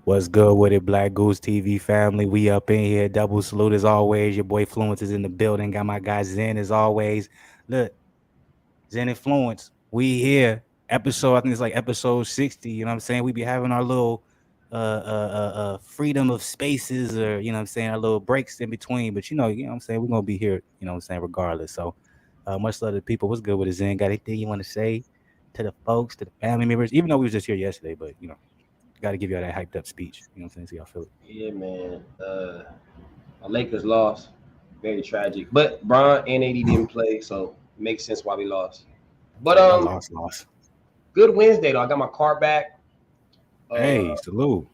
What's good with it, Black Goose TV family? We up in here. Double salute as always. Your boy Fluence is in the building. Got my guy Zen as always. Look, Zen Influence. We here. Episode, I think it's like episode 60. You know what I'm saying? We be having our little freedom of spaces, or you know what I'm saying, our little breaks in between. But you know what I'm saying, we're gonna be here, you know what I'm saying, regardless. So much love to the people. What's good with it, Zen? Got anything you want to say to the folks, to the family members? Even though we was just here yesterday, but got to give y'all that hyped up speech. You know what I'm saying? See y'all feel it. Yeah, man. Our Lakers lost. Very tragic. But Bron and AD didn't play, so it makes sense why we lost. But Yeah, lost. good Wednesday though. I got my car back. Hey, Uh, salute.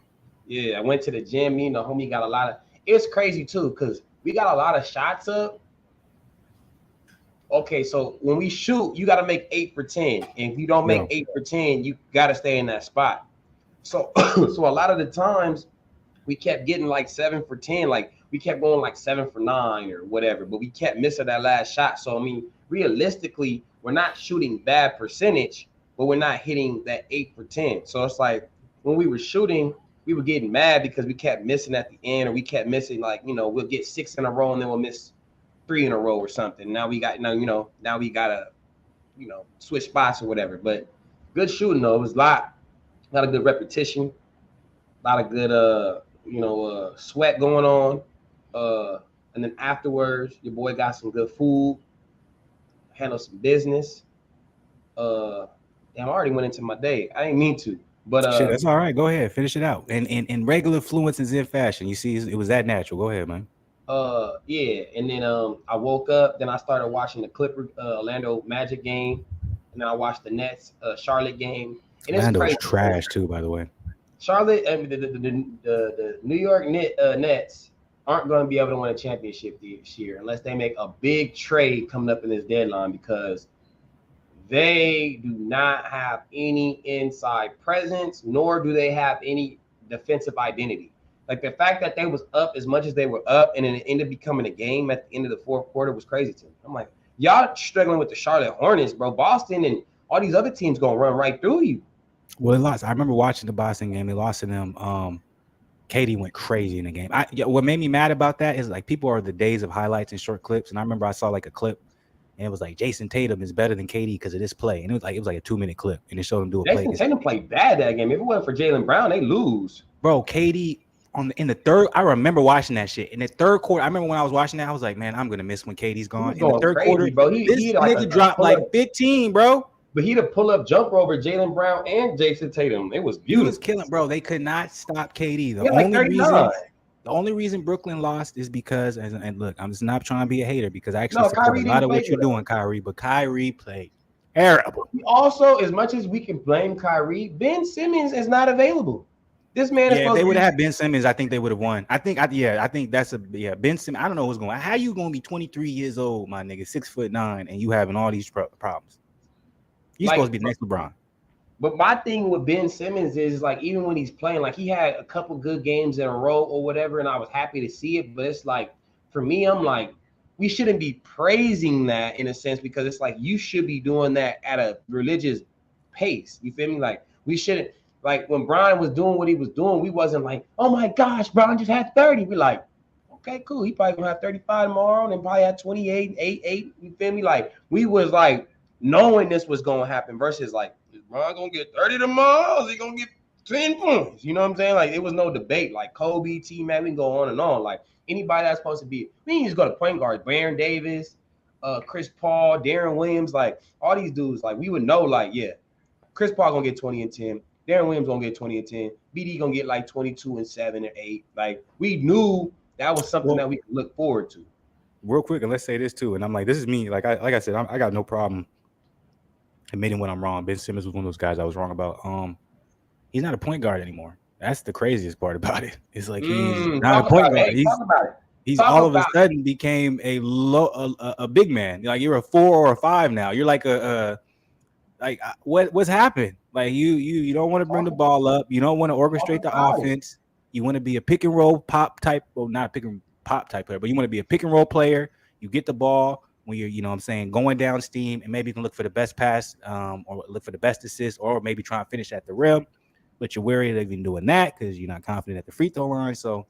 yeah, I went to the gym. Me and the homie got a lot of. It's crazy too, cause we got a lot of shots up. Okay, so when we shoot, you got to make 8 for 10, and if you don't make Yo, 8 for 10, you got to stay in that spot. So, so a lot of the times we kept getting like 7 for 10, like we kept going like 7 for 9 or whatever, but we kept missing that last shot. So, I mean, realistically, we're not shooting bad percentage, but we're not hitting that 8 for 10. So it's like when we were shooting, we were getting mad because we kept missing at the end, or we kept missing, like, we'll get 6 in a row and then we'll miss 3 in a row or something. Now we gotta, switch spots or whatever. But good shooting though. It was a lot of good repetition, a lot of good sweat going on. And then afterwards, your boy got some good food, handled some business. Damn, I already went into my day. I didn't mean to, but shit, that's all right. Go ahead, finish it out. And in regular Fluence and Zen fashion, you see, it was that natural. Go ahead, man. yeah. And then I woke up, then I started watching the Clipper Orlando Magic game, and then I watched the Nets Charlotte game. And it's Lando's crazy. trash too, by the way. Charlotte, I mean, the New York Nets aren't going to be able to win a championship this year unless they make a big trade coming up in this deadline, because they do not have any inside presence, nor do they have any defensive identity. Like the fact that they was up as much as they were up, and then it ended up becoming a game at the end of the fourth quarter was crazy to me. I'm like, y'all struggling with the Charlotte Hornets, bro. Boston and all these other teams gonna run right through you. Well, they lost. I remember watching the Boston game. They lost to them. Katie went crazy in the game. What made me mad about that is like people are the days of highlights and short clips. And I remember I saw like a clip, and it was like Jason Tatum is better than Katie because of this play, and it was like a 2-minute clip, and it showed him do a play. Jason Tatum played bad that game. If it wasn't for Jaylen Brown, they lose. Bro, Katie in the third. I remember watching that shit in the third quarter. I remember when I was watching that, I was like, man, I'm gonna miss when Katie's gone. In the third crazy, quarter, bro. This nigga dropped like 15, bro. But he to pull up jumper over Jaylen Brown and Jason Tatum. It was beautiful. He was killing, bro. They could not stop KD. The only reason Brooklyn lost is because, and look, I'm just not trying to be a hater because I actually support a lot of what you're doing, Kyrie. But Kyrie played terrible. Also, as much as we can blame Kyrie, Ben Simmons is not available. This man is if they would have had Ben Simmons, I think they would have won. I think that's Ben Simmons. I don't know what's going on. How you gonna be 23 years old, my nigga, 6'9", and you having all these problems? He's supposed to be next LeBron. But my thing with Ben Simmons is like, even when he's playing, like he had a couple good games in a row or whatever, and I was happy to see it. But it's like, for me, I'm like, we shouldn't be praising that in a sense, because it's like you should be doing that at a religious pace. You feel me? Like we shouldn't, like when Brian was doing what he was doing, we wasn't like, oh my gosh, Brian just had 30. We're like, okay, cool. He probably gonna have 35 tomorrow, and then probably have 28, 8. You feel me? Like we was like knowing this was gonna happen versus like, is Brian gonna get 30 tomorrow? Is he gonna get 10 points? You know what I'm saying? Like it was no debate. Like Kobe, T-Man, we can go on and on. Like anybody that's supposed to be, we can just go to point guard, Baron Davis, Chris Paul, Darren Williams, like all these dudes, like we would know, like, yeah, Chris Paul gonna get 20 and 10. Darren Williams gonna get 20 and 10. BD gonna get like 22 and 7 or 8. Like we knew that was something that we could look forward to. Real quick, and let's say this too. And I'm like, this is me. Like I said, I got no problem admitting when I'm wrong. Ben Simmons was one of those guys I was wrong about. He's not a point guard anymore. That's the craziest part about it. It's like he's not a point guard. He's all of a sudden became a big man. Like you're a 4 or a 5 now. You're like what's happened? Like you don't want to bring the ball up. You don't want to orchestrate the offense. You want to be a pick and roll pop type, well, not a pick and pop type player, but you want to be a pick and roll player. You get the ball when you're, you know what I'm saying, going down steam, and maybe you can look for the best pass, or look for the best assist, or maybe try and finish at the rim. but you're wary of even doing that because you're not confident at the free throw line. So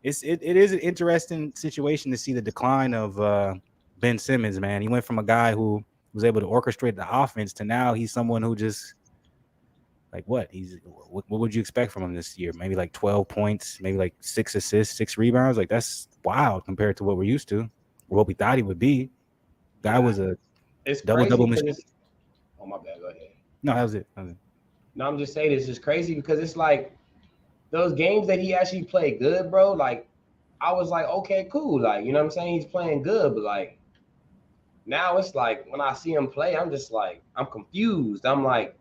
it is an interesting situation to see the decline of Ben Simmons, man. He went from a guy who was able to orchestrate the offense to now he's someone who just like what would you expect from him this year? Maybe like 12 points, maybe like 6 assists, 6 rebounds. Like that's wild compared to what we're used to, or what we thought he would be. Guy was a It's double crazy because machine. oh my bad, go ahead. No, that was it. That was it. No, I'm just saying it's just crazy because it's like those games that he actually played good, bro. Like I was like, okay, cool. Like, you know what I'm saying? He's playing good, but like now it's like when I see him play, I'm just like, I'm confused. I'm like,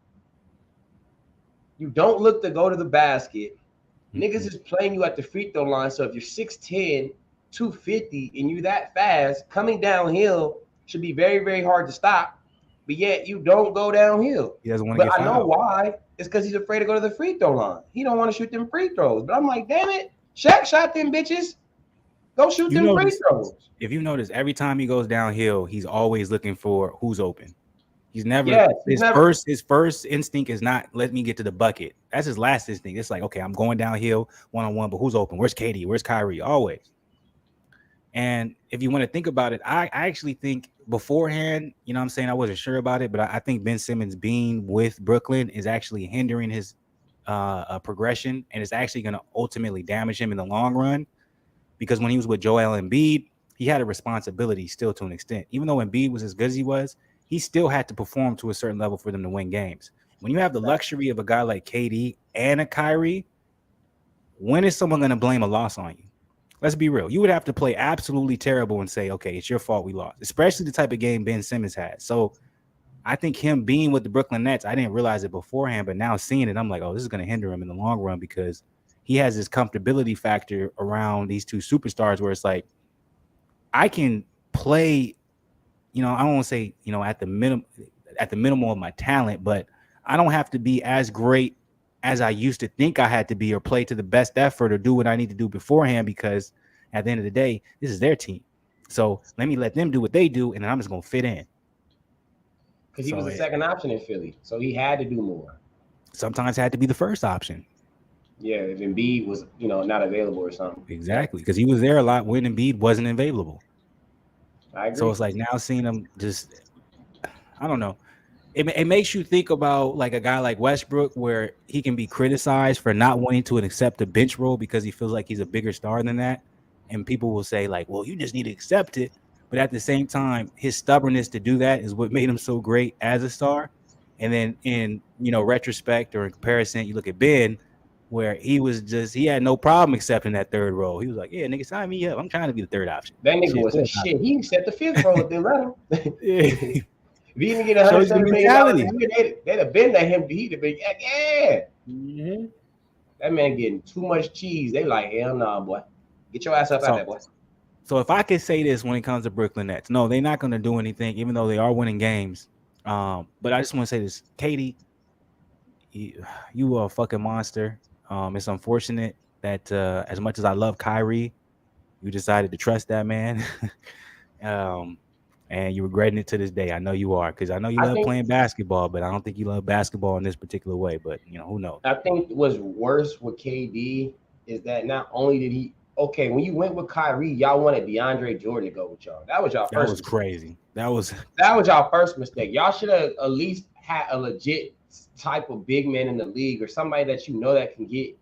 you don't look to go to the basket. Niggas is playing you at the free throw line. So if you're 6'10, 250, and you that fast, coming downhill should be very, very hard to stop. But yet you don't go downhill. He doesn't want to But get I know fouled. why. It's because he's afraid to go to the free throw line. He don't want to shoot them free throws. But I'm like, damn it, Shaq shot them bitches. Go shoot them free throws. If you notice, every time he goes downhill, he's always looking for who's open. He's never his first instinct is not let me get to the bucket. That's his last instinct. It's like, okay, I'm going downhill one-on-one, but who's open? Where's KD? Where's Kyrie? Always. And if you want to think about it, I actually think beforehand, you know what I'm saying, I wasn't sure about it, but I think Ben Simmons being with Brooklyn is actually hindering his progression, and it's actually going to ultimately damage him in the long run, because when he was with Joel Embiid, he had a responsibility still to an extent. Even though Embiid was as good as he still had to perform to a certain level for them to win games. When you have the luxury of a guy like KD and a Kyrie, when is someone going to blame a loss on you? Let's be real. You would have to play absolutely terrible and say, okay, it's your fault we lost, especially the type of game Ben Simmons had. So I think him being with the Brooklyn Nets, I didn't realize it beforehand, but now seeing it, I'm like, oh, this is going to hinder him in the long run because he has this comfortability factor around these two superstars where it's like, I can play, you know, I don't want to say, you know, at the minimum of my talent, but I don't have to be as great as I used to think I had to be or play to the best effort or do what I need to do beforehand, because at the end of the day, this is their team. So let me let them do what they do, and then I'm just going to fit in. Because he was the second option in Philly, so he had to do more. Sometimes had to be the first option. Yeah, if Embiid was, you know, not available or something. Exactly, because he was there a lot when Embiid wasn't available. I agree. So it's like now seeing him just, I don't know. It makes you think about like a guy like Westbrook, where he can be criticized for not wanting to accept a bench role because he feels like he's a bigger star than that. And people will say like, well, you just need to accept it. But at the same time, his stubbornness to do that is what made him so great as a star. And then in, you know, retrospect or in comparison, you look at Ben, where he had no problem accepting that third role. He was like, yeah, nigga, sign me up. I'm trying to be the third option. That nigga was shit. He accepted the fifth role if they let him. If he didn't get $170 million, they'd have been at him. He'd have been, yeah. Mm-hmm. That man getting too much cheese. They like, hell nah, boy. Get your ass up out there, boy. So if I could say this when it comes to Brooklyn Nets, no, they're not going to do anything, even though they are winning games. But I just want to say this, Katie, you are a fucking monster. It's unfortunate that as much as I love Kyrie, you decided to trust that man. And you're regretting it to this day. I know you are, because I know you love playing basketball, but I don't think you love basketball in this particular way. But, you know, who knows? I think what's worse with KD is that not only did he, okay, when you went with Kyrie, y'all wanted DeAndre Jordan to go with y'all. That was y'all first. That was crazy. That was y'all first mistake. Y'all should have at least had a legit type of big man in the league, or somebody that you know that can get.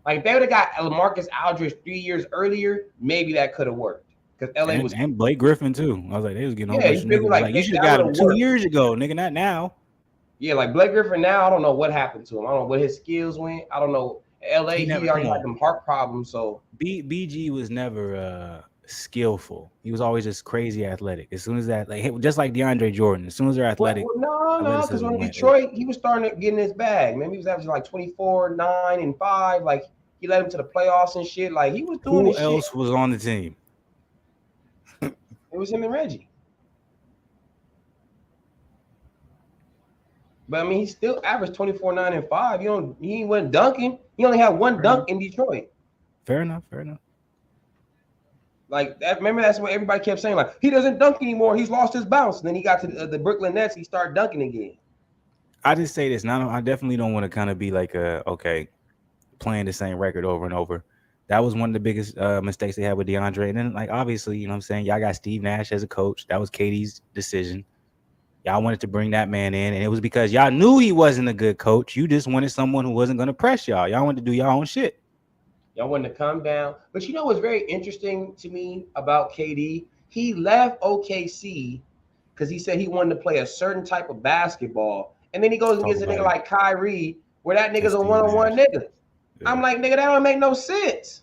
Like if they would have got LaMarcus Aldridge 3 years earlier, maybe that could have worked. Because LA was and Blake Griffin too. I was like, they was getting like you should have got him 2 years ago, nigga, not now. Yeah, like Blake Griffin now, I don't know what happened to him. I don't know what his skills went. I don't know. LA, he already had them heart problems. So BG was never skillful. He was always just crazy athletic. As soon as that, like just like DeAndre Jordan, as soon as they're athletic. No, because when Detroit, he was starting to get in his bag. Man, he was averaging like 24, 9, and 5. Like he led him to the playoffs and shit. Like he was doing this shit. Who else was on the team? It was him and Reggie. But I mean, he still averaged 24, 9, and 5. He wasn't dunking. He only had one dunk in Detroit. Fair enough. Like that. Remember, that's what everybody kept saying. Like he doesn't dunk anymore. He's lost his bounce. And then he got to the Brooklyn Nets. He started dunking again. I just say this. Now, I definitely don't want to kind of be like okay, playing the same record over and over. That was one of the biggest mistakes they had with DeAndre. And then, like, obviously, you know what I'm saying? Y'all got Steve Nash as a coach. That was KD's decision. Y'all wanted to bring that man in, and it was because y'all knew he wasn't a good coach. You just wanted someone who wasn't going to press y'all. Y'all wanted to do your own shit. Y'all wanted to come down. But you know what's very interesting to me about KD? He left OKC because he said he wanted to play a certain type of basketball. And then he goes and Talk gets a about nigga it. like Kyrie, where that And nigga's a Steve one-on-one Nash. nigga. Yeah. I'm like, nigga, that don't make no sense.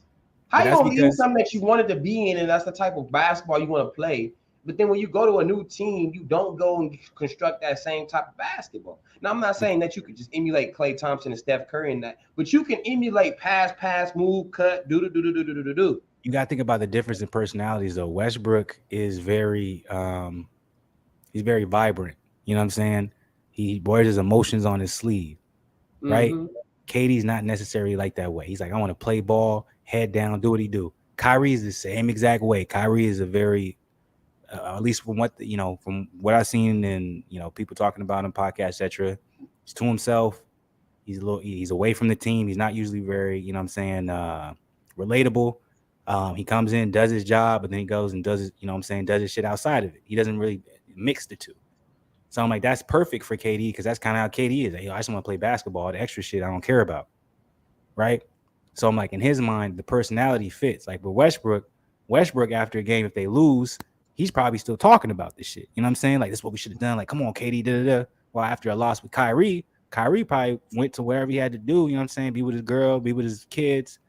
How But you that's gonna leave because something that you wanted to be in and that's the type of basketball you want to play? But then when you go to a new team, you don't go and construct that same type of basketball. Now, I'm not saying that you could just emulate Klay Thompson and Steph Curry in that, but you can emulate pass, move, cut, do. you got to think about the difference in personalities, though. Westbrook is he's very vibrant. You know what I'm saying? He wears his emotions on his sleeve, right? Mm-hmm. Katie's not necessarily like that way. He's like, I want to play ball, head down, do what he do. Kyrie is the same exact way. Kyrie is a very, at least from what from what I've seen and people talking about in podcasts, etc. He's to himself. He's away from the team. He's not usually very, you know what I'm saying, relatable. He comes in, does his job, but then he goes and does it, you know what I'm saying, does his shit outside of it. He doesn't really mix the two. So I'm like, that's perfect for KD because that's kind of how KD is. Like, I just want to play basketball. The extra shit I don't care about, right? So I'm like, in his mind, the personality fits. Like with Westbrook after a game, if they lose, he's probably still talking about this shit. You know what I'm saying? Like, this is what we should have done. Like, come on, KD, da. Well, after a loss with Kyrie probably went to wherever he had to do. You know what I'm saying? Be with his girl, be with his kids,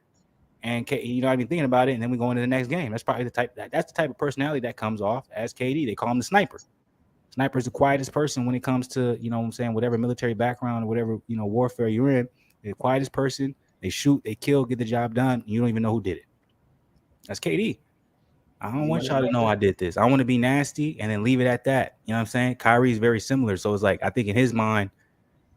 and I've been thinking about it. And then we go into the next game. That's probably that's the type of personality that comes off as KD. They call him the sniper. Sniper's the quietest person when it comes to, you know what I'm saying, whatever military background or whatever, warfare you're in. They're the quietest person. They shoot, they kill, get the job done. You don't even know who did it. That's KD. I don't want y'all to know I did this. I want to be nasty and then leave it at that. You know what I'm saying? Kyrie's very similar. So it's like, I think in his mind,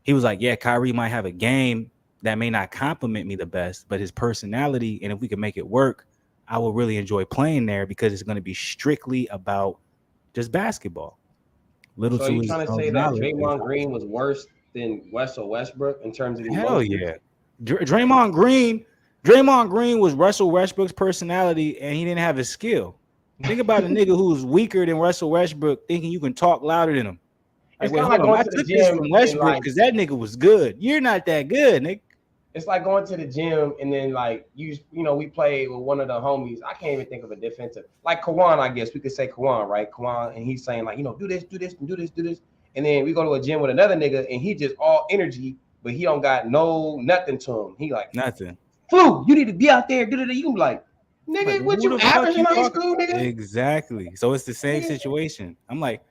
he was like, yeah, Kyrie might have a game that may not compliment me the best, but his personality, and if we can make it work, I will really enjoy playing there because it's going to be strictly about just basketball. Little So to you his trying to say that knowledge. Draymond Green was worse than Russell Westbrook in terms of Hell emotions? yeah. Draymond Green was Russell Westbrook's personality and he didn't have his skill. Think about a nigga who's weaker than Russell Westbrook thinking you can talk louder than him. Like, It's wait, kind of hold like on. going I to the took this gym from and Westbrook like because that nigga was good. You're not that good, nigga. it's like going to the gym and then like we played with one of the homies. I can't even think of a defensive like Kawan. I guess we could say Kawan, right? Kawan, and he's saying like do this, and do this, and then we go to a gym with another nigga and he just all energy, but he don't got nothing to him. He like Nothing. Flu, you need to be out there. You can be like, Like, nigga, what who you the fuck average in you high talking? school, nigga? Exactly. So it's the same Nigga. situation. I'm like,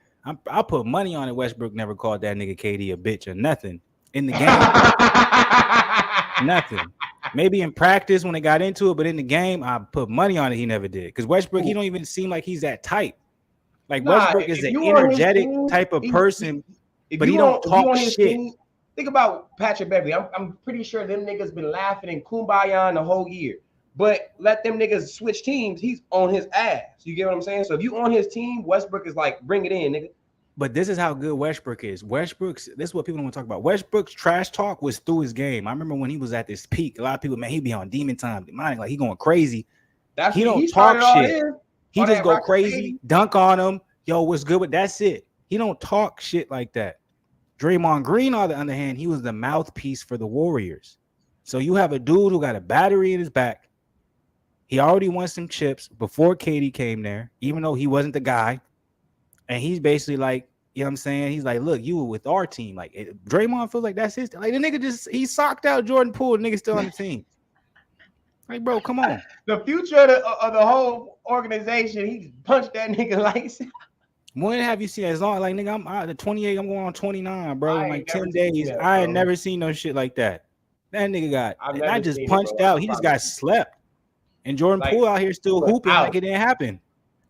I'll put money on it. Westbrook never called that nigga KD a bitch or nothing in the game. Nothing. Maybe in practice when they got into it, but in the game, I put money on it. He never did. Because Westbrook, he don't even seem like he's that type. Like Nah, Westbrook is if an you on his energetic team, type of person, if but he you don't talk on his shit. team, think about Patrick Beverly. I'm pretty sure them niggas been laughing and kumbaya the whole year. But let them niggas switch teams, he's on his ass. You get what I'm saying? So if you on his team, Westbrook is like, bring it in, nigga. But this is how good Westbrook is. This is what people don't want to talk about. Westbrook's trash talk was through his game. I remember when he was at this peak, a lot of people, man, he be on demon time, demonic, like he going crazy. That's He what don't he talk started all shit. this. He All just that go Rocket crazy, Baby. dunk on him. Yo, what's good with that's it. He don't talk shit like that. Draymond Green, on the other hand, he was the mouthpiece for the Warriors. So you have a dude who got a battery in his back. He already won some chips before Katie came there, even though he wasn't the guy. And he's basically like, you know what I'm saying? He's like, look, you were with our team. Like, Draymond feels like that's his. Like, the nigga he socked out Jordan Poole. The nigga still on the team. Like, bro, come on. The future of the whole organization, he punched that nigga like. When have you seen as long like nigga? I'm the 28. I'm going on 29, bro. In I like ain't never 10 seen days. that, I ain't bro. never seen no shit like that. That nigga got I've not never just seen it, punched bro. out. I He just got promise you. slept. And Jordan Like, Poole out here still was hooping out. like it didn't happen.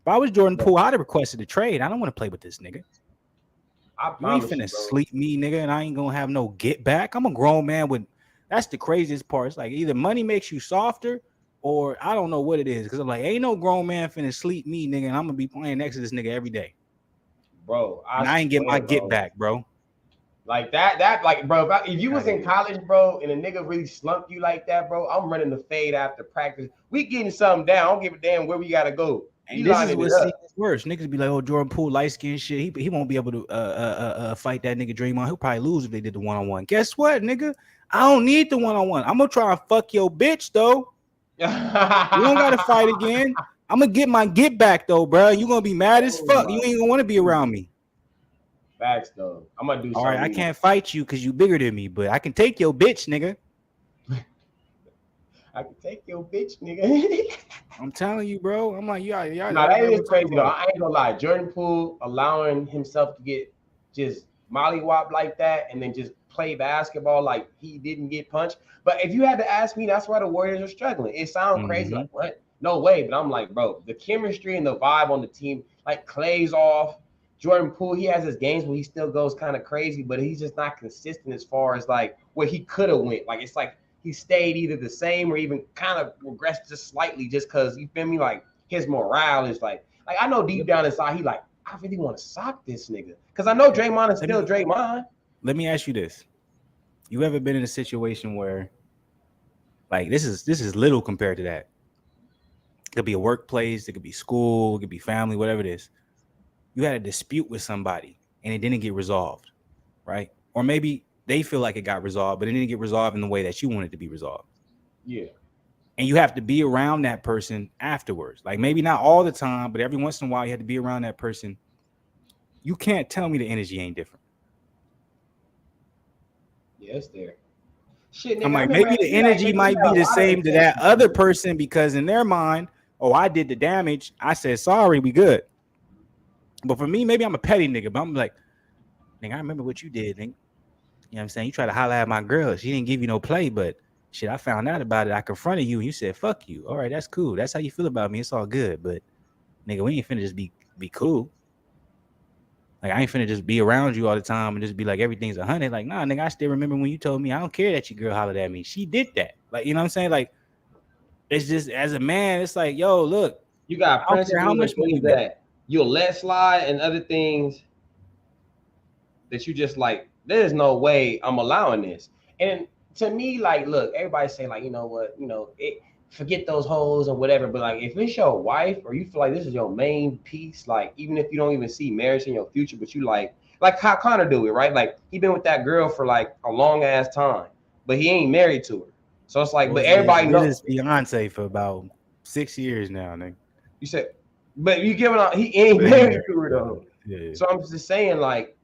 If I was Jordan Poole, I'd have requested a trade. I don't want to play with this nigga. I You ain't promise you, finna bro. sleep me, nigga, and I ain't gonna have no get back. I'm a grown man with. That's the craziest part. It's like either money makes you softer, or I don't know what it is. Because I'm like, ain't no grown man finna sleep me, nigga, and I'm gonna be playing next to this nigga every day. Bro, And I ain't get my swear, get bro. back, bro. Like that, like, bro, if you was Outta in here. college, bro, and a nigga really slumped you like that, bro, I'm running the fade after practice. We getting something down. I don't give a damn where we gotta go. We And this is lining it what up. see is worse. Niggas be like, "Oh, Jordan Poole, light skin shit. He won't be able to fight that nigga Draymond. He'll probably lose if they did the 1-on-1." Guess what, nigga? I don't need the 1-on-1. I'm gonna try and fuck your bitch though. We don't gotta fight again. I'm gonna get my get back though, bro. You gonna be mad as Oh fuck. my You ain't gonna want to be around goodness. me. Facts though. I'm gonna do All right, I something. can't fight you because you bigger than me, but I can take your bitch, nigga. I can take your bitch, nigga. I'm telling you, bro. I'm like, y'all No, that never is talk crazy though. about it. I ain't gonna lie. Jordan Poole allowing himself to get just mollywop like that and then just play basketball like he didn't get punched. But if you had to ask me, that's why the Warriors are struggling. It sounds crazy, Mm-hmm. like what? No way. But I'm like, bro, the chemistry and the vibe on the team, like Clay's off. Jordan Poole, he has his games where he still goes kind of crazy, but he's just not consistent as far as like where he could have went. Like it's like he stayed either the same or even kind of regressed just slightly, just because you feel me, like his morale is like I know deep down inside he like I really want to sock this nigga because I know Draymond is Let still me Draymond. let me ask you this: you ever been in a situation where, like, this is little compared to that? It could be a workplace, it could be school, it could be family, whatever it is. You had a dispute with somebody and it didn't get resolved, right? Or maybe they feel like it got resolved, but it didn't get resolved in the way that you wanted it to be resolved. Yeah, And you have to be around that person afterwards. Like maybe not all the time, but every once in a while you have to be around that person. You can't tell me the energy ain't different. yeah, it's there. Shit, I'm nigga, I like, remember maybe at the Eli, energy nigga, we might had be a the lot of same to that intense other beef. person because in their mind, oh, I did the damage. I said sorry, we good. But for me, maybe I'm a petty nigga, but I'm like, nigga, I remember what you did, nigga. You know what I'm saying? You try to holler at my girl. She didn't give you no play, but shit, I found out about it. I confronted you and you said, fuck you. All right, that's cool. That's how you feel about me. It's all good. But nigga, we ain't finna just be cool. Like I ain't finna just be around you all the time and just be like everything's 100. Like, nah, nigga, I still remember when you told me I don't care that your girl hollered at me. She did that. Like, you know what I'm saying? Like, it's just as a man, it's like, yo, look, You got I don't care how principles much and money things you make. that you'll let slide, and other things that you just like. There's no way I'm allowing this. And to me, like, look, everybody say like, you know what, forget those hoes or whatever. But like, if it's your wife or you feel like this is your main piece, like, even if you don't even see marriage in your future, but you like how Connor do it, right? Like, he been with that girl for like a long ass time, but he ain't married to her. So it's like, Well, but he was everybody with know. his fiance for about 6 years now, nigga. You said, but you giving out, he ain't But he married married. to her though. Yeah. So I'm just saying, like,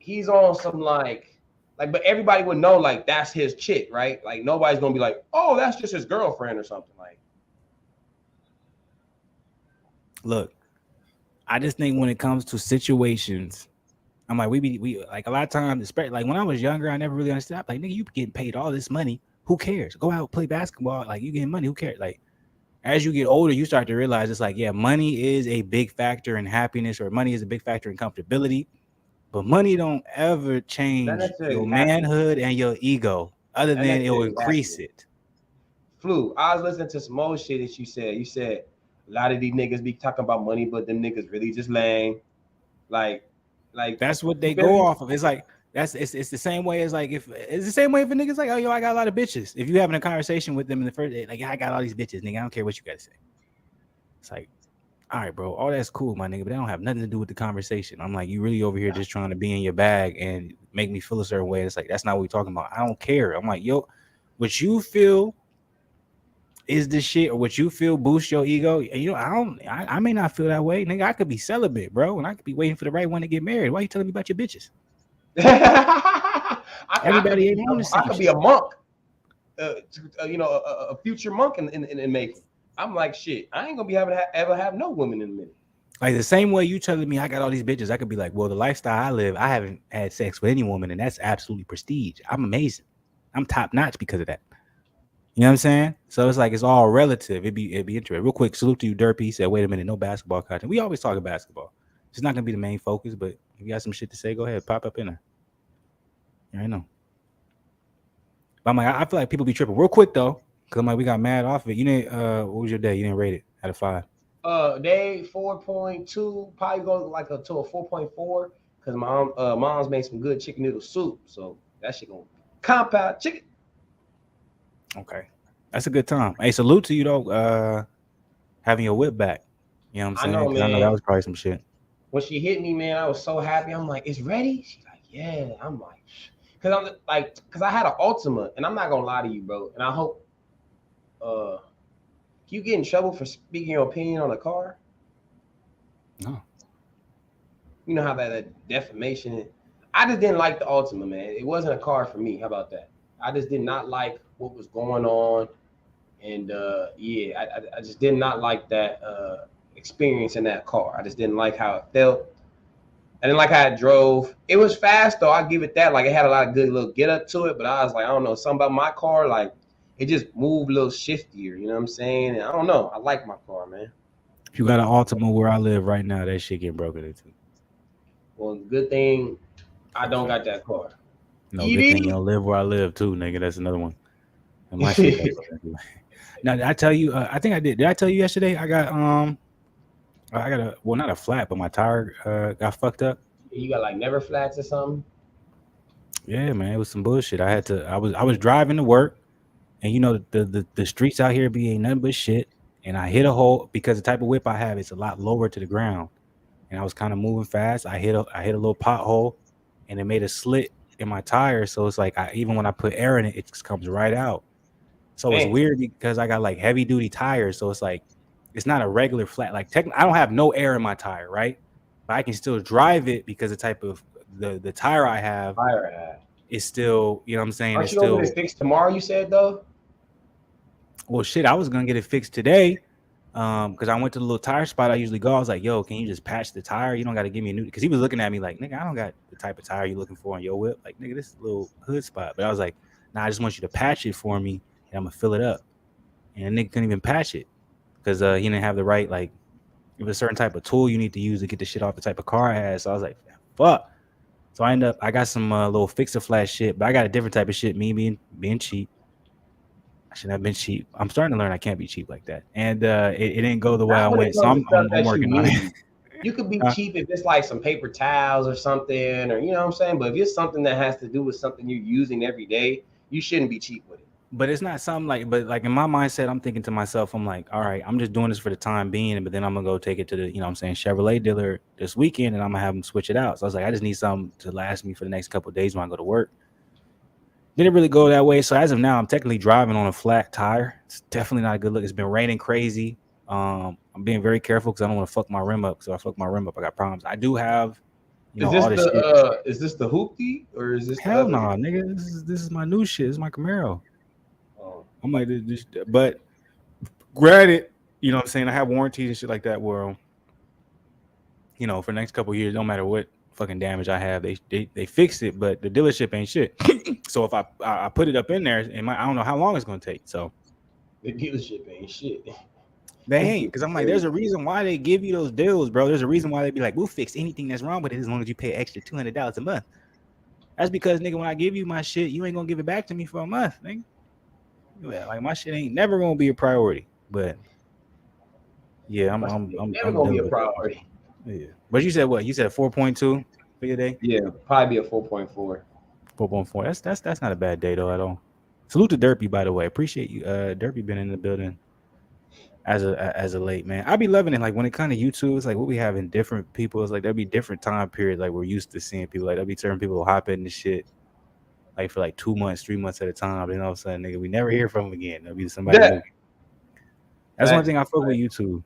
he's on some like, but everybody would know like that's his chick, right? Like nobody's gonna be like, oh, that's just his girlfriend or something. Like, Look, I just think when it comes to situations, I'm like, we like a lot of times, especially like when I was younger, I never really understood. I'm like, nigga, you getting paid all this money. Who cares? Go out play basketball. Like you getting money. Who cares? Like as you get older, you start to realize it's like, yeah, money is a big factor in happiness, or money is a big factor in comfortability. But money don't ever not change your necessarily happiness. manhood and your ego, other Not than it will necessarily increase happiness. it. Flu. I was listening to some old shit that you said. You said a lot of these niggas be talking about money, but them niggas really just lame. Like, like That's what you they feel go me? off of. It's like it's the same way as like if it's the same way if a nigga's like, oh yo, I got a lot of bitches. If you having a conversation with them in the first day, like, yeah, I got all these bitches, nigga. I don't care what you gotta say. It's like, all right, bro, all that's cool, my nigga, but they don't have nothing to do with the conversation. I'm like, you really over here just trying to be in your bag and make me feel a certain way. It's like that's not what we're talking about. I don't care. I'm like, yo, what you feel is the shit, or what you feel boosts your ego. You know, I may not feel that way, nigga. I could be celibate, bro, and I could be waiting for the right one to get married. Why you telling me about your bitches? Everybody ain't on the I same could be a shit. monk, a future monk in making. I'm like, shit, I ain't gonna be having ever have no women in a minute. Like the same way you telling me I got all these bitches, I could be like, well, the lifestyle I live, I haven't had sex with any woman, and that's absolutely prestige. I'm amazing. I'm top notch because of that. You know what I'm saying? So it's like it's all relative. It'd be interesting. Real quick, salute to you, Derpy. He said, wait a minute, no basketball content. We always talk about basketball. It's not gonna be the main focus, but if you got some shit to say, go ahead, pop up in there. Yeah, I know. But I'm like, I feel like people be tripping. Real quick though, because I'm like, we got mad off of it. You didn't what was your day? You didn't rate it out of 5. They 4.2 probably go like to a 4.4 because my mom's made some good chicken noodle soup, so that shit gonna compound chicken. Okay, that's a good time. Hey, salute to you though. Having your whip back. You know what I'm I saying? know, Because I know that man. was probably some shit. When she hit me, man, I was so happy. I'm like, it's ready. She's like, yeah. I'm like, because I had an Ultima, and I'm not gonna lie to you, bro. And I hope, you get in trouble for speaking your opinion on a car. No. You know how that defamation is. I just didn't like the Ultima, man. It wasn't a car for me. How about that? I just did not like what was going on. And yeah, I just did not like that experience in that car. I just didn't like how it felt. I didn't like how it drove. It was fast though. I give it that. Like it had a lot of good little get up to it. But I was like, I don't know, something about my car. Like it just moved a little shiftier. You know what I'm saying? And I don't know. I like my car, man. If you got an Ultima where I live right now, that shit get broken into. Well, good thing I don't got that car. No, good thing you don't live where I live too, nigga. That's another one. And my shit got broken into. Now, did I tell you? I think I did. Did I tell you yesterday? I got not a flat, but my tire got fucked up. You got like never flats or something? Yeah, man, it was some bullshit. I was driving to work, and you know the streets out here be ain't nothing but shit. And I hit a hole because the type of whip I have is a lot lower to the ground. And I was kind of moving fast. I hit a little pothole, and it made a slit in my tire. So it's like even when I put air in it, it just comes right out. So it's weird because I got like heavy duty tires. So it's like it's not a regular flat. Like I don't have no air in my tire, right? But I can still drive it because the type of the tire I have is still, you know what I'm saying? Aren't you gonna get it fixed tomorrow? You said though. Well, shit, I was gonna get it fixed today. Because I went to the little tire spot I usually go. I was like, yo, can you just patch the tire? You don't got to give me a new. Because he was looking at me like, nigga, I don't got the type of tire you're looking for on your whip. Like, nigga, this little hood spot. But I was like, nah, I just want you to patch it for me, and I'm gonna fill it up. And the nigga couldn't even patch it because he didn't have the right, like, it was a certain type of tool you need to use to get the shit off the type of car I had. So I was like, fuck. So I got some little fix-a-flat shit, but I got a different type of shit. Me being cheap. I shouldn't have been cheap. I'm starting to learn I can't be cheap like that. And it didn't go the way I went. So I'm working on it. You could be cheap if it's like some paper towels or something, or you know what I'm saying? But if it's something that has to do with something you're using every day, you shouldn't be cheap with it. But it's not something but in my mindset, I'm thinking to myself, I'm like, all right, I'm just doing this for the time being, but then I'm gonna go take it to the, you know what I'm saying, Chevrolet dealer this weekend, and I'm gonna have them switch it out. So I was like, I just need something to last me for the next couple of days when I go to work. Didn't really go that way. So as of now, I'm technically driving on a flat tire. It's definitely not a good look. It's been raining crazy. I'm being very careful because I don't want to fuck my rim up. So if I fuck my rim up, I got problems. I do have, is this the hoopty or is this hell no, nigga? This is my new shit. This is my Camaro. Oh. I'm like this, but granted, you know what I'm saying, I have warranties and shit like that where, you know, for the next couple of years, no matter what fucking damage I have, they fix it, but the dealership ain't shit. So if I put it up in there, I don't know how long it's gonna take. So the dealership ain't shit. They ain't, because I'm like, there's a reason why they give you those deals, bro. There's a reason why they be like, we'll fix anything that's wrong with it as long as you pay extra $200 a month. That's because, nigga, when I give you my shit, you ain't gonna give it back to me for a month, nigga. Like my shit ain't never gonna be a priority. But yeah, I'm never gonna be a priority. Yeah, but you said what? You said a 4.2 for your day? Yeah, probably be a 4.4. 4.4. That's not a bad day though at all. Salute to Derpy, by the way. Appreciate you. Derpy been in the building as a late, man. I be loving it. Like when it kind of YouTube, it's like what we have in different people. It's like there'll be different time periods. Like we're used to seeing people. Like there'll be certain people hop in the shit like for like 2 months, 3 months at a time. Then all of a sudden, nigga, we never hear from them again. There'll be somebody new. That's one thing I fuck with YouTube.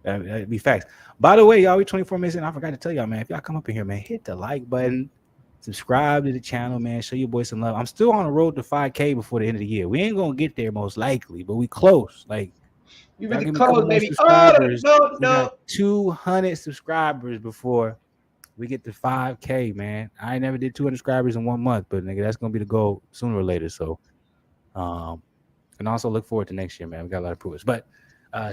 That'd be facts. By the way, y'all, we 24 minutes in. I forgot to tell y'all, man. If y'all come up in here, man, hit the like button, subscribe to the channel, man. Show your boy some love. I'm still on the road to 5K before the end of the year. We ain't gonna get there most likely, but we close. Like you really close, baby. We got 200 subscribers before we get to 5K, man. I never did 200 subscribers in 1 month, but nigga, that's gonna be the goal sooner or later. So, and also look forward to next year, man. We got a lot of progress, but.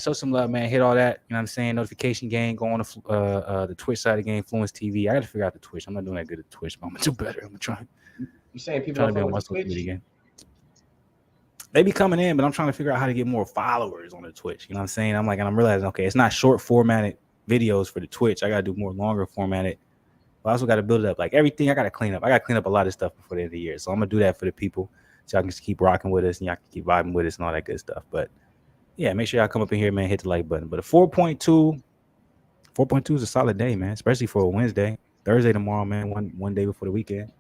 Show some love, man. Hit all that. You know what I'm saying? Notification gang. Go on the Twitch side of the game, Fluence TV. I got to figure out the Twitch. I'm not doing that good at Twitch, but I'm going to do better. I'm trying. You saying people don't follow Twitch again? They be coming in, but I'm trying to figure out how to get more followers on the Twitch. You know what I'm saying? I'm realizing, okay, it's not short formatted videos for the Twitch. I got to do more longer formatted I also got to build it up. Like everything, I got to clean up. I got to clean up a lot of stuff before the end of the year. So I'm gonna do that for the people, so y'all can just keep rocking with us and y'all can keep vibing with us and all that good stuff. But yeah, make sure y'all come up in here, man. Hit the like button. But a 4.2 is a solid day, man. Especially for a Wednesday, Thursday tomorrow, man. One day before the weekend.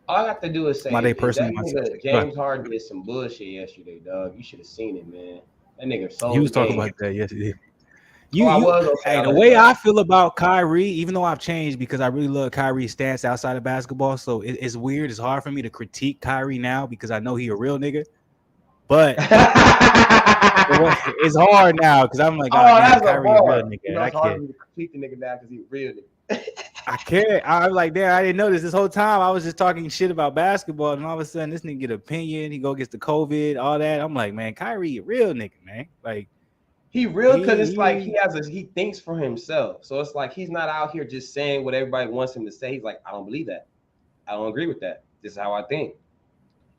All I got to do is say, My day if that personally myself. nigga James Harden did some bullshit yesterday, dog, you should have seen it, man. That nigga sold You was the talking game. about that yesterday. I was gonna say Hey, I the let it way go. I feel about Kyrie, even though I've changed because I really love Kyrie's stance outside of basketball, so it's weird. It's hard for me to critique Kyrie now because I know he a real nigga. But it's hard now because I'm like, God Oh, damn, that's a Kyrie a real bar. nigga. You And know, I it's hard can't. for me to critique the nigga now because he real nigga. I can't. I'm like, damn, I didn't know this whole time. I was just talking shit about basketball, and all of a sudden, this nigga get an opinion. He go gets the COVID, all that. I'm like, man, Kyrie a real nigga, man. Like He real because it's like he he thinks for himself. So it's like he's not out here just saying what everybody wants him to say. He's like, I don't believe that. I don't agree with that. This is how I think.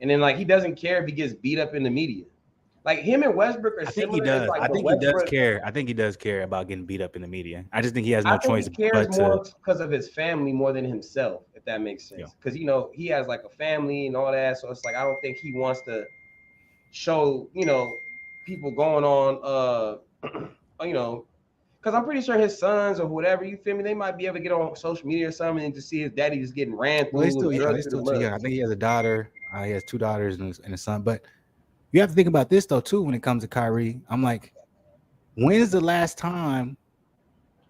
And then like he doesn't care if he gets beat up in the media. Like him and Westbrook are I think he similar. It's does. like I but think he does Westbrook, care. I think he does care about getting beat up in the media. I just think he has I no think he choice cares but to, more because of his family more than himself, if that makes sense. Because you know he has like a family and all that, so it's like I don't think he wants to show people going on because I'm pretty sure his sons or whatever, you feel me, they might be able to get on social media or something and just see his daddy just getting ran well, he's through still and young. drugged He's through the still too mud. young. I think he has a daughter. He has 2 daughters and a son. But you have to think about this though too when it comes to Kyrie. I'm like, when's the last time?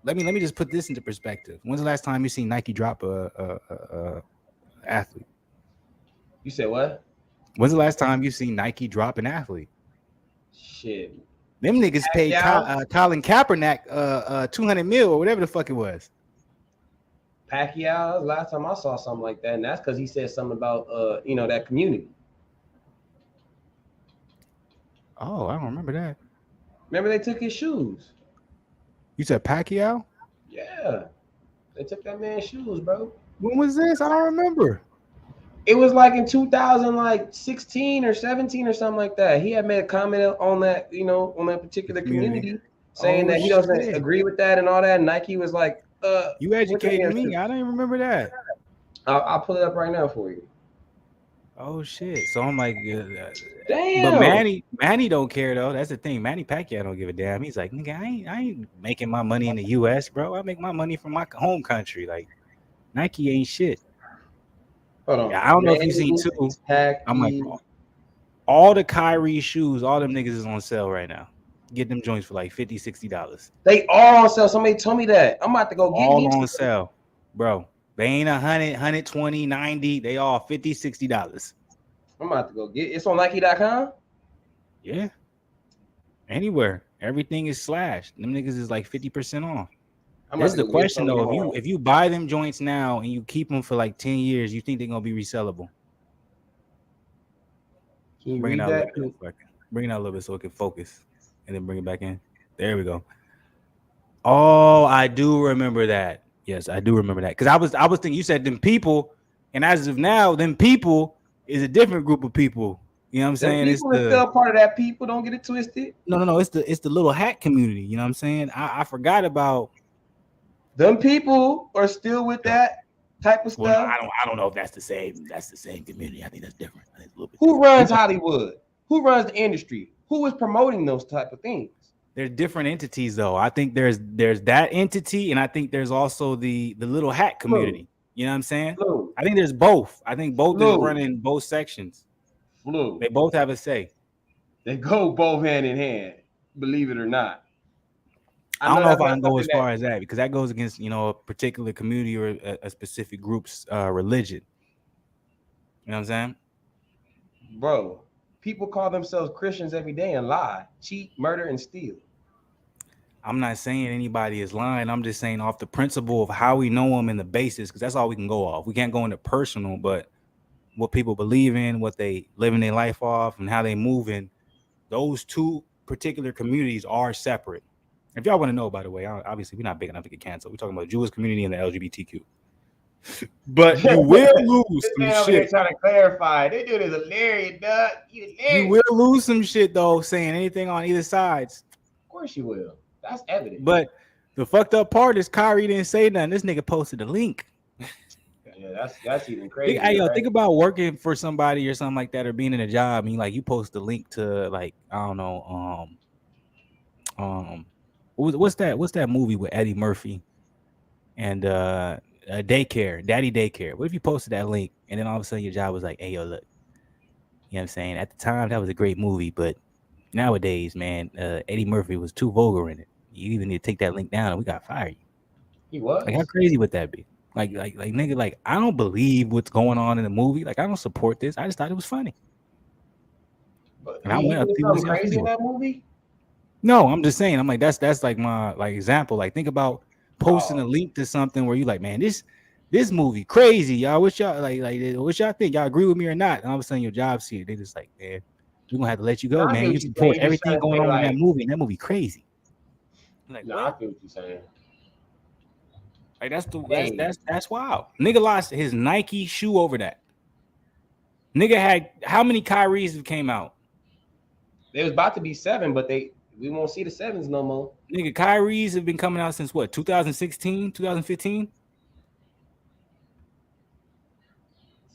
Let me just put this into perspective. When's the last time you seen Nike drop a athlete? You said what? When's the last time you seen Nike drop an athlete? Shit. Them niggas paid Colin Kaepernick 200 mil or whatever the fuck it was. Pacquiao, last time I saw something like that, and that's because he said something about that community. Oh, I don't remember that. Remember they took his shoes? You said Pacquiao? Yeah. They took that man's shoes, bro. When was this? I don't remember. It was like in 2016 or 17 or something like that. He had made a comment on that, on that particular community saying that he doesn't agree with that and all that. And Nike was like, you educated me. I don't even remember that. I'll pull it up right now for you. Oh shit! So I'm like, damn. But Manny don't care though. That's the thing. Manny Pacquiao don't give a damn. He's like, nigga, I ain't making my money in the U.S., bro. I make my money from my home country. Like Nike ain't shit. Hold on. I don't know if you've seen too. I'm like, all the Kyrie shoes, all them niggas is on sale right now. Get them joints for like $50, $60. They all on sale. Somebody told me that. I'm about to go get all on sale, bro. They ain't 100, 120, 90. They all $50, $60. I'm about to go get it's on Nike.com. Yeah. Anywhere. Everything is slashed. Them niggas is like 50% off. That's the question though. If you buy them joints now and you keep them for like 10 years, you think they're gonna be resellable? Can you read that? Bring it out a little bit so it can focus, and then bring it back in. There we go. Oh, I do remember that. Yes, I do remember that because I was thinking you said them people, and as of now, them people is a different group of people. You know what I'm saying? People are still part of that people. Don't get it twisted. No. It's the little hat community. You know what I'm saying? I forgot about them people are still with that type of stuff. Well, I don't know if that's the same. That's the same community. I think that's different. I think a little bit Who runs Hollywood? Who runs the industry? Who is promoting those type of things? They're different entities, though. I think there's that entity, and I think there's also the little hat community. You know what I'm saying? I think there's both. I think both is running both sections. They both have a say. They go both hand in hand, believe it or not. I don't know if I can go as far as that because that goes against a particular community or a specific group's religion. You know what I'm saying? Bro, people call themselves Christians every day and lie, cheat, murder, and steal. I'm not saying anybody is lying. I'm just saying off the principle of how we know them and the basis, because that's all we can go off. We can't go into personal, but what people believe in, what they living their life off, and how they moving. Those two particular communities are separate. If y'all want to know, by the way, obviously we're not big enough to get canceled. We're talking about Jewish community and the LGBTQ. But you will lose some shit. Trying to clarify. They do this hilarious, dog. You will lose some shit though, saying anything on either sides. Of course you will. That's evident. But The fucked up part is Kyrie didn't say nothing. This nigga posted a link. Yeah, that's even Hey, crazier, yo, right? think about working for somebody or something like that, or being in a job, and you post a link to like I don't know, what's that movie with Eddie Murphy and daycare, Daddy Daycare. What if you posted that link and then all of a sudden your job was like, hey yo, look, you know what I'm saying? At the time that was a great movie, but nowadays, man, Eddie Murphy was too vulgar in it. You even need to take that link down, and we got fired. He Like, how was, crazy would that be? Like, nigga, like, I don't believe what's going on in the movie. Like, I don't support this. I just thought it was funny, but and I he went up did to people to something see how funny crazy it in was. that movie. No, I'm just saying. I'm like, that's like my like example. Like, think about posting a Oh, link to something where you like, man, this movie crazy, y'all. What y'all what y'all think? Y'all agree with me or not? And all of a sudden, your job see it. They just like, man, we're gonna have to let you go, I man. get You what you're saying. support You're just everything trying to going say on in that like, movie, and that movie crazy. I'm like, no, I what? feel what you're saying. Like Hey, that's wild. Nigga lost his Nike shoe over that. Nigga had how many Kyries have came out? there was about to be 7, but we won't see the 7s no more. Nigga, Kyries have been coming out since what? 2016, 2015?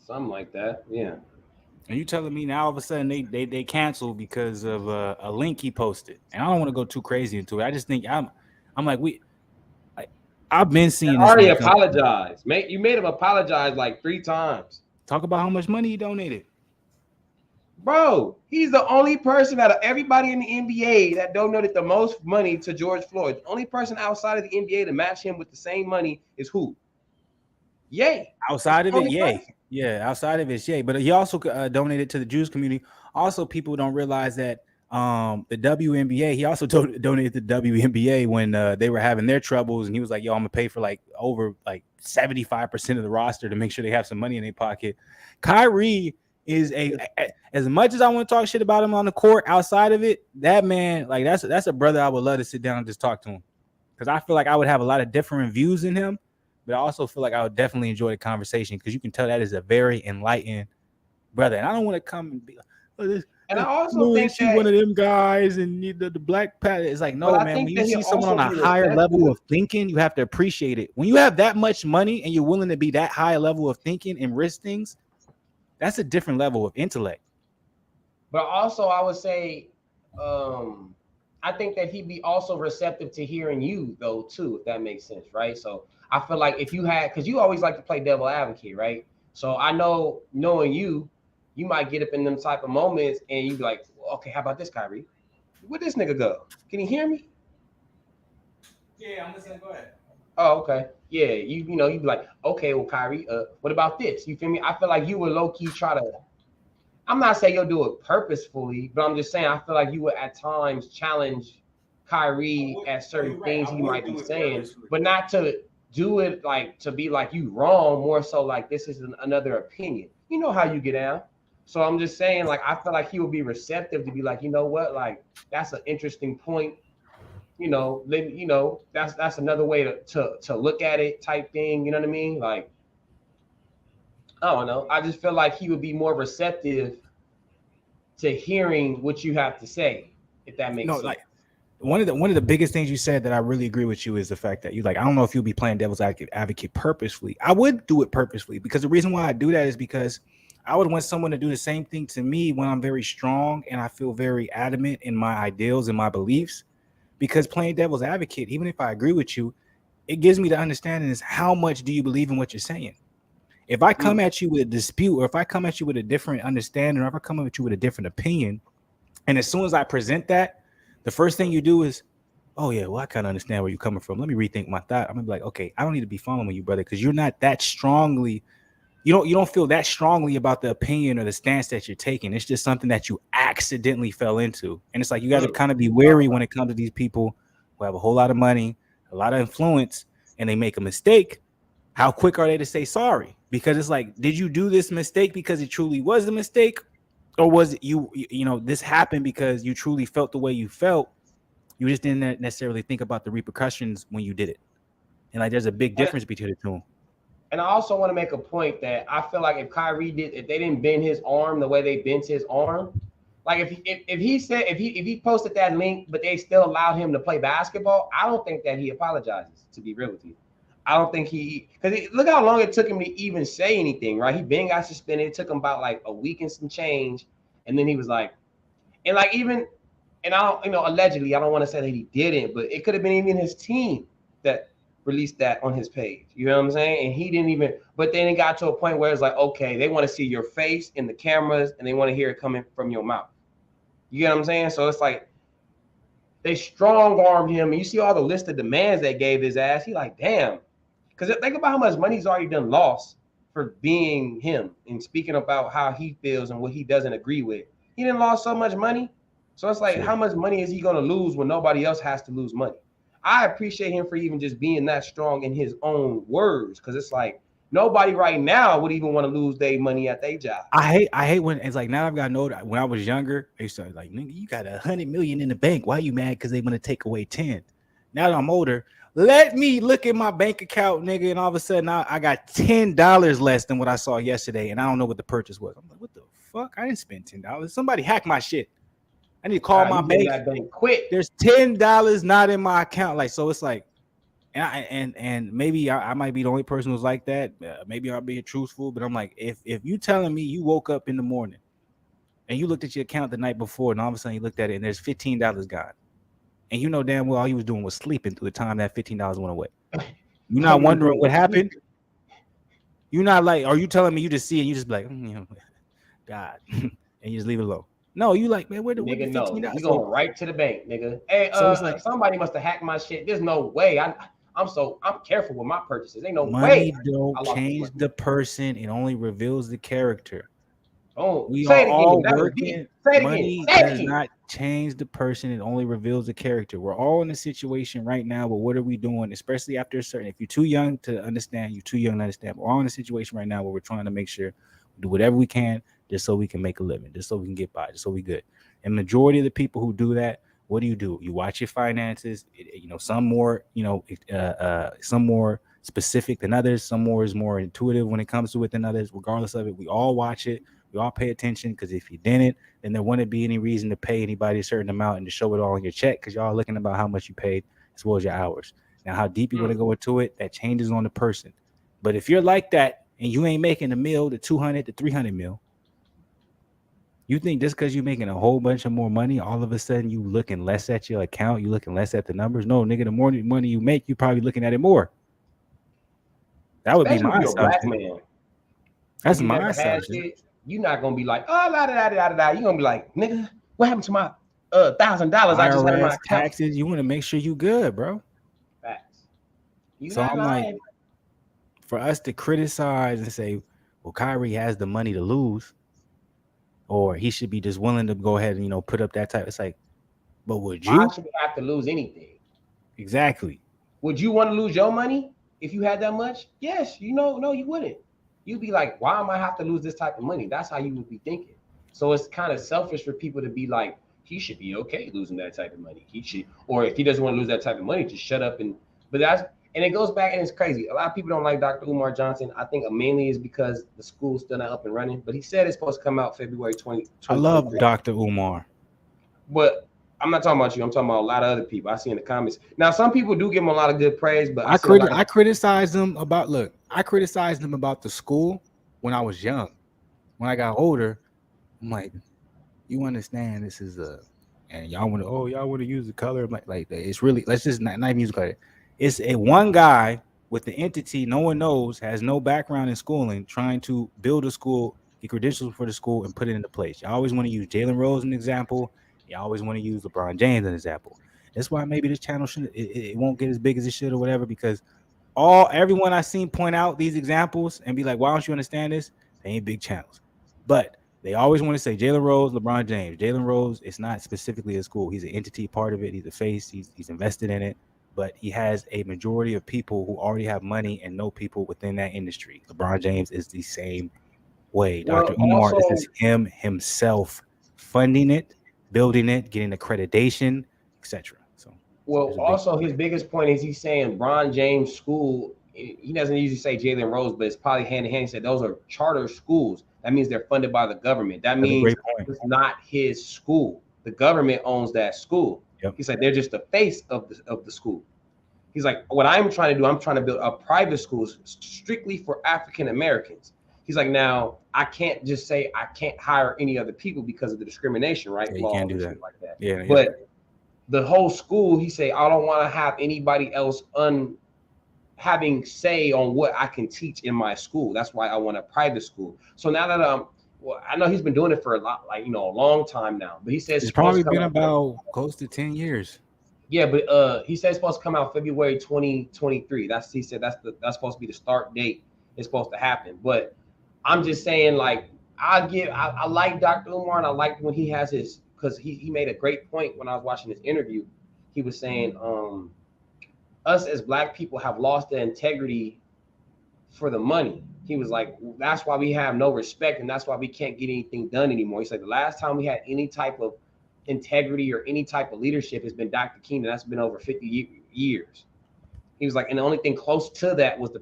Something like that. Yeah. And you telling me now all of a sudden they canceled because of a link he posted. And I don't want to go too crazy into it. I just think I'm like like, I've been And seeing this already nigga come apologized. You made him apologize like 3 times. talk about how much money he donated. Bro, he's the only person out of everybody in the NBA that donated the most money to George Floyd. The only person outside of the NBA to match him with the same money is who? Yay. That's Outside the of it, only yay. person. Yeah, outside of it's yay. But he also donated to the Jews community. Also, people don't realize that the WNBA, he also donated to the WNBA when they were having their troubles, and he was like, yo, I'm gonna pay for like over like 75% of the roster to make sure they have some money in their pocket. Kyrie is as much as I want to talk shit about him on the court, outside of it, that man, like that's a brother I would love to sit down and just talk to him. Because I feel like I would have a lot of different views in him, but I also feel like I would definitely enjoy the conversation because you can tell that is a very enlightened brother. And I don't want to come and be like, oh, And I also Louis, think she that, one of them guys, and the black pat. It's like, but no, I man. When think you that he'll see someone also on a be higher level receptive. of thinking, you have to appreciate it. When you have that much money and you're willing to be that high level of thinking and risk things, that's a different level of intellect. But also, I would say, um, I think that he'd be also receptive to hearing you, though, too, if that makes sense, right? So I feel like if you had, because you always like to play devil advocate, right? So I know, knowing you, you might get up in them type of moments and you be like, well, okay, how about this, Kyrie? Where'd this nigga go? Can he hear me? Yeah, I'm listening. Go ahead. Oh, okay. Yeah, you'd be like, okay, well, Kyrie, what about this? You feel me? I feel like you would low key try to. I'm not saying you'll do it purposefully, but I'm just saying I feel like you would at times challenge Kyrie at No, certain you're right. things I he would might be do it saying, purposely. but not to do it like to be like you wrong, more so like this is another opinion. You know how you get down. So I'm just saying, like, I feel like he would be receptive to be like, you know what, like that's an interesting point. Then that's another way to look at it, type thing. You know what I mean? Like, I don't know. I just feel like he would be more receptive to hearing what you have to say, if that makes No, sense. like one of the biggest things you said that I really agree with you is the fact that you like I don't know if you'll be playing devil's advocate purposefully. I would do it purposefully because the reason why I do that is because I would want someone to do the same thing to me when I'm very strong and I feel very adamant in my ideals and my beliefs. Because playing devil's advocate, even if I agree with you, it gives me the understanding is how much do you believe in what you're saying. If I come Mm. at you with a dispute, or if I come at you with a different understanding, or if I come at you with a different opinion, and as soon as I present that, the first thing you do is, oh yeah, well I kind of understand where you're coming from. Let me rethink my thought. I'm gonna be like, okay, I don't need to be following you, brother, because you're not that strongly. You don't feel that strongly about the opinion or the stance that you're taking. It's just something that you accidentally fell into, and it's like you got to Mm. kind of be wary when it comes to these people who have a whole lot of money, a lot of influence, and they make a mistake. How quick are they to say sorry? Because it's like, did you do this mistake because it truly was a mistake, or was it this happened because you truly felt the way you felt? You just didn't necessarily think about the repercussions when you did it. And like, there's a big And difference between the two. and I also want to make a point that I feel like if they didn't bend his arm the way they bent his arm, Like if he said if he posted that link, but they still allowed him to play basketball, I don't think that he apologizes. To be real with you, I don't think because look how long it took him to even say anything. Right, he been got suspended. It took him about like a week and some change, and then he was like, and like even, and I don't, allegedly, I don't want to say that he didn't, but it could have been even his team that released that on his page. You know what I'm saying? And he didn't even. But then it got to a point where it's like, okay, they want to see your face in the cameras, and they want to hear it coming from your mouth. You get what I'm saying? So it's like they strong armed him, and you see all the list of demands they gave his ass. He like, damn. Because think about how much money he's already done lost for being him and speaking about how he feels and what he doesn't agree with. He didn't lost so much money. So it's like, how much money is he going to lose when nobody else has to lose money? I appreciate him for even just being that strong in his own words, because it's like nobody right now would even want to lose their money at their job. I hate when it's like now I've got no. When I was younger, they used to like, nigga, you got $100 million in the bank. Why are you mad? Because they want to take away 10. Now that I'm older, let me look at my bank account, nigga, and all of a sudden I got $10 less than what I saw yesterday, and I don't know what the purchase was. I'm like, what the fuck? I didn't spend $10. Somebody hacked my shit. I need to call my bank. Quick. There's $10 not in my account. Like, so it's like, and maybe I might be the only person who's like that. Maybe I'm being truthful, but I'm like, if you telling me you woke up in the morning and you looked at your account the night before, and all of a sudden you looked at it and there's $15 gone, and you know damn well all you was doing was sleeping through the time that $15 went away. You're not wondering what happened. You're not like, are you telling me you just see it and you just be like, God, and you just leave it alone? No, you like, man, where the nigga? No, you going right to the bank, nigga. Hey, so it's like, somebody must have hacked my shit. There's no way. I'm careful with my purchases. Ain't no money way. Don't change the person. It only reveals the character. Oh, we are all working. Money does not change the person. It only reveals the character. We're all in a situation right now, but what are we doing? Especially after a certain, if you're too young to understand, you're too young to understand. We're all in a situation right now where we're trying to make sure we do whatever we can just so we can make a living, just so we can get by, just so we good. And majority of the people who do that, what do? You watch your finances. Some more, some more specific than others. Some more is more intuitive when it comes to it than others. Regardless of it, we all watch it. We all pay attention, because if you didn't, then there wouldn't be any reason to pay anybody a certain amount and to show it all in your check, because y'all looking about how much you paid as well as your hours. Now, how deep you want to go into it, that changes on the person. But if you're like that and you ain't making a meal to 200 to 300 mil, you think just because you're making a whole bunch of more money, all of a sudden you looking less at your account, you looking less at the numbers? No, nigga, the more money you make, you probably looking at it more. That would especially be my assumption. Black man. That's my assumption. You're not gonna be like, oh, la da da da da. You're gonna be like, nigga, what happened to my $1,000 I just had in my account? Taxes. You want to make sure you good, bro. Facts. So I'm like, for us to criticize and say, well, Kyrie has the money to lose, or he should be just willing to go ahead and put up that type. It's like, but would you? Why should you have to lose anything? Exactly. Would you want to lose your money if you had that much? Yes. No, you wouldn't. You'd be like, why am I have to lose this type of money? That's how you would be thinking. So it's kind of selfish for people to be like, he should be okay losing that type of money. He should, or if he doesn't want to lose that type of money, just shut up. And it goes back, and it's crazy. A lot of people don't like Dr. Umar Johnson. I think mainly is because the school's still not up and running. But he said it's supposed to come out February 20. I love Dr. Umar. But I'm not talking about you. I'm talking about a lot of other people. I see in the comments. Now, some people do give him a lot of good praise, but I criticized him about the school when I was young. When I got older, I'm like, you understand this is and y'all want to use the color. I'm like it's really, let's just not even use the color. It's a one guy with the entity no one knows, has no background in schooling, trying to build a school, get credentials for the school, and put it into place. You always want to use Jalen Rose as an example. You always want to use LeBron James as an example. That's why maybe this channel it won't get as big as it should or whatever, because everyone I've seen point out these examples and be like, why don't you understand this? They ain't big channels. But they always want to say Jalen Rose, LeBron James. Jalen Rose, it's not specifically a school. He's an entity, part of it. He's a face. He's invested in it. But he has a majority of people who already have money and know people within that industry. LeBron James is the same way. Dr. Umar, this is him himself funding it, building it, getting accreditation, etc. So, also his biggest point is he's saying Bron James School. He doesn't usually say Jalen Rose, but it's probably hand in hand. He said those are charter schools. That means they're funded by the government. That That's a means great point. it's not his school. The government owns that school. Yep. He's like, they're just the face of the school. He's like, what I'm trying to do, I'm trying to build a private schools strictly for African Americans. He's like, now I can't just say I can't hire any other people because of the discrimination, right? Yeah, you can't do that. Like that. Yeah, but the whole school, he say, I don't want to have anybody else having say on what I can teach in my school. That's why I want a private school. So now that well, I know he's been doing it for a lot, like, you know, a long time now. But he says it's probably been about close to 10 years. Yeah, but he said it's supposed to come out February 2023. He said that's supposed to be the start date. It's supposed to happen. But I'm just saying, like, I like Dr. Umar, and I like when he has his, because he made a great point when I was watching his interview. He was saying, us as Black people have lost the integrity for the money. He was like, that's why we have no respect, and that's why we can't get anything done anymore. He said the last time we had any type of integrity or any type of leadership has been Dr. King, and that's been over 50 years. He was like, and the only thing close to that was the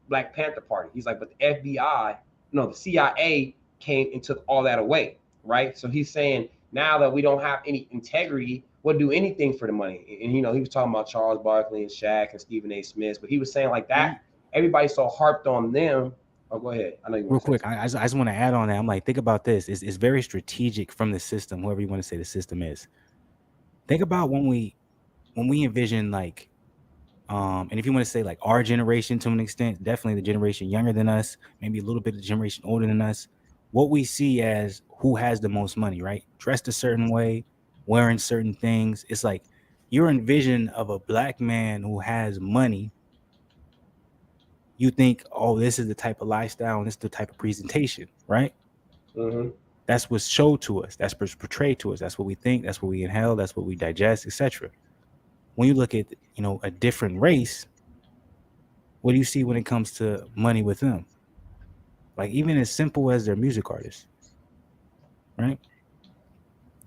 Black Panther Party. He's like, but the CIA came and took all that away, right? So he's saying now that we don't have any integrity, we'll do anything for the money. And, you know, he was talking about Charles Barkley and Shaq and Stephen A. Smith, but he was saying like that, everybody so harped on them. Oh, go ahead. I know you. Real quick, I just want to add on that. I'm like, think about this. It's very strategic from the system, whoever you want to say the system is. Think about when we envision, like, and if you want to say like our generation to an extent, definitely the generation younger than us, maybe a little bit of the generation older than us, what we see as who has the most money, right? Dressed a certain way, wearing certain things. It's like your envision of a Black man who has money. You think, oh, this is the type of lifestyle and this is the type of presentation, right? Mm-hmm. That's what's showed to us. That's what's portrayed to us. That's what we think. That's what we inhale. That's what we digest, etc. When you look at, you know, a different race, what do you see when it comes to money with them? Like, even as simple as their music artists, right?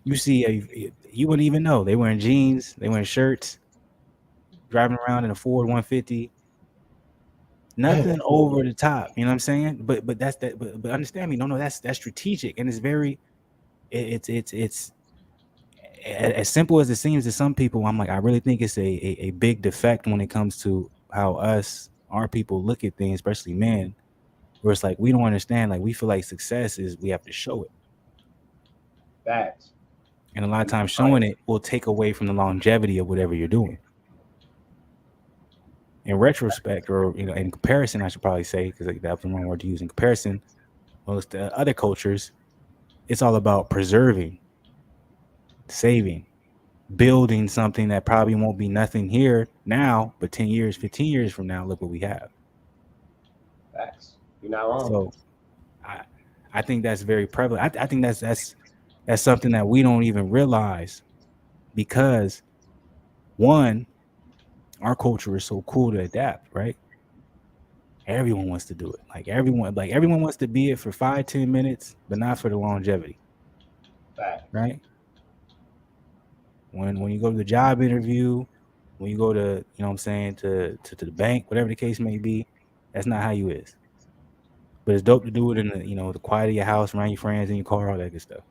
You see, you wouldn't even know. They wearing jeans, they wearing shirts, driving around in a Ford 150. Nothing over the top, you know what I'm saying? But that's that. But understand me, no, that's strategic, and it's very, it's as simple as it seems to some people. I'm like, I really think it's a big defect when it comes to how our people look at things, especially men, where it's like we don't understand. Like, we feel like success is we have to show it. Facts. And a lot of times showing it will take away from the longevity of whatever you're doing. In retrospect, or, you know, in comparison, I should probably say, because that's the wrong word to use. In comparison, most other cultures, it's all about preserving, saving, building something that probably won't be nothing here now, but 10 years, 15 years from now, look what we have. Facts. You're not wrong. So I think that's very prevalent. I think that's something that we don't even realize, because one, our culture is so cool to adapt, right? Everyone wants to do it. Like everyone wants to be it for 5-10 minutes, but not for the longevity. Right? When you go to the job interview, when you go to, you know what I'm saying, to the bank, whatever the case may be, that's not how you is. But it's dope to do it in the, you know, the quiet of your house, around your friends, in your car, all that good stuff.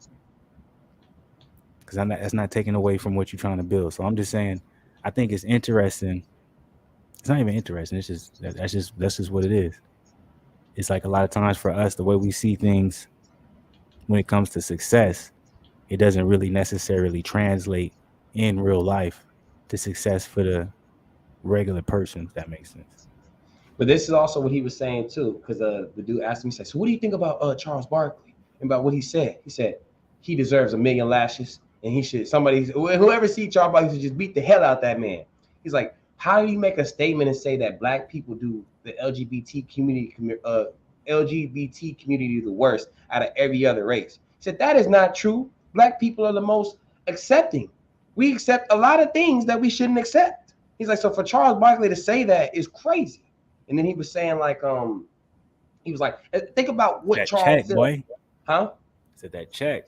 Because that's not taking away from what you're trying to build. So I'm just saying, I think it's interesting. It's not even interesting. It's just that's just what it is. It's like a lot of times for us, the way we see things when it comes to success, it doesn't really necessarily translate in real life to success for the regular person, if that makes sense. But this is also what he was saying too, because the dude asked me, he said, so what do you think about Charles Barkley and about what he said? He said he deserves 1 million lashes, and whoever see Charles Barkley should just beat the hell out that man. He's like, how do you make a statement and say that Black people do the LGBT community the worst out of every other race? He said that is not true. Black people are the most accepting. We accept a lot of things that we shouldn't accept. He's like, so for Charles Barkley to say that is crazy. And then he was saying, like, he was like, think about what that Charles check, said. Boy. Huh? Said that check.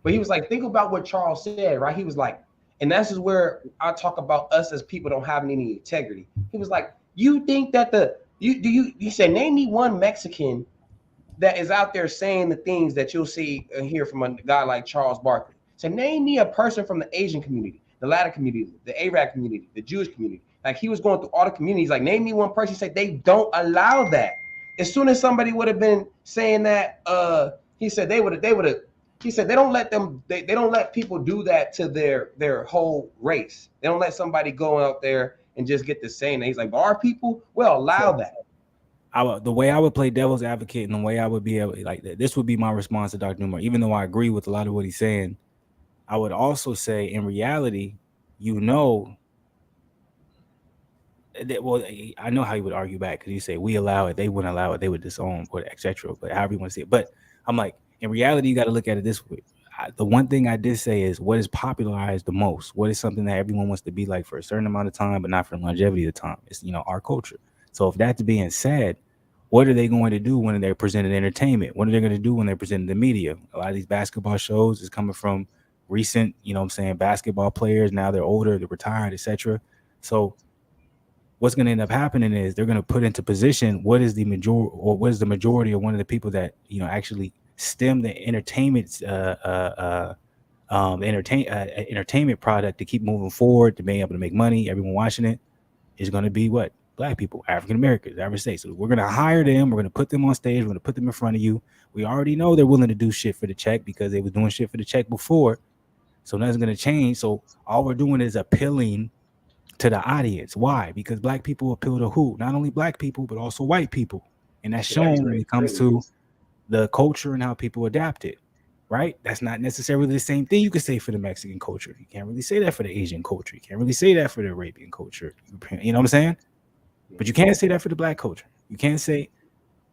But he was like, think about what Charles said, right? He was like, and this is where I talk about us as people don't have any integrity. He was like, you think that he said, name me one Mexican that is out there saying the things that you'll see and hear from a guy like Charles Barkley. So name me a person from the Asian community, the Latin community, the Arab community, the Jewish community. Like he was going through all the communities. Like name me one person. He said they don't allow that. As soon as somebody would have been saying that, he said they would have. He said they don't let them. They don't let people do that to their whole race. They don't let somebody go out there and just get the saying. He's like, but our people will allow that. The way I would play devil's advocate and the way I would be able, like, this would be my response to Dr. Newmar. Even though I agree with a lot of what he's saying, I would also say, in reality, well, I know how you would argue back because you say we allow it, they wouldn't allow it, they would disown, or etc. But however you want to see it. But I'm like, in reality, you got to look at it this way. The one thing I did say is what is popularized the most. What is something that everyone wants to be like for a certain amount of time, but not for the longevity of the time? It's our culture. So if that's being said, what are they going to do when they're presented entertainment? What are they going to do when they're presented the media? A lot of these basketball shows is coming from recent, basketball players. Now they're older, they're retired, etc. So what's going to end up happening is they're going to put into position what is the majority of one of the people that actually stem the entertainment entertainment product to keep moving forward, to being able to make money. Everyone watching it is going to be what? Black people, African Americans, average state. So we're going to hire them. We're going to put them on stage. We're going to put them in front of you. We already know they're willing to do shit for the check because they was doing shit for the check before. So nothing's going to change. So all we're doing is appealing to the audience. Why? Because black people appeal to who? Not only black people, but also white people. And that's shown when it comes to the culture and how people adapt it, right? That's not necessarily the same thing you could say for the Mexican culture. You can't really say that for the Asian culture. You can't really say that for the Arabian culture. You know what I'm saying? But you can't say that for the black culture. You can't say,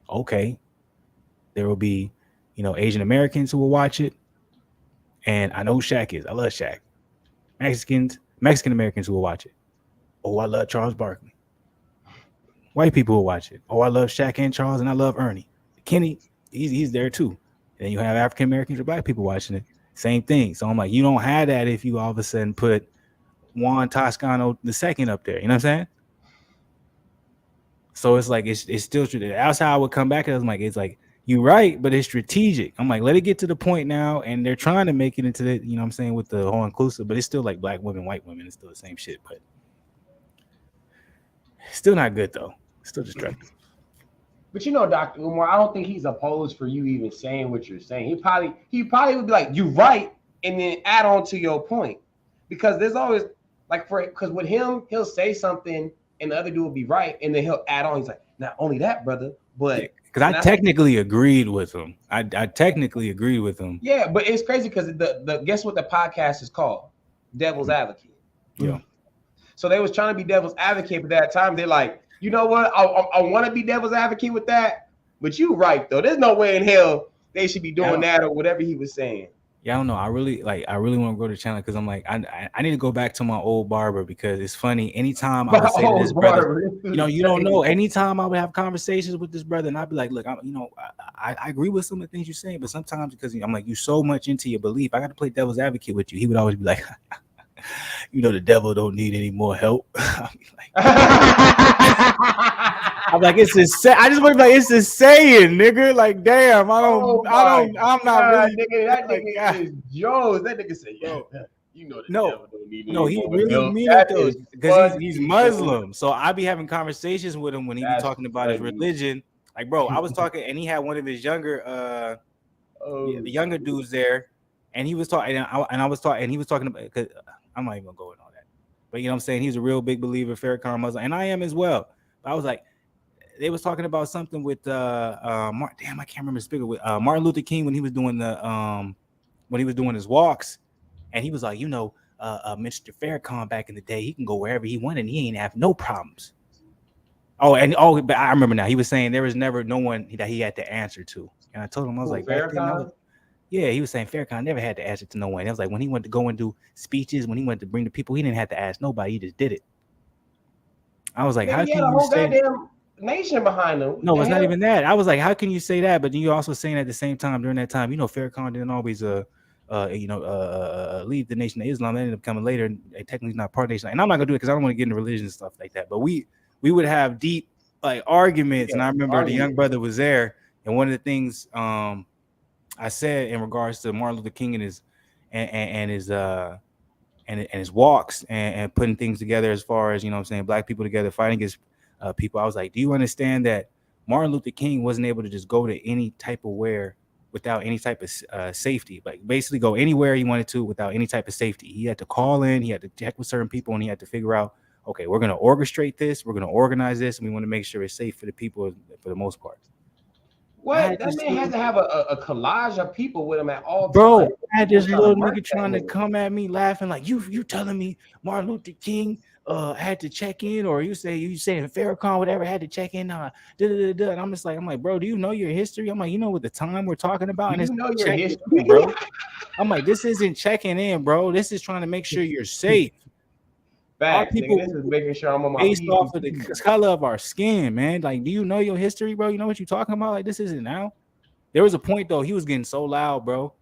okay, there will be, Asian Americans who will watch it. And I know who Shaq is. I love Shaq. Mexican Americans who will watch it. Oh, I love Charles Barkley. White people will watch it. Oh, I love Shaq and Charles, and I love Ernie. Kenny, he's there too. And then you have African Americans or black people watching it. Same thing. So I'm like, you don't have that if you all of a sudden put Juan Toscano II up there. You know what I'm saying? So it's like it's still true. That's how I would come back. I'm like, it's like you're right, but it's strategic. I'm like, let it get to the point now, and they're trying to make it into the, what I'm saying, with the whole inclusive, but it's still like black women, white women. It's still the same shit, but it's still not good though. It's still destructive. But Dr. Umar, I don't think he's opposed for you even saying what you're saying. He probably would be like, "You right," and then add on to your point, because there's always because with him, he'll say something and the other dude will be right, and then he'll add on. He's like, "Not only that, brother, but." Because I technically agreed with him. I technically agreed with him. Yeah, but it's crazy because the guess what the podcast is called? Devil's Advocate. Yeah. So they was trying to be devil's advocate, but that time they're like, you know what? I want to be devil's advocate with that, but you right though. There's no way in hell they should be doing that or whatever he was saying. Yeah, I don't know. I really want to go to the channel because I'm like, I need to go back to my old barber because it's funny. Anytime I would say to this brother, you don't know. Anytime I would have conversations with this brother, and I'd be like, look, I agree with some of the things you're saying, but sometimes because I'm like, you so much into your belief, I got to play devil's advocate with you. He would always be like, the devil don't need any more help. I'm like, it's a I just want to be like, it's a saying, nigga. Like, damn, I'm not really. Nigga, that nigga is Joe's. That nigga say, yo, the devil don't need any more he really mean it though, because he's Muslim. So I be having conversations with him when he be talking about his religion. Like, bro, I was talking, and he had one of his younger, the younger dudes there, and he was talking, and I was talking, and he was talking about. Cause I'm not even gonna go with all that, but you know what I'm saying. He's a real big believer, Farrakhan Muslim, and I am as well. But I was like, they was talking about something with I can't remember the speaker with Martin Luther King when he was doing his walks, and he was like, Mr. Farrakhan back in the day, he can go wherever he wanted, and he ain't have no problems. But I remember now. He was saying there was never no one that he had to answer to, and I told him I was like, Farrakhan. Yeah, he was saying Farrakhan never had to answer to no one. It was like when he went to go and do speeches, when he went to bring the people, he didn't have to ask nobody. He just did it. I was like, how can you say goddamn nation behind him? No, it's not even that. I was like, how can you say that? But then you're also saying at the same time during that time, Farrakhan didn't always lead the Nation of Islam. That ended up coming later, and technically not part of the nation. And I'm not gonna do it because I don't want to get into religion and stuff like that. But we would have deep arguments, and I remember the young brother was there. And one of the things I said in regards to Martin Luther King and his and his walks and putting things together as far as, you know what I'm saying, black people together fighting against people. I was like, do you understand that Martin Luther King wasn't able to just go to any type of where without any type of safety, like basically go anywhere he wanted to without any type of safety. He had to call in, he had to check with certain people, and he had to figure out, okay, we're going to orchestrate this, we're going to organize this, and we want to make sure it's safe for the people for the most part. What? That man had to have a collage of people with him at all bro, times. I had this People little murk nigga that trying to nigga. come at me laughing like you telling me Martin Luther King had to check in, or you saying Farrakhan whatever had to check in and I'm just like, I'm like, bro, do you know your history? I'm like, you know what the time we're talking about? Do And it's you know your checking history? in, bro. I'm like, this isn't checking in, bro. This is trying to make sure you're safe. Our Facts, people nigga. This is making sure I'm on my based off of the PvP. color of our skin, man. Like, do you know your history, bro? You know what you're talking about? Like, this isn't now. There was a point though, he was getting so loud, bro.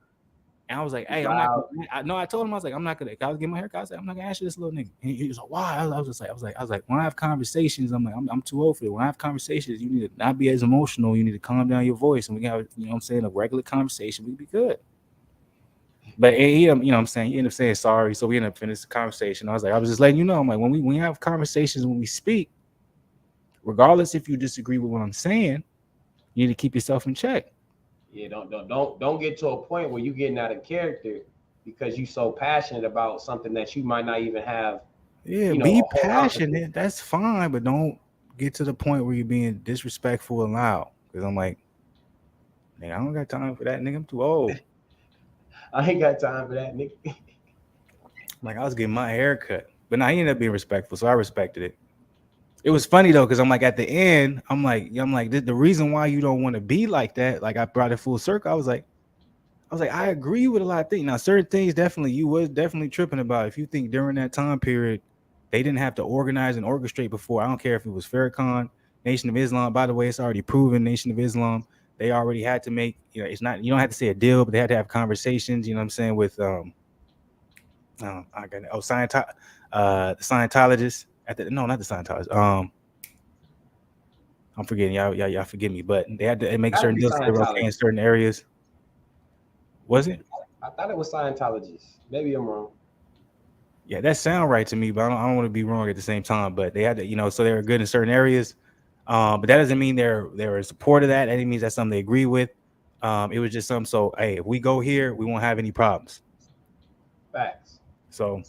And I was like, hey, I'm not gonna, no, I told him, I was like, I'm not gonna, I was getting my haircut. I was like, I'm not gonna ask you this little nigga. And he was like, why? I was just like, I was like, when I have conversations, I'm like, I'm too old for it. When I have conversations, you need to not be as emotional. You need to calm down your voice, and we can have, you know what I'm saying, a regular conversation. We'd be good. But he, you know what I'm saying, he ended up saying sorry. So we ended up finishing the conversation. I was like, I was just letting you know, I'm like, when we have conversations, when we speak, regardless if you disagree with what I'm saying, you need to keep yourself in check. Yeah, don't get to a point where you getting out of character because you so passionate about something that you might not even have. Yeah, You know, be a whole ounce of passionate. That's fine, but don't get to the point where you're being disrespectful and loud. Because I'm like, nigga, I don't got time for that, nigga. I'm too old. I ain't got time for that, nigga. Like, I was getting my hair cut. But now he ended up being respectful, so I respected it. It was funny though, because I'm like, at the end, I'm like, the reason why you don't want to be like that, like I brought it full circle. I was like, I agree with a lot of things. Now, certain things definitely you was definitely tripping about. If you think during that time period they didn't have to organize and orchestrate before, I don't care if it was Farrakhan, Nation of Islam. By the way, it's already proven Nation of Islam. They already had to make, you know, it's not, you don't have to say a deal, but they had to have conversations, you know what I'm saying, with I got the Scientologists at the, no, not the Scientologists. I'm forgetting, y'all forgive me, but they had to make Gotta certain be deals so they were okay in Scientology. certain areas. Was it? I thought it was Scientologists. Maybe I'm wrong. Yeah, that sound right to me, but I don't want to be wrong at the same time. But they had to, you know, so they were good in certain areas. But that doesn't mean they're in support of that. That means that's something they agree with. It was just something. So hey, if we go here, we won't have any problems. Facts. So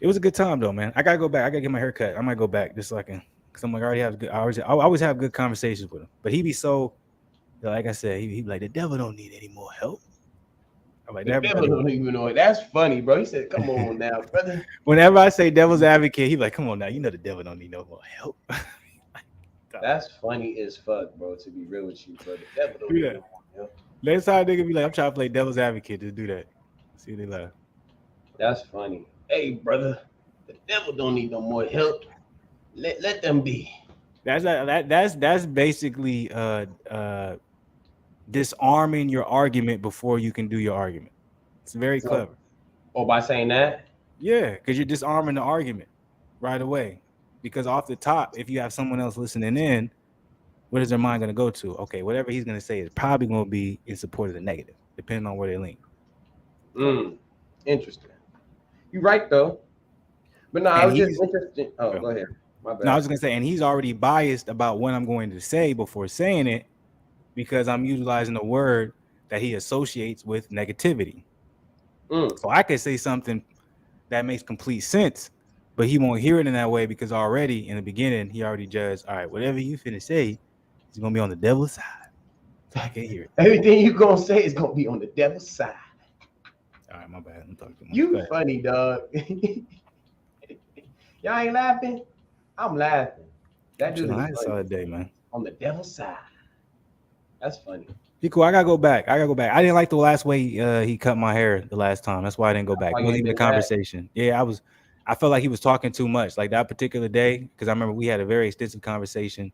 it was a good time though, man. I gotta go back. I gotta get my hair cut. I might go back just so I can, because I'm like, I already have good. I always have good conversations with him. But he be so, like I said, he be like, the devil don't need any more help. I'm like, The that devil brother. don't even know it. That's funny, bro. He said, "Come on now, brother." Whenever I say devil's advocate, he be like, come on now, you know the devil don't need no more help. That's funny as fuck, bro. To be real with you, bro. The devil don't Do need that. no more help. Next time nigga be like, I'm trying to play devil's advocate. Just do that. See they laugh. That's funny. Hey, brother. The devil don't need no more help. Let them be. That's basically disarming your argument before you can do your argument. It's very So, clever. or by saying that, Yeah, because you're disarming the argument right away. Because off the top, if you have someone else listening in, what is their mind gonna go to? Okay, whatever he's gonna say is probably gonna be in support of the negative, depending on where they lean. So, interesting. You're right though. But no, I and was just he's interested. Oh, well, go ahead. My no, I bad. was gonna say, and he's already biased about what I'm going to say before saying it because I'm utilizing a word that he associates with negativity. Mm. So I could say something that makes complete sense, but he won't hear it in that way because already in the beginning he already judged. All right, whatever you finna say is gonna be on the devil's side, so I can't hear it. Everything you gonna say is gonna be on the devil's side. All right, my bad. I'm talking too much. Go You ahead. funny, dog. Y'all ain't laughing. I'm laughing. I'm That dude chilling. I is had a funny. solid day, man. On the devil's side. That's funny. Be cool. I gotta go back. I didn't like the last way he cut my hair the last time. That's why I didn't go back. Why It you wasn't ain't even a been back? conversation. Yeah, I felt like he was talking too much. Like that particular day, because I remember we had a very extensive conversation.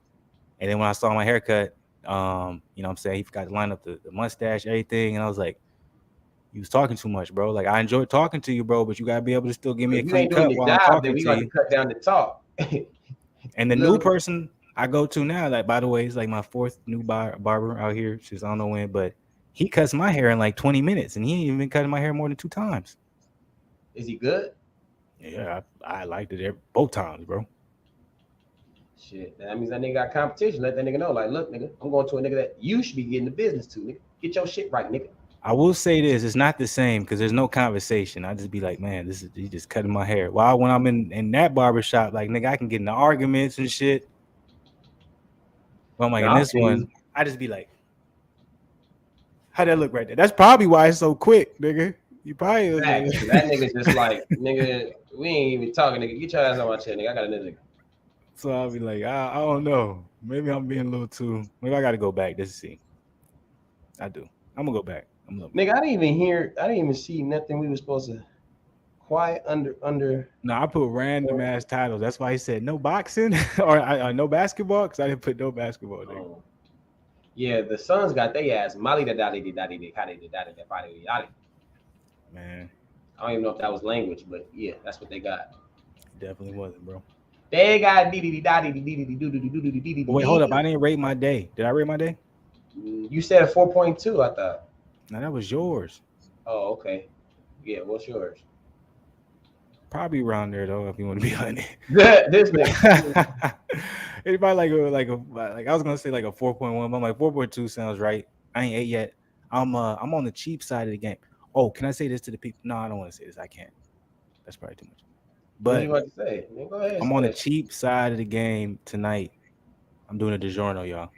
And then when I saw my haircut, you know what I'm saying, he forgot to line up the mustache, everything. And I was like, you was talking too much, bro. Like I enjoyed talking to you, bro, but you gotta be able to still give me a If you clean ain't doing cut your while I'm job, then talking we to got to you. cut down the talk. And the new Little person, I go to now. Like, by the way, it's like my fourth new barber out here since I don't know when, but he cuts my hair in like 20 minutes, and he ain't even been cutting my hair more than 2 times. Is he good? Yeah, I liked it both times, bro. Shit, that means that nigga got competition. Let that nigga know, like, look, nigga, I'm going to a nigga that you should be getting the business to, nigga. Get your shit right, nigga. I will say this: it's not the same because there's no conversation. I just be like, man, this is he just cutting my hair. While when I'm in that barbershop, like nigga, I can get into arguments and shit. But I'm like in this one, I just be like, how that look right there? That's probably why it's so quick, nigga. You probably that nigga's just like, nigga, we ain't even talking, nigga. Get your ass on my chair, nigga. I got another nigga. So I'll be like, I don't know. Maybe I'm being a little too. Maybe I got to go back just to see. I do. I'm gonna go back. Nigga, I didn't even see nothing we were supposed to quiet under. No, I put random ass titles. That's why he said no boxing or no basketball because I didn't put no basketball. Nigga. Yeah, the Suns got their ass. Mali da da da da da da. Man, I don't even know if that was language, but yeah, that's what they got. It definitely wasn't, bro. They got Wait, hold up. I didn't rate my day. Did I rate my day? You said a 4.2, I thought. No, that was yours. Oh, okay. Yeah, what's yours? Probably around there though, if you want to be honest. This nigga. Anybody like I was gonna say like a 4.1, but I'm like 4.2 sounds right. I ain't 8 yet. I'm on the cheap side of the game. Oh, can I say this to the people? No, I don't want to say this. I can't. That's probably too much. But what you about to say? Man, go ahead. I'm on the cheap side of the game tonight. I'm doing a DiGiorno, y'all.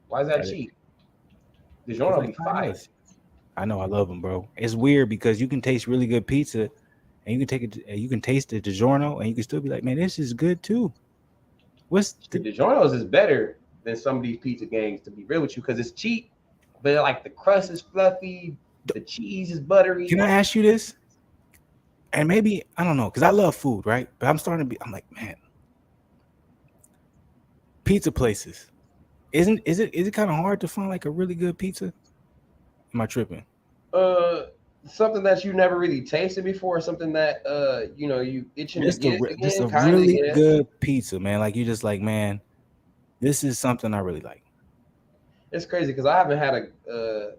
Why is that cheap? DiGiorno be fire. I know, I love them, bro. It's weird because you can taste really good pizza, and you can take it. You can taste the DiGiorno, and you can still be like, man, this is good too. What's the DiGiorno's is better than some of these pizza games, to be real with you, because it's cheap, but like the crust is fluffy, the cheese is buttery. Can I ask you this? And maybe I don't know, because I love food, right? But I'm like, man, pizza places. Is it kind of hard to find like a really good pizza? Am I tripping? Something that you never really tasted before, something that you itching to get. Just a really good pizza, man. Like you just like, man, this is something I really like. It's crazy because I haven't had a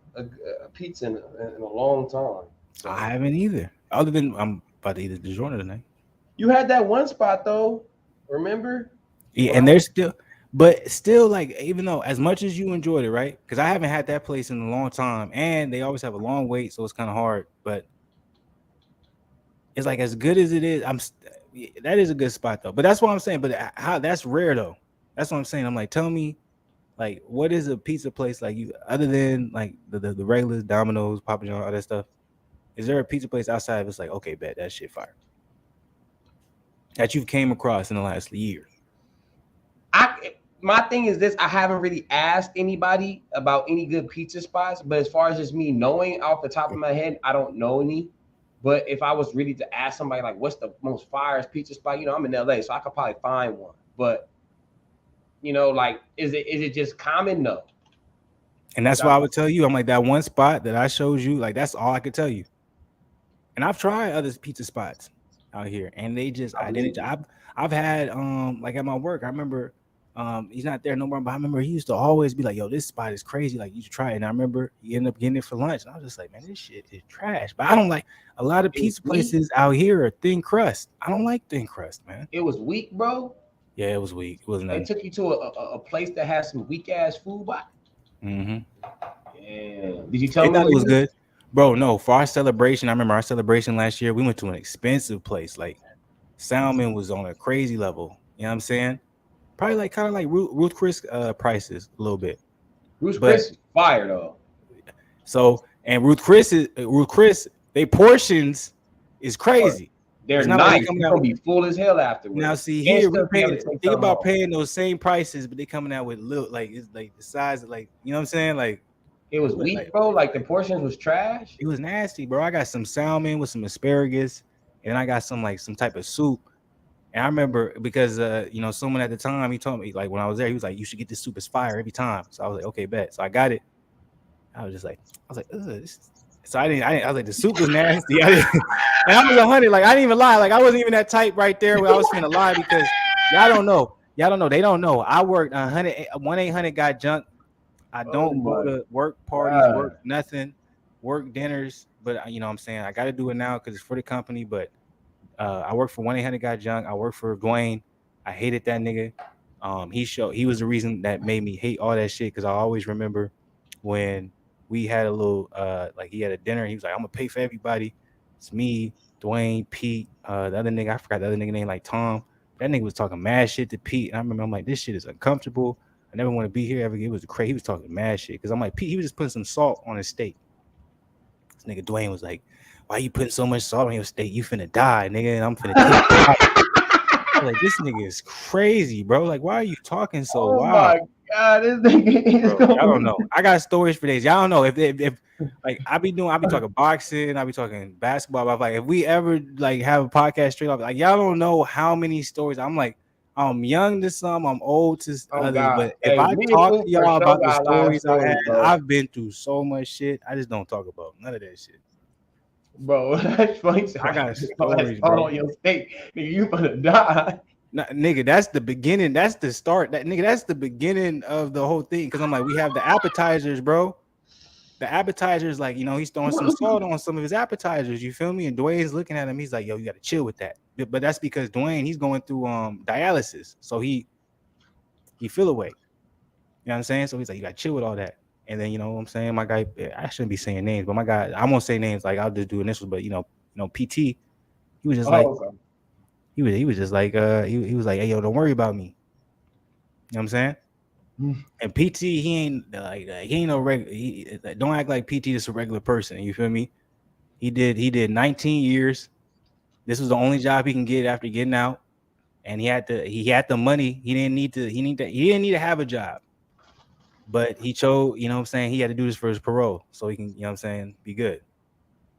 pizza in a long time. So. I haven't either. Other than I'm about to eat a DiGiorno tonight. You had that one spot though, remember? Yeah, and there's still like, even though as much as you enjoyed it, right? Because I haven't had that place in a long time, and they always have a long wait, so it's kind of hard. But it's like as good as it is, that is a good spot though. But that's what I'm saying. But how that's rare though. That's what I'm saying. I'm like, tell me, like, what is a pizza place like you other than like the regulars, Domino's, Papa John's, all that stuff? Is there a pizza place outside of it's like, okay, bet that shit fire that you've came across in the last year? My thing is this: I haven't really asked anybody about any good pizza spots, but as far as just me knowing off the top of my head, I don't know any. But if I was really to ask somebody like, what's the most fire pizza spot? I'm in LA, so I could probably find one. But like, is it just common? No. And that's why I would tell you, I'm like, that one spot that I showed you, like that's all I could tell you. And I've tried other pizza spots out here, and they just I've had like at my work, I remember he's not there no more, but I remember he used to always be like, yo, this spot is crazy, like you should try it. And I remember he ended up getting it for lunch, and I was just like, man, this shit is trash. But I don't like a lot of pizza places out here are thin crust. I don't like thin crust, man. It was weak, bro. Yeah, it was weak. It wasn't. They took you to a place that has some weak ass food, but yeah. Did you tell me thought it was good? Bro, no, for our celebration, I remember our celebration last year, we went to an expensive place. Like salmon was on a crazy level. You know what I'm saying? Probably like kind of like Ruth Chris prices a little bit. Ruth Chris is fire though. So and Ruth Chris, they portions is crazy. They're nice. It's gonna be full as hell afterwards. Now see here, think about paying those same prices, but they coming out with little, like it's like the size of, like, you know what I'm saying? Like it was weak, bro. Like the portions was trash. It was nasty, bro. I got some salmon with some asparagus, and I got some type of soup. And I remember because someone at the time, he told me, like, when I was there, he was like, you should get this soup, it's fire every time. So I was like, okay, bet. So I got it. I was like, ugh. So I was like, the soup was nasty. And I was 100. Like, I didn't even lie. Like, I wasn't even that type right there where I was finna lie, because y'all don't know. Y'all don't know. They don't know. I worked 1-800 got junk. I Oh don't go my to work parties, work God. nothing, work dinners. But you know what I'm saying, I got to do it now because it's for the company. But I work for 1-800 got junk. I work for Dwayne. I hated that nigga. He was the reason that made me hate all that shit because I always remember when we had a little like he had a dinner. He was like, "I'm gonna pay for everybody." It's me, Dwayne, Pete, the other nigga. I forgot the other nigga name, like Tom. That nigga was talking mad shit to Pete, and I remember I'm like, "This shit is uncomfortable. I never want to be here ever." It was crazy. He was talking mad shit because I'm like, Pete, he was just putting some salt on his steak. This nigga Dwayne was like, "Why you putting so much salt on your steak? You finna die, nigga, and I'm finna take you out." I was like, this nigga is crazy, bro. Like, why are you talking so Oh wild, my God, this nigga is bro? Y'all don't going. know. I got stories for days. Y'all don't know if like I be talking boxing, I be talking basketball. But like if we ever like have a podcast straight up, like y'all don't know how many stories. I'm like, I'm young to some, I'm old to Oh others. God. But if Hey, I me and talk Food to for y'all sure about the got a lot of stories I had, stories, bro. I've been through so much shit. I just don't talk about none of that shit. Bro, that's funny. So I like, got all that stories, salt bro. on your steak, nigga, you gonna die. Nah, nigga, that's the beginning. That's the start. That nigga, that's the beginning of the whole thing. Cause I'm like, we have the appetizers, bro. The appetizers, like, he's throwing some salt on some of his appetizers. You feel me? And Dwayne's looking at him. He's like, yo, you gotta chill with that. But that's because Dwayne, he's going through dialysis. So he feel away. You know what I'm saying? So he's like, you gotta chill with all that. And then, you know what I'm saying? My guy, I shouldn't be saying names, but my guy, I won't say names, like I'll just do initials, but PT, he was just like, Oh, okay. he was just like he was like, hey yo, don't worry about me. You know what I'm saying? And PT, he ain't he ain't no regular. Don't act like PT is a regular person. You feel me? He did 19 years. This was the only job he can get after getting out, and he had the money. He didn't need to have a job, but he chose. You know what I'm saying? He had to do this for his parole, so he can, you know what I'm saying, be good.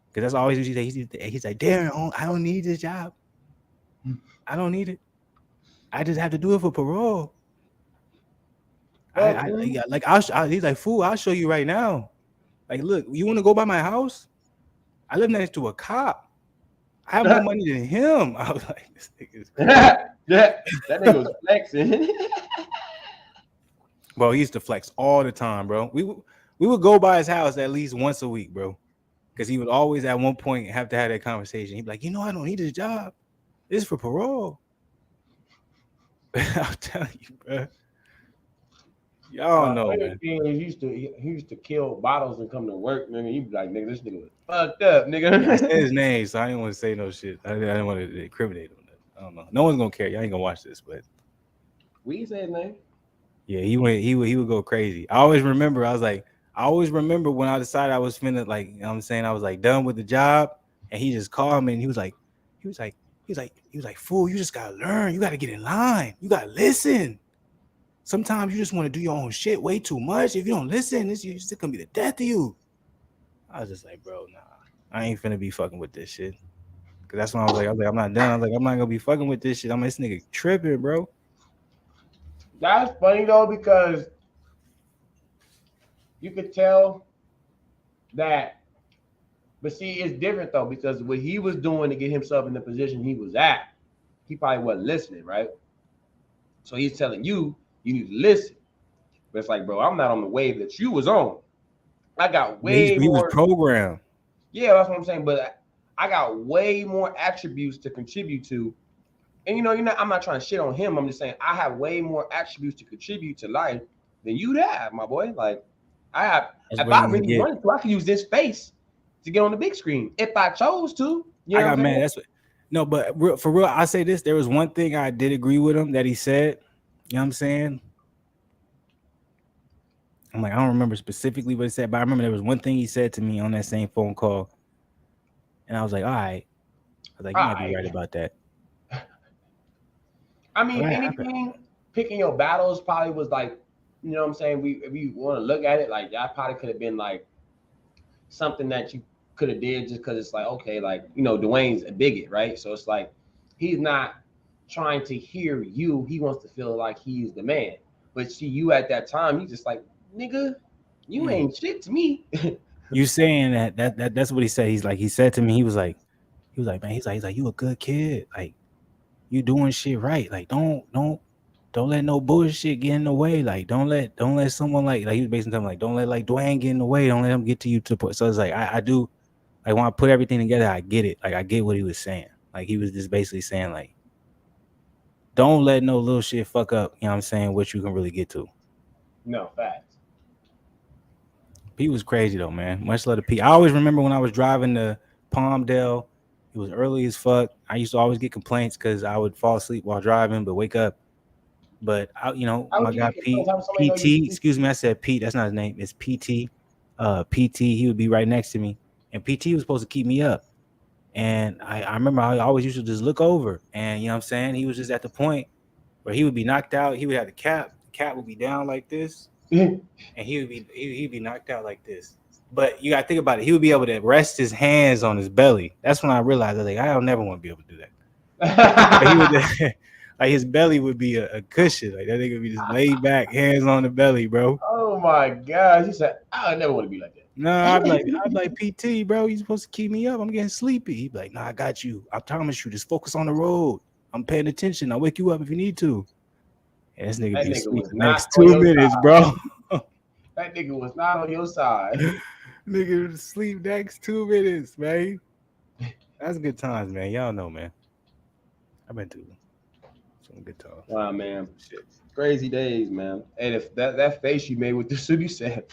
Because that's always what he say. He's like, Darren, I don't need this job. I don't need it. I just have to do it for parole. Fuck, man. Yeah, like he's like, fool, I'll show you right now. Like, look, you want to go by my house? I live next to a cop. I have more money than him. I was like, this nigga is crazy. That nigga was flexing. Bro, he used to flex all the time, bro. We would go by his house at least once a week, bro. Because he would always at one point have to have that conversation. He'd be like, I don't need this job. This is for parole. I'm telling you, bro. Y'all don't know, Other man. thing is he used to kill bottles and come to work, nigga. He'd be like, nigga, this nigga was fucked up, Yeah, I said nigga. his name, so I didn't want to say no shit. I didn't want to incriminate him. I don't know. No one's gonna care. Y'all ain't gonna watch this, but We said his name. yeah, he would go crazy. I always remember. I always remember when I decided I was finna, like, you know what I'm saying, I was like done with the job, and he just called me and he was like, fool, you just gotta learn. You gotta get in line. You gotta listen. Sometimes you just want to do your own shit way too much. If you don't listen, it's gonna be the death of you. I was just like, bro, nah, I ain't finna be fucking with this shit. Cause that's when I was like, I'm not done. I was like, I'm not gonna be fucking with this shit. I'm this nigga tripping, bro. That's funny though because you could tell that. But see, it's different though because what he was doing to get himself in the position he was at, he probably wasn't listening, right? So he's telling you you need to listen. But it's like, bro, I'm not on the wave that you was on. I got way He was more. programmed. Yeah, that's what I'm saying. But I got way more attributes to contribute to. And I'm not trying to shit on him. I'm just saying I have way more attributes to contribute to life than you have, my boy. Like I have. That's If what I you really get. wanted to, I could use this space to get on the big screen if I chose to. You I know what got I'm mad. saying? That's what. No, but for real, I say this. There was one thing I did agree with him that he said. You know what I'm saying? I'm like, I don't remember specifically what he said, but I remember there was one thing he said to me on that same phone call, and I was like, all right. I was like, All you might be right. right about that. I But mean, anything picking your battles probably was like, you know what I'm saying? If you want to look at it, like that probably could have been like something that you could have did just because it's like, okay, like, Dwayne's a bigot, right? So it's like he's not trying to hear you. He wants to feel like he's the man. But see, you at that time, he's just like, nigga, you ain't shit to me. you saying that's what he said. He said to me, man, he's like, you a good kid. Like, you doing shit right. Like, don't. don't let no bullshit get in the way. Like, don't let someone like he was basically telling me, like, don't let like Dwayne get in the way. Don't let him get to you to put. So it's like I do like when I put everything together, I get it. Like I get what he was saying. Like he was just basically saying like, don't let no little shit fuck up. You know what I'm saying? What you can really get to. No facts. He was crazy though, man. Much love to Pete. I always remember when I was driving to Palmdale. It was early as fuck. I used to always get complaints because I would fall asleep while driving, but wake up. But How my would you guy get complaints? How would somebody know you PT, sleep? excuse me, I said Pete. That's not his name. It's PT. PT. He would be right next to me, and PT was supposed to keep me up. And I remember I always used to just look over, and you know what I'm saying. He was just at the point where he would be knocked out. He would have the cap. The cap would be down like this, and he'd be knocked out like this. But you gotta think about it. He would be able to rest his hands on his belly. That's when I realized I was like, I'll never want to be able to do that. But he would like his belly would be a cushion. Like that nigga would be just laid back, hands on the belly, bro. Oh my gosh. He said, I never want to be like No, I'd be like PT, bro. You supposed to keep me up. I'm getting sleepy. He'd be like, nah, I got you. I promise you, just focus on the road. I'm paying attention. I'll wake you up if you need to. And this nigga that be nigga asleep was the not next on 2 your minutes, side. bro. That nigga was not on your side. Nigga sleep next 2 minutes, man. That's good times, man. Y'all know, man. I've been through some good times. Wow, man. Shit. Crazy days, man. And if that face you made with the soup, you said,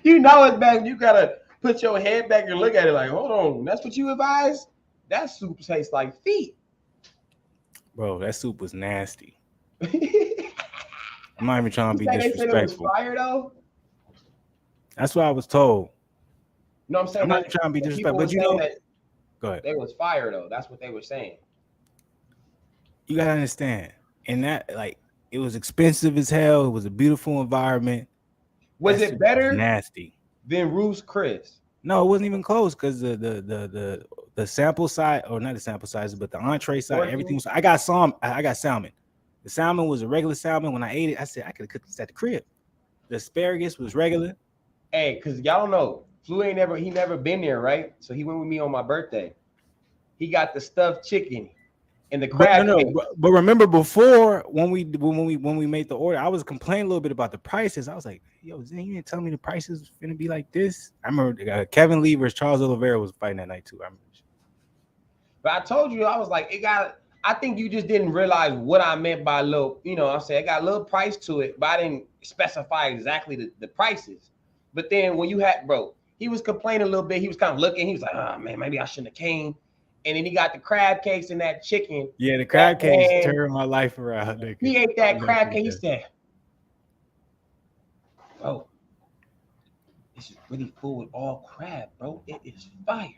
you know it's bad. You gotta put your head back and look at it like, hold on, that's what you advise? That soup tastes like feet. Bro, that soup was nasty. You I'm not even trying to be said they said it was disrespectful. fire though? That's what I was told. No, I'm I'm saying not that trying to be the disrespectful, people were but saying that go ahead. they was fire though. That's what they were saying. You gotta understand. And that like it was expensive as hell. It was a beautiful environment. Was That it soup was better nasty. than Ruth's Chris? No, it wasn't even close because the sample size, or not the sample size, but the entree side, everything Portion? was. I got salmon. The salmon was a regular salmon. When I ate it, I said I could have cooked this at the crib. The asparagus was regular. Hey, cause y'all don't know, he never been there, right? So he went with me on my birthday. He got the stuffed chicken and the But no, crab no. cake. But remember before when we made the order, I was complaining a little bit about the prices. I was like, "Yo, Zen, you didn't tell me the prices was gonna be like this." I remember Kevin Lee versus Charles Oliveira was fighting that night too. I remember. But I told you, I was like, I think you just didn't realize what I meant by little, I'm saying it got a little price to it, but I didn't specify exactly the prices. But then when you had, bro, he was complaining a little bit. He was kind of looking. He was like, oh man, maybe I shouldn't have came. And then he got the crab cakes and that chicken. Yeah, the That crab cakes man, turned my life around. Nigga. he ate that crab cake. He said, bro, this is really full with all crab, bro. It is fire.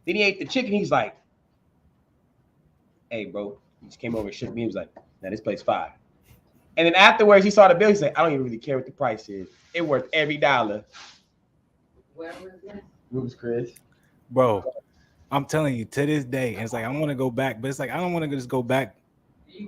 Then he ate the chicken. He's like, hey, bro, he just came over and shook me. He was like, now this place fire. And then afterwards, he saw the bill. He said, I don't even really care what the price is. It worth every dollar. Where was this? Ruben's Chris. Bro, I'm telling you, to this day, and it's like I want to go back, but it's like I don't want to just go back.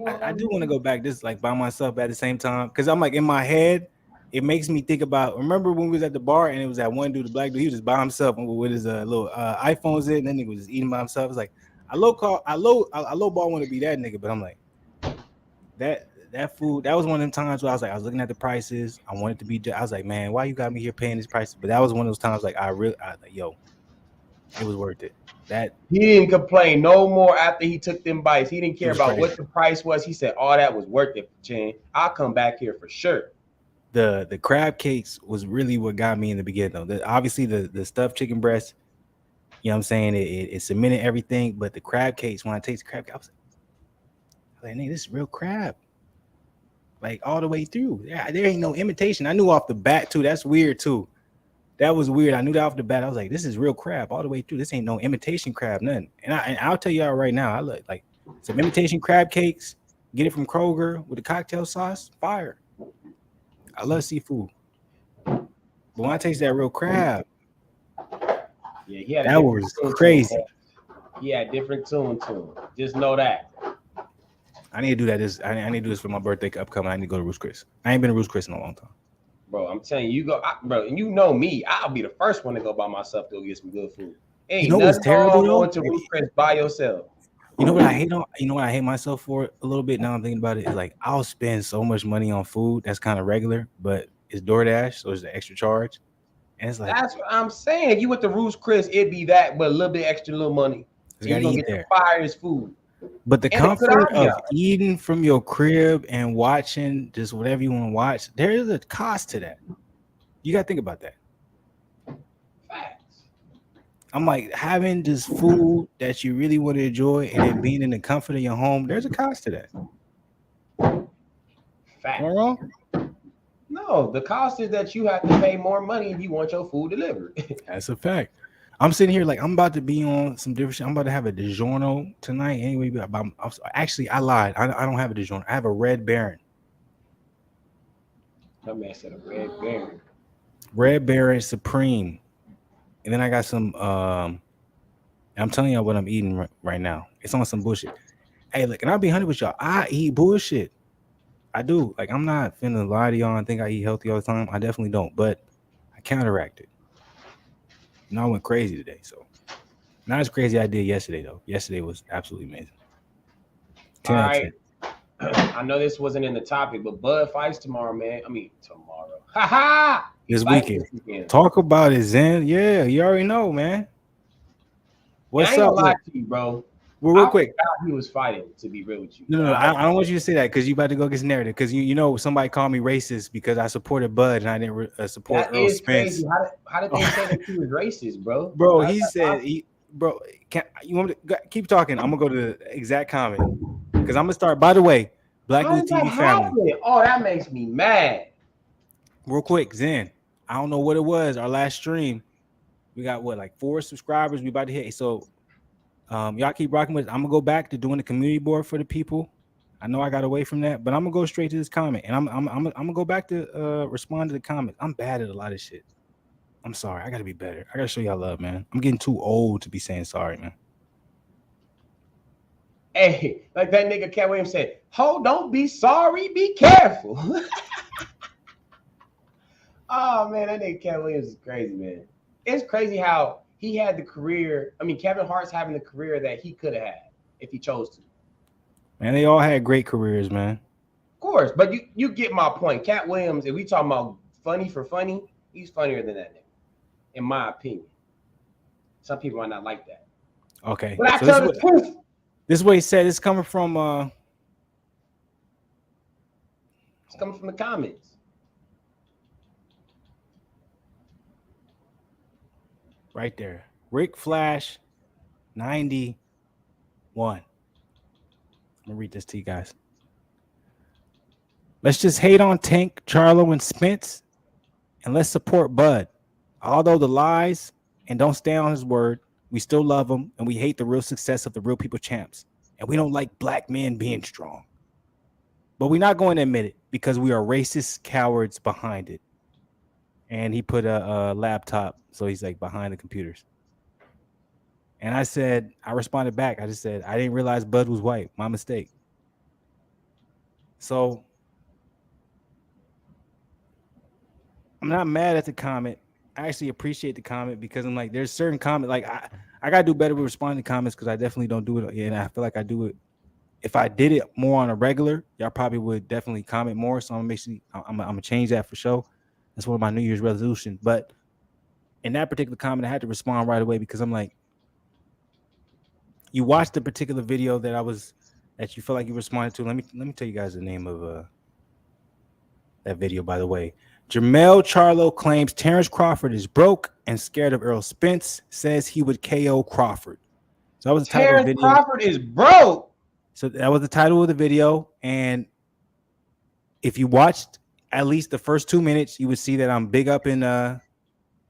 I do want to go back just like by myself at the same time, because I'm like in my head, it makes me think about. Remember when we was at the bar and it was that one dude, the black dude, he was just by himself with his little iPhones in, and then he was just eating by himself. It's like I low ball want to be that nigga, but I'm like that food. That was one of them times where I was looking at the prices. I wanted to be. I was like, man, why you got me here paying these prices? But that was one of those times like it was worth it. That He didn't complain no more after he took them bites. He didn't care about crazy. what the price was. He said, all that was worth it, Chan. I'll come back here for sure. The crab cakes was really what got me in the beginning though. Obviously the stuffed chicken breast, you know what I'm saying, it cemented everything, but the crab cakes, when I taste crab cakes, I was like, nigga, this is real crab. Like all the way through. Yeah, there ain't no imitation. I knew off the bat too. That's weird too. That was weird. I knew that off the bat. I was like, this is real crab all the way through. This ain't no imitation crab, nothing. And I'll tell y'all right now, I look like some imitation crab cakes. Get it from Kroger with the cocktail sauce. Fire. I love seafood. But when I taste that real crab, Yeah, he had that was crazy. He had different tune to him. Just know that. I need to do that. I need to do this for my birthday upcoming. I need to go to Ruth's Chris. I ain't been to Ruth's Chris in a long time. Bro, I'm telling you, bro, and you know me. I'll be the first one to go by myself to go get some good food. Ain't You know what's nothing terrible wrong though? going to Ruth's Chris by yourself. You know what I hate on? You know what I hate myself for a little bit now I'm thinking about it is like I'll spend so much money on food that's kind of regular, but it's DoorDash, so it's the extra charge. And it's like, That's what I'm saying. If you went to Roost Chris, it'd be that, but a little bit extra little money. I And you're gotta gonna eat get the there. finest food. But the And a good comfort of ambiance. eating from your crib and watching just whatever you want to watch, there is a cost to that. You gotta think about that. Facts. I'm like having just food that you really want to enjoy and then being in the comfort of your home, there's a cost to that. Am I Facts. wrong? No, the cost is that you have to pay more money if you want your food delivered. That's a fact. I'm sitting here like I'm about to be on some different shit. I'm about to have a DiGiorno tonight anyway. But actually, I lied. I don't have a DiGiorno. I have a Red Baron. That man said a red berry. Red Baron Supreme. And then I got some. I'm telling y'all what I'm eating right now. It's on some bullshit. Hey, look, and I'll be 100 with y'all. I eat bullshit. I do. Like, I'm not finna lie to y'all and think I eat healthy all the time. I definitely don't. But I counteract it. And I went crazy today. So, not as crazy as I did yesterday, though. Yesterday was absolutely amazing. 10 All out of right. 10. I know this wasn't in the topic, but Bud fights tomorrow, man. I mean tomorrow. Ha ha! This Fight weekend. Talk about it, Zen. Yeah, you already know, man. What's I ain't up? gonna lie to you, bro. Well, real quick. He was fighting, to be real with you. No, I don't want you to say that because you about to go against narrative. Because you know somebody called me racist because I supported Bud and I didn't support that Earl is Spence. crazy. How did they say that he was racist, bro? Bro, he said bro, you want me to keep talking? I'm gonna go to the exact comment because I'm gonna start. By the way, Black Blue TV family. Oh, that makes me mad. Real quick, Zen. I don't know what it was. Our last stream, we got what, like 4 subscribers. We about to hit. So, y'all keep rocking with. I'm gonna go back to doing the community board for the people. I know I got away from that, but I'm gonna go straight to this comment, and I'm gonna go back to respond to the comments. I'm bad at a lot of shit. I'm sorry. I gotta be better. I gotta show y'all love, man. I'm getting too old to be saying sorry, man. Hey, like that nigga Cat Williams said, "Ho, don't be sorry, be careful." Oh man, that nigga Cat Williams is crazy, man. It's crazy how he had the career. I mean, Kevin Hart's having the career that he could have had if he chose to. Man, they all had great careers, man. Of course, but you get my point. Cat Williams, if we talking about funny for funny, he's funnier than that nigga, in my opinion. Some people might not like that. Okay. But I tell the truth. This is what he said. It's coming from it's coming from the comments. Right there. Rick Flash 91. I'm gonna read this to you guys. Let's just hate on Tank, Charlo, and Spence, and let's support Bud. Although the lies and don't stand on his word, we still love him, and we hate the real success of the real people champs. And we don't like black men being strong. But we're not going to admit it because we are racist cowards behind it. And he put a laptop, so he's like behind the computers. And I responded back. I just said, I didn't realize Bud was white. My mistake. So I'm not mad at the comment. I actually appreciate the comment because I'm like, there's certain comment, like I gotta do better with responding to comments because I definitely don't do it. And I feel like I do it. If I did it more on a regular, y'all probably would definitely comment more. So I'm gonna change that for sure. That's one of my New Year's resolutions. But in that particular comment, I had to respond right away because I'm like, you watched the particular video that you feel like you responded to. Let me tell you guys the name of that video, by the way. Jermell Charlo claims Terrence Crawford is broke and scared of Earl Spence, says he would KO Crawford. So that was the title of the video. Crawford is broke. So that was the title of the video. And if you watched at least the first 2 minutes, you would see that I'm big up in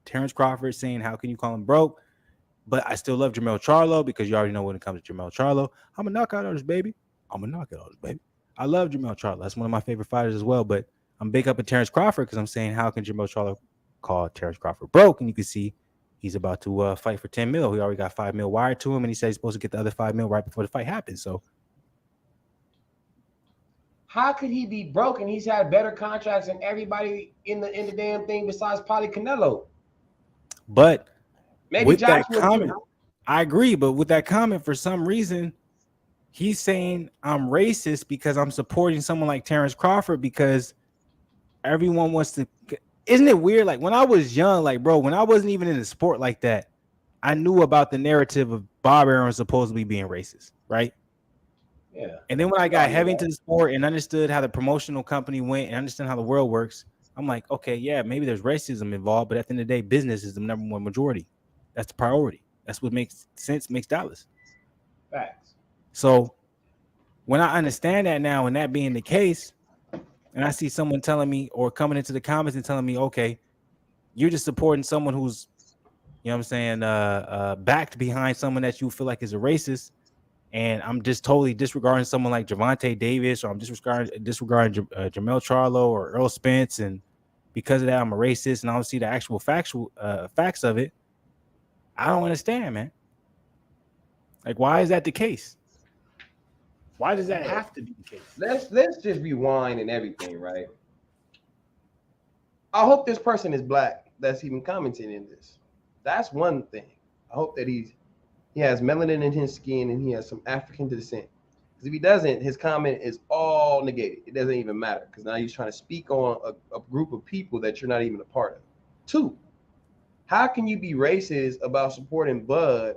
Terrence Crawford saying, how can you call him broke? But I still love Jermell Charlo because you already know when it comes to Jermell Charlo, I'm a knockout artist, baby. I love Jermell Charlo. That's one of my favorite fighters as well. But I'm big up in Terrence Crawford because I'm saying, how can Jermell Charlo call Terrence Crawford broke? And you can see he's about to fight for 10 mil. He already got 5 mil wired to him, and he said he's supposed to get the other 5 mil right before the fight happens. So how could he be broken? He's had better contracts than everybody in the damn thing besides Paulie Canelo. But maybe with Joshua that comment, too. I agree. But with that comment, for some reason, he's saying I'm racist because I'm supporting someone like Terrence Crawford because everyone wants to. Isn't it weird? Like when I was young, like bro, when I wasn't even in the sport like that, I knew about the narrative of Bob Arum supposedly being racist, right? Yeah. And then when I got heavy into the sport and understood how the promotional company went and understand how the world works, I'm like, okay, yeah, maybe there's racism involved, but at the end of the day, business is the number one majority. That's the priority. That's what makes sense, makes dollars. Facts. So when I understand that now, and that being the case, and I see someone telling me or coming into the comments and telling me, okay, you're just supporting someone who's, you know what I'm saying, backed behind someone that you feel like is a racist, and I'm just totally disregarding someone like Javante Davis, or I'm disregarding Jamel Charlo or Earl Spence, and because of that, I'm a racist, and I don't see the actual facts of it. I don't understand, man. Like, why is that the case? Why does that have to be the case? Let's just rewind and everything, right? I hope this person is black that's even commenting in this. That's one thing. I hope that he has melanin in his skin and he has some African descent. Because if he doesn't, his comment is all negated. It doesn't even matter because now he's trying to speak on a group of people that you're not even a part of. 2, how can you be racist about supporting Bud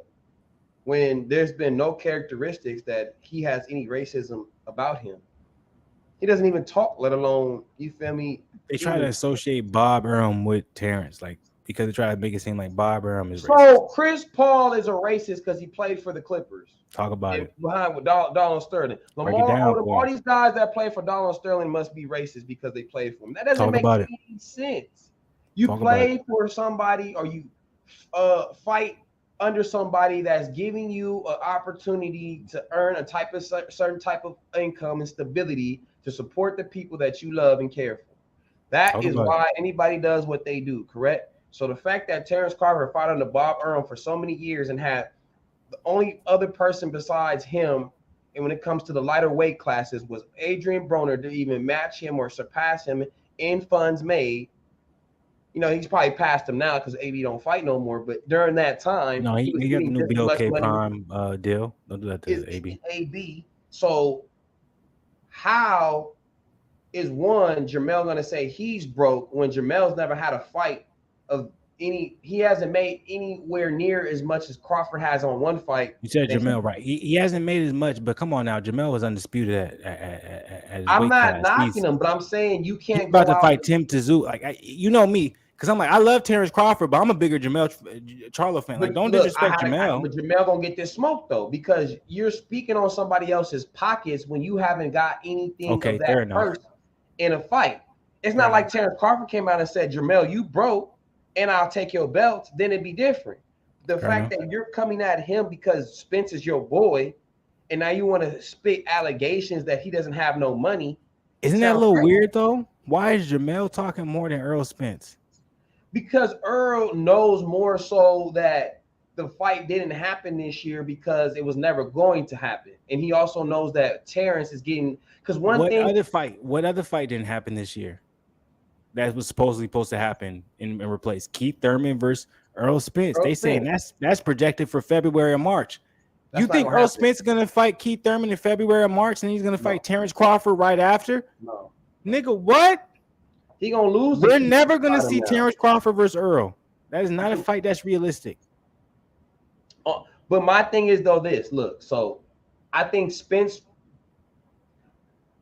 when there's been no characteristics that he has any racism about him? He doesn't even talk, let alone, you feel me? They try to associate Bob Arum with Terrence, like because they try to make it seem like Bob Arum is racist. So Chris Paul is a racist because he played for the Clippers. Talk about it. Behind with Donald Sterling. Lamar Odom, all these guys that play for Donald Sterling must be racist because they played for him. That doesn't make any sense. You play for somebody or you fight under somebody that's giving you an opportunity to earn a certain type of income and stability to support the people that you love and care for. That is why anybody does what they do, correct? So the fact that Terrence Crawford fought under Bob Arum for so many years and had the only other person besides him, and when it comes to the lighter weight classes, was Adrian Broner to even match him or surpass him in funds made. You know, he's probably past him now because AB don't fight no more. But during that time, no, he got the new BLK Prime deal. Don't do that to AB. AB. So how is Jamel going to say he's broke when Jamel's never had a fight of any? He hasn't made anywhere near as much as Crawford has on one fight. You said Jamel, right? He hasn't made as much, but come on now, Jamel was undisputed at his I'm weight not class. knocking him, but I'm saying you can't. He's about to fight Tim Tszyu. Like you know me, because I'm like I love Terrence Crawford, but I'm a bigger Jamel Charlo fan. Like don't disrespect Jamel. But Jamel gonna get this smoke though because you're speaking on somebody else's pockets when you haven't got anything of that person in a fight. It's not like Terrence Crawford came out and said, Jamel, you broke and I'll take your belt. Then it'd be different. The fact that you're coming at him because Spence is your boy, and now you want to spit allegations that he doesn't have no money. Isn't that a little weird though? Why is Jamel talking more than Earl Spence? Because Earl knows more so that the fight didn't happen this year because it was never going to happen. And he also knows that Terrence is getting what other fight didn't happen this year that was supposedly supposed to happen and replace Keith Thurman versus Earl Spence? They say that's projected for February or March. You think Earl Spence is gonna fight Keith Thurman in February or March and he's gonna fight Terrence Crawford right after? No. Nigga, what? He gonna lose. We're never gonna see Terrence Crawford versus Earl. That is not a fight that's realistic. But my thing is though this. Look, so I think Spence,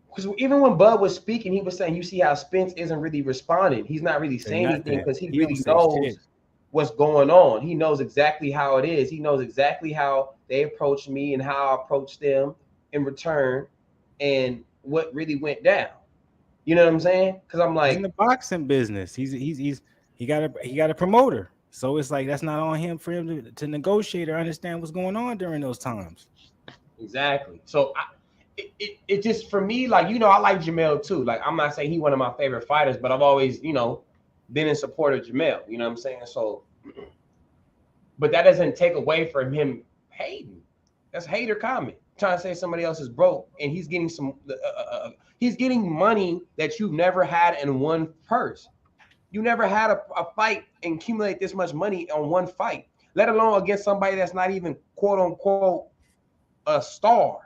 because even when Bud was speaking, he was saying, you see how Spence isn't really responding. He's not really saying anything because he really knows what's going on. He knows exactly how it is. He knows exactly how they approached me and how I approached them in return and what really went down. You know what I'm saying? Because I'm like, he's in the boxing business. He got a promoter. So it's like that's not on him for him to negotiate or understand what's going on during those times. Exactly. So it just for me, like, you know, I like Jamel too. Like, I'm not saying he's one of my favorite fighters, but I've always, you know, been in support of Jamel. You know what I'm saying? So, but that doesn't take away from him hating. That's a hater comment. Trying to say somebody else is broke and he's getting he's getting money that you've never had in one purse. You never had a fight and accumulate this much money on one fight, let alone against somebody that's not even quote unquote a star.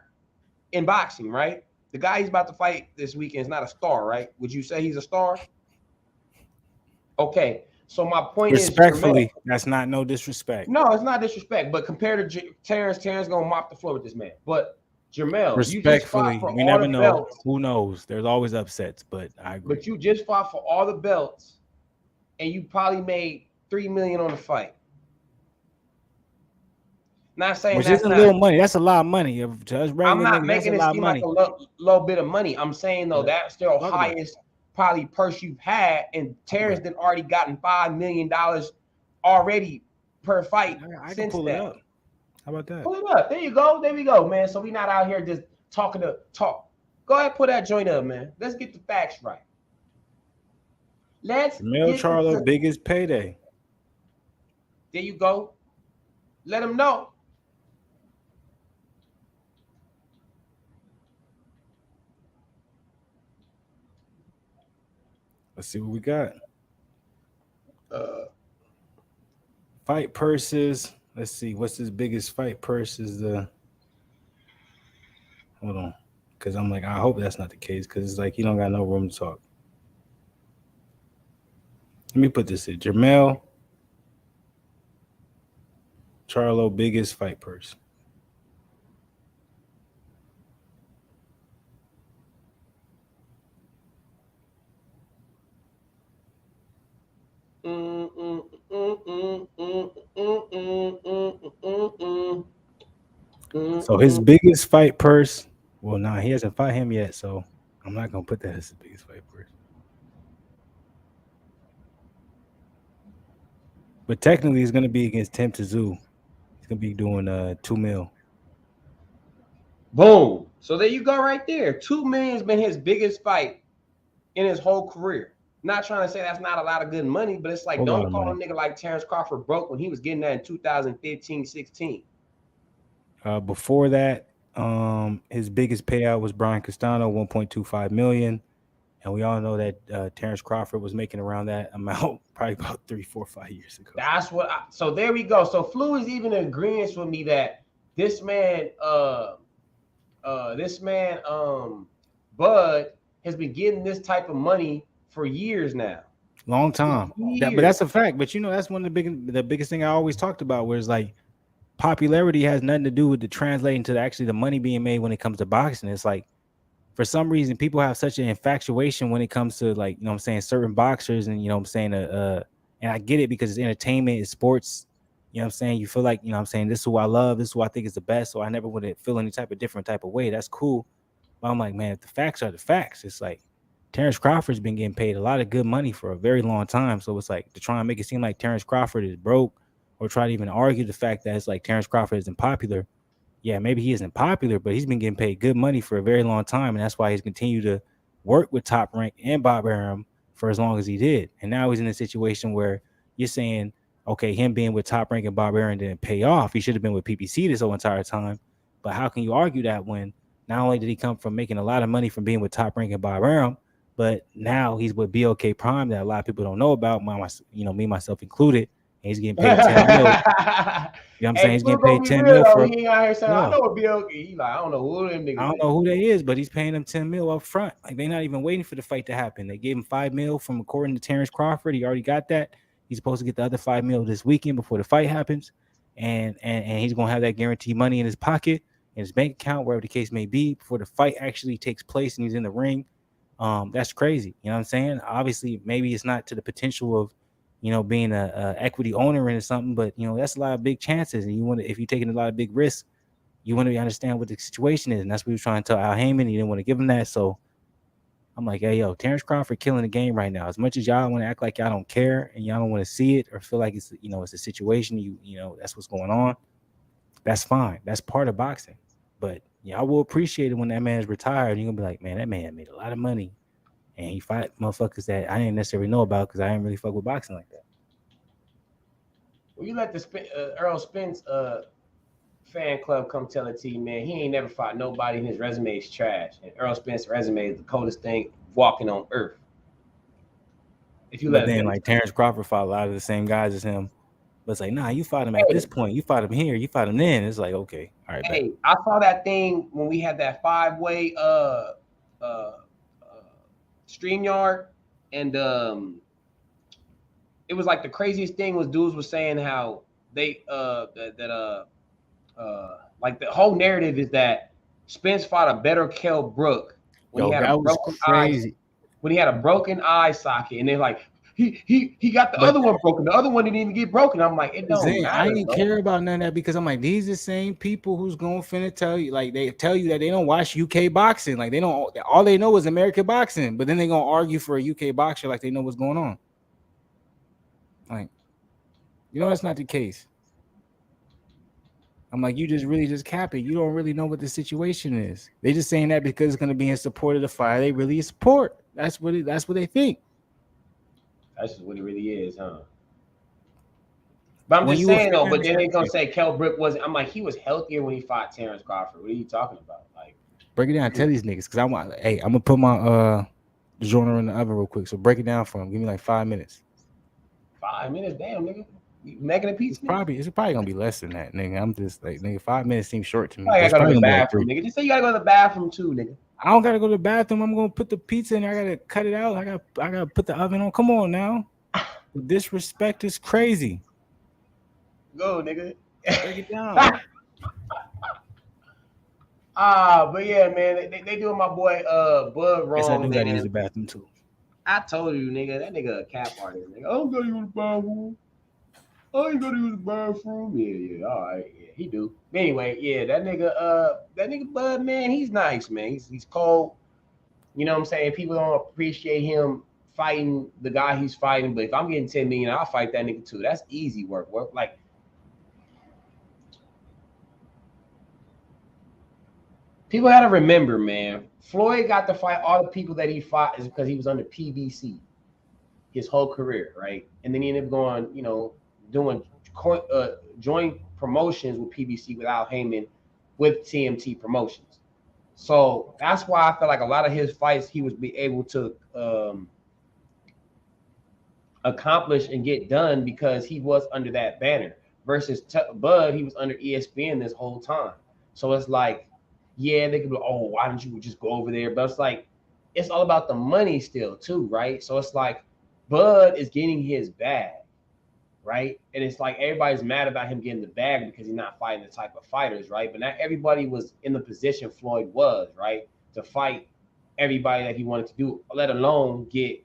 in boxing, right? The guy he's about to fight this weekend is not a star, right? Would you say he's a star? Okay. So my point is, Respectfully, that's not no disrespect. no, it's not disrespect, but compared to Terrence gonna mop the floor with this man. But Jermell, you just fought Respectfully, for we all never the know. belts. Who knows? There's always upsets, but I agree. But you just fought for all the belts, and you probably made $3 million on the fight. Not saying Which that's isn't not. little money. That's a lot of money. To us I'm regular not niggas, that's making a it lot of seem like money. a little bit of money. I'm saying though that's still Fuck that. highest probably purse you've had, and Terrence Okay. done already gotten $5 million already per fight I can since pull it that. up. How about that? Pull it up. There you go. There we go, man. So we not out here just talking to talk. Go ahead, put that joint up, man. Let's get the facts right. Let's Jamel get Charlo, biggest payday. There you go. Let him know. Let's see what we got. Fight purses. Let's see. What's his biggest fight purse? Is the hold on, because I'm like, I hope that's not the case, because it's like he don't got no room to talk. Let me put this in. Jamel Charlo, biggest fight purse. So his biggest fight purse. Well, nah, he hasn't fought him yet, so I'm not gonna put that as his biggest fight purse. But technically, it's gonna be against Tim Tszyu. He's gonna be doing $2 million. Boom. So there you go, right there. $2 million has been his biggest fight in his whole career. Not trying to say that's not a lot of good money, but it's like, don't call a nigga like Terrence Crawford broke when he was getting that in 2015-16. Before that, his biggest payout was Brian Castano, $1.25 million. And we all know that Terrence Crawford was making around that amount probably about 3, 4, 5 years ago. That's what. So there we go. So Flu is even in agreement with me that this man, Bud has been getting this type of money for years now. Long time. But that's a fact. But you know, that's one of the biggest thing I always talked about, where it's like popularity has nothing to do with the translating to actually the money being made when it comes to boxing. It's like, for some reason, people have such an infatuation when it comes to, like, you know what I'm saying, certain boxers, and you know what I'm saying, and I get it because it's entertainment, it's sports, you know what I'm saying, you feel like, you know what I'm saying, this is who I love, this is who I think is the best, so I never would feel any type of different type of way. That's cool. But I'm like, man, if the facts are the facts, it's like Terrence Crawford's been getting paid a lot of good money for a very long time. So it's like, to try and make it seem like Terrence Crawford is broke, or try to even argue the fact that it's like Terrence Crawford isn't popular. Yeah, maybe he isn't popular, but he's been getting paid good money for a very long time, and that's why he's continued to work with Top Rank and Bob Arum for as long as he did. And now he's in a situation where you're saying, okay, him being with Top Rank and Bob Arum didn't pay off. He should have been with PPC this whole entire time. But how can you argue that when not only did he come from making a lot of money from being with Top Rank and Bob Arum, but now he's with BOK Prime that a lot of people don't know about, me, myself included, and he's getting paid 10 mil. You know what I'm saying? He's getting paid 10 mil for. He ain't out here saying, I know a BOK. He like, I don't know who them niggas. I don't know who they is, but he's paying them 10 mil up front. Like, they're not even waiting for the fight to happen. They gave him 5 mil from, according to Terrence Crawford. He already got that. He's supposed to get the other 5 mil this weekend before the fight happens, and he's gonna have that guaranteed money in his pocket, in his bank account, wherever the case may be, before the fight actually takes place and he's in the ring. That's crazy. You know what I'm saying? Obviously, maybe it's not to the potential of, you know, being a equity owner into something, but you know, that's a lot of big chances, and you want to, if you're taking a lot of big risks, you want to understand what the situation is, and that's what he was trying to tell Al Heyman. He didn't want to give him that, so I'm like, hey, yo, Terrence Crawford killing the game right now. As much as y'all want to act like y'all don't care and y'all don't want to see it or feel like it's, you know, it's a situation, you know, that's what's going on. That's fine. That's part of boxing. But y'all will appreciate it when that man's retired. You're gonna be like, man, that man made a lot of money, and he fight motherfuckers that I didn't necessarily know about because I didn't really fuck with boxing like that. Well, you let the Earl Spence fan club come tell it to you, man. He ain't never fought nobody, and his resume is trash. And Earl Spence's resume is the coldest thing walking on earth. If you but then, like, Terrence Crawford fought a lot of the same guys as him But it's like, nah, you fought him at this point. You fought him here. You fought him then. It's like, okay, all right. Hey, I saw that thing when we had that 5-way StreamYard, and it was like the craziest thing was dudes was saying how they like the whole narrative is that Spence fought a better Kell Brook when he had a broken eye. When he had a broken eye socket, and they're like, he got the other one broken. The other one didn't even get broken. I'm like, it don't matter. I didn't care about none of that because I'm like, these the same people who's gonna finna tell you, like they tell you that they don't watch UK boxing, like they don't. All they know is American boxing, but then they gonna argue for a UK boxer like they know what's going on. Like, you know, that's not the case. I'm like, you just really just cap it. You don't really know what the situation is. They just saying that because it's gonna be in support of the fight. They really support. That's what they think. That's just what it really is, huh? But I'm just saying though. But then they gonna say Kell Brook wasn't. I'm like, he was healthier when he fought Terrence Crawford. What are you talking about? Like, break it down. Tell these niggas because I want. Hey, I'm gonna put my genre in the oven real quick. So break it down for him. Give me like 5 minutes. 5 minutes, damn nigga. You making a pizza? It's probably gonna be less than that, nigga. I'm just like, nigga, 5 minutes seems short to me. I gotta go to the bathroom, nigga. Just say you gotta go to the bathroom too, nigga. I don't gotta go to the bathroom. I'm gonna put the pizza in there. I gotta cut it out. I gotta put the oven on. Come on now. The disrespect is crazy. Go, nigga. Break it down. But yeah, man, they doing my boy Bud wrong. Yes, I do gotta use the bathroom too. I told you, nigga, that nigga a cap artist, nigga. I don't gotta use the bathroom. I ain't gotta use the bathroom. Yeah, all right. Yeah, he do. But anyway, yeah, that nigga Bud, man, he's nice, man. He's cold. You know what I'm saying? People don't appreciate him fighting the guy he's fighting, but if I'm getting 10 million, I'll fight that nigga too. That's easy work. Like, people gotta remember, man, Floyd got to fight all the people that he fought is because he was under PBC his whole career, right? And then he ended up going, you know, doing joint promotions with PBC with Al Heyman with TMT Promotions. So that's why I feel like a lot of his fights he was be able to accomplish and get done because he was under that banner. Versus Bud, he was under ESPN this whole time. So it's like, yeah, they could be like, oh, why didn't you just go over there? But it's like, it's all about the money still too, right? So it's like Bud is getting his bag, right? And it's like everybody's mad about him getting the bag because he's not fighting the type of fighters, right? But not everybody was in the position Floyd was, right? To fight everybody that he wanted to do, let alone get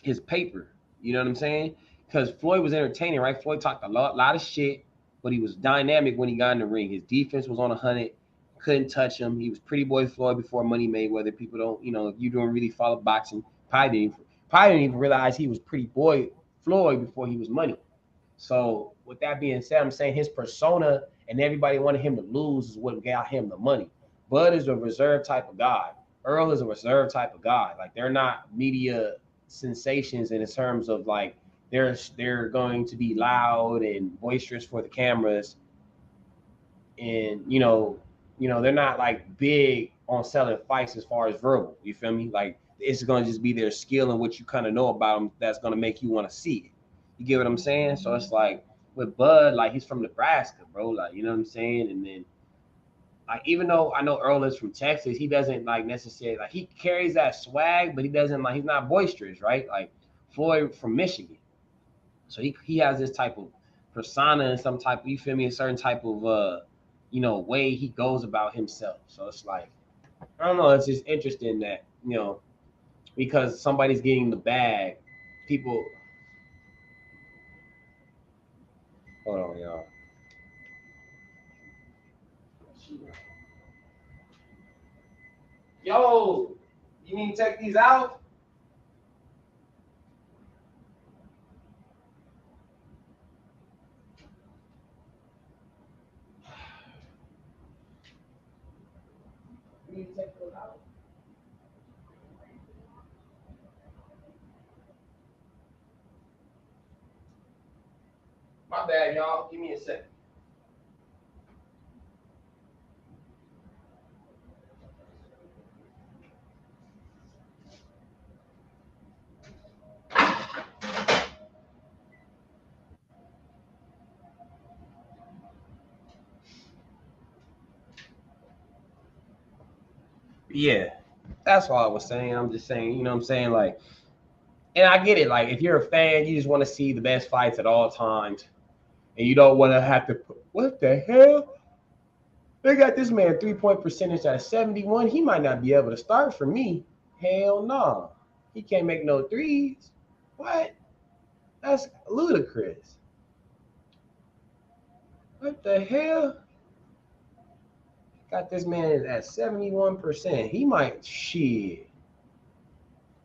his paper. You know what I'm saying? Because Floyd was entertaining, right? Floyd talked a lot of shit, but he was dynamic when he got in the ring. His defense was on 100. Couldn't touch him. He was Pretty Boy Floyd before Money Mayweather. People don't, you know, if you don't really follow boxing, probably didn't even realize he was Pretty Boy Floyd before he was Money. So with that being said, I'm saying his persona and everybody wanted him to lose is what got him the money. Bud is a reserved type of guy. Earl is a reserved type of guy. Like, they're not media sensations in terms of like they're going to be loud and boisterous for the cameras, and you know they're not like big on selling fights as far as verbal. You feel me? Like, it's going to just be their skill and what you kind of know about them that's going to make you want to see it. You get what I'm saying? So it's like with Bud, like, he's from Nebraska, bro. Like, you know what I'm saying? And then, like, even though I know Earl is from Texas, he doesn't like necessarily, like, he carries that swag, but he doesn't, like, he's not boisterous, right? Like Floyd from Michigan. So he has this type of persona and some type, you feel me, a certain type of way he goes about himself. So it's like, I don't know, it's just interesting that, because somebody's getting the bag, people. Hold on, y'all. Yo, you need to take these out? You need to take those out? My bad, y'all. Give me a second. Yeah, that's all I was saying. I'm just saying, you know what I'm saying? Like, and I get it. Like, if you're a fan, you just want to see the best fights at all times. And you don't want to have to, what the hell? They got this man 3-point percentage at 71. He might not be able to start for me. Hell no. He can't make no threes. What? That's ludicrous. What the hell? Got this man at 71%. He might shit.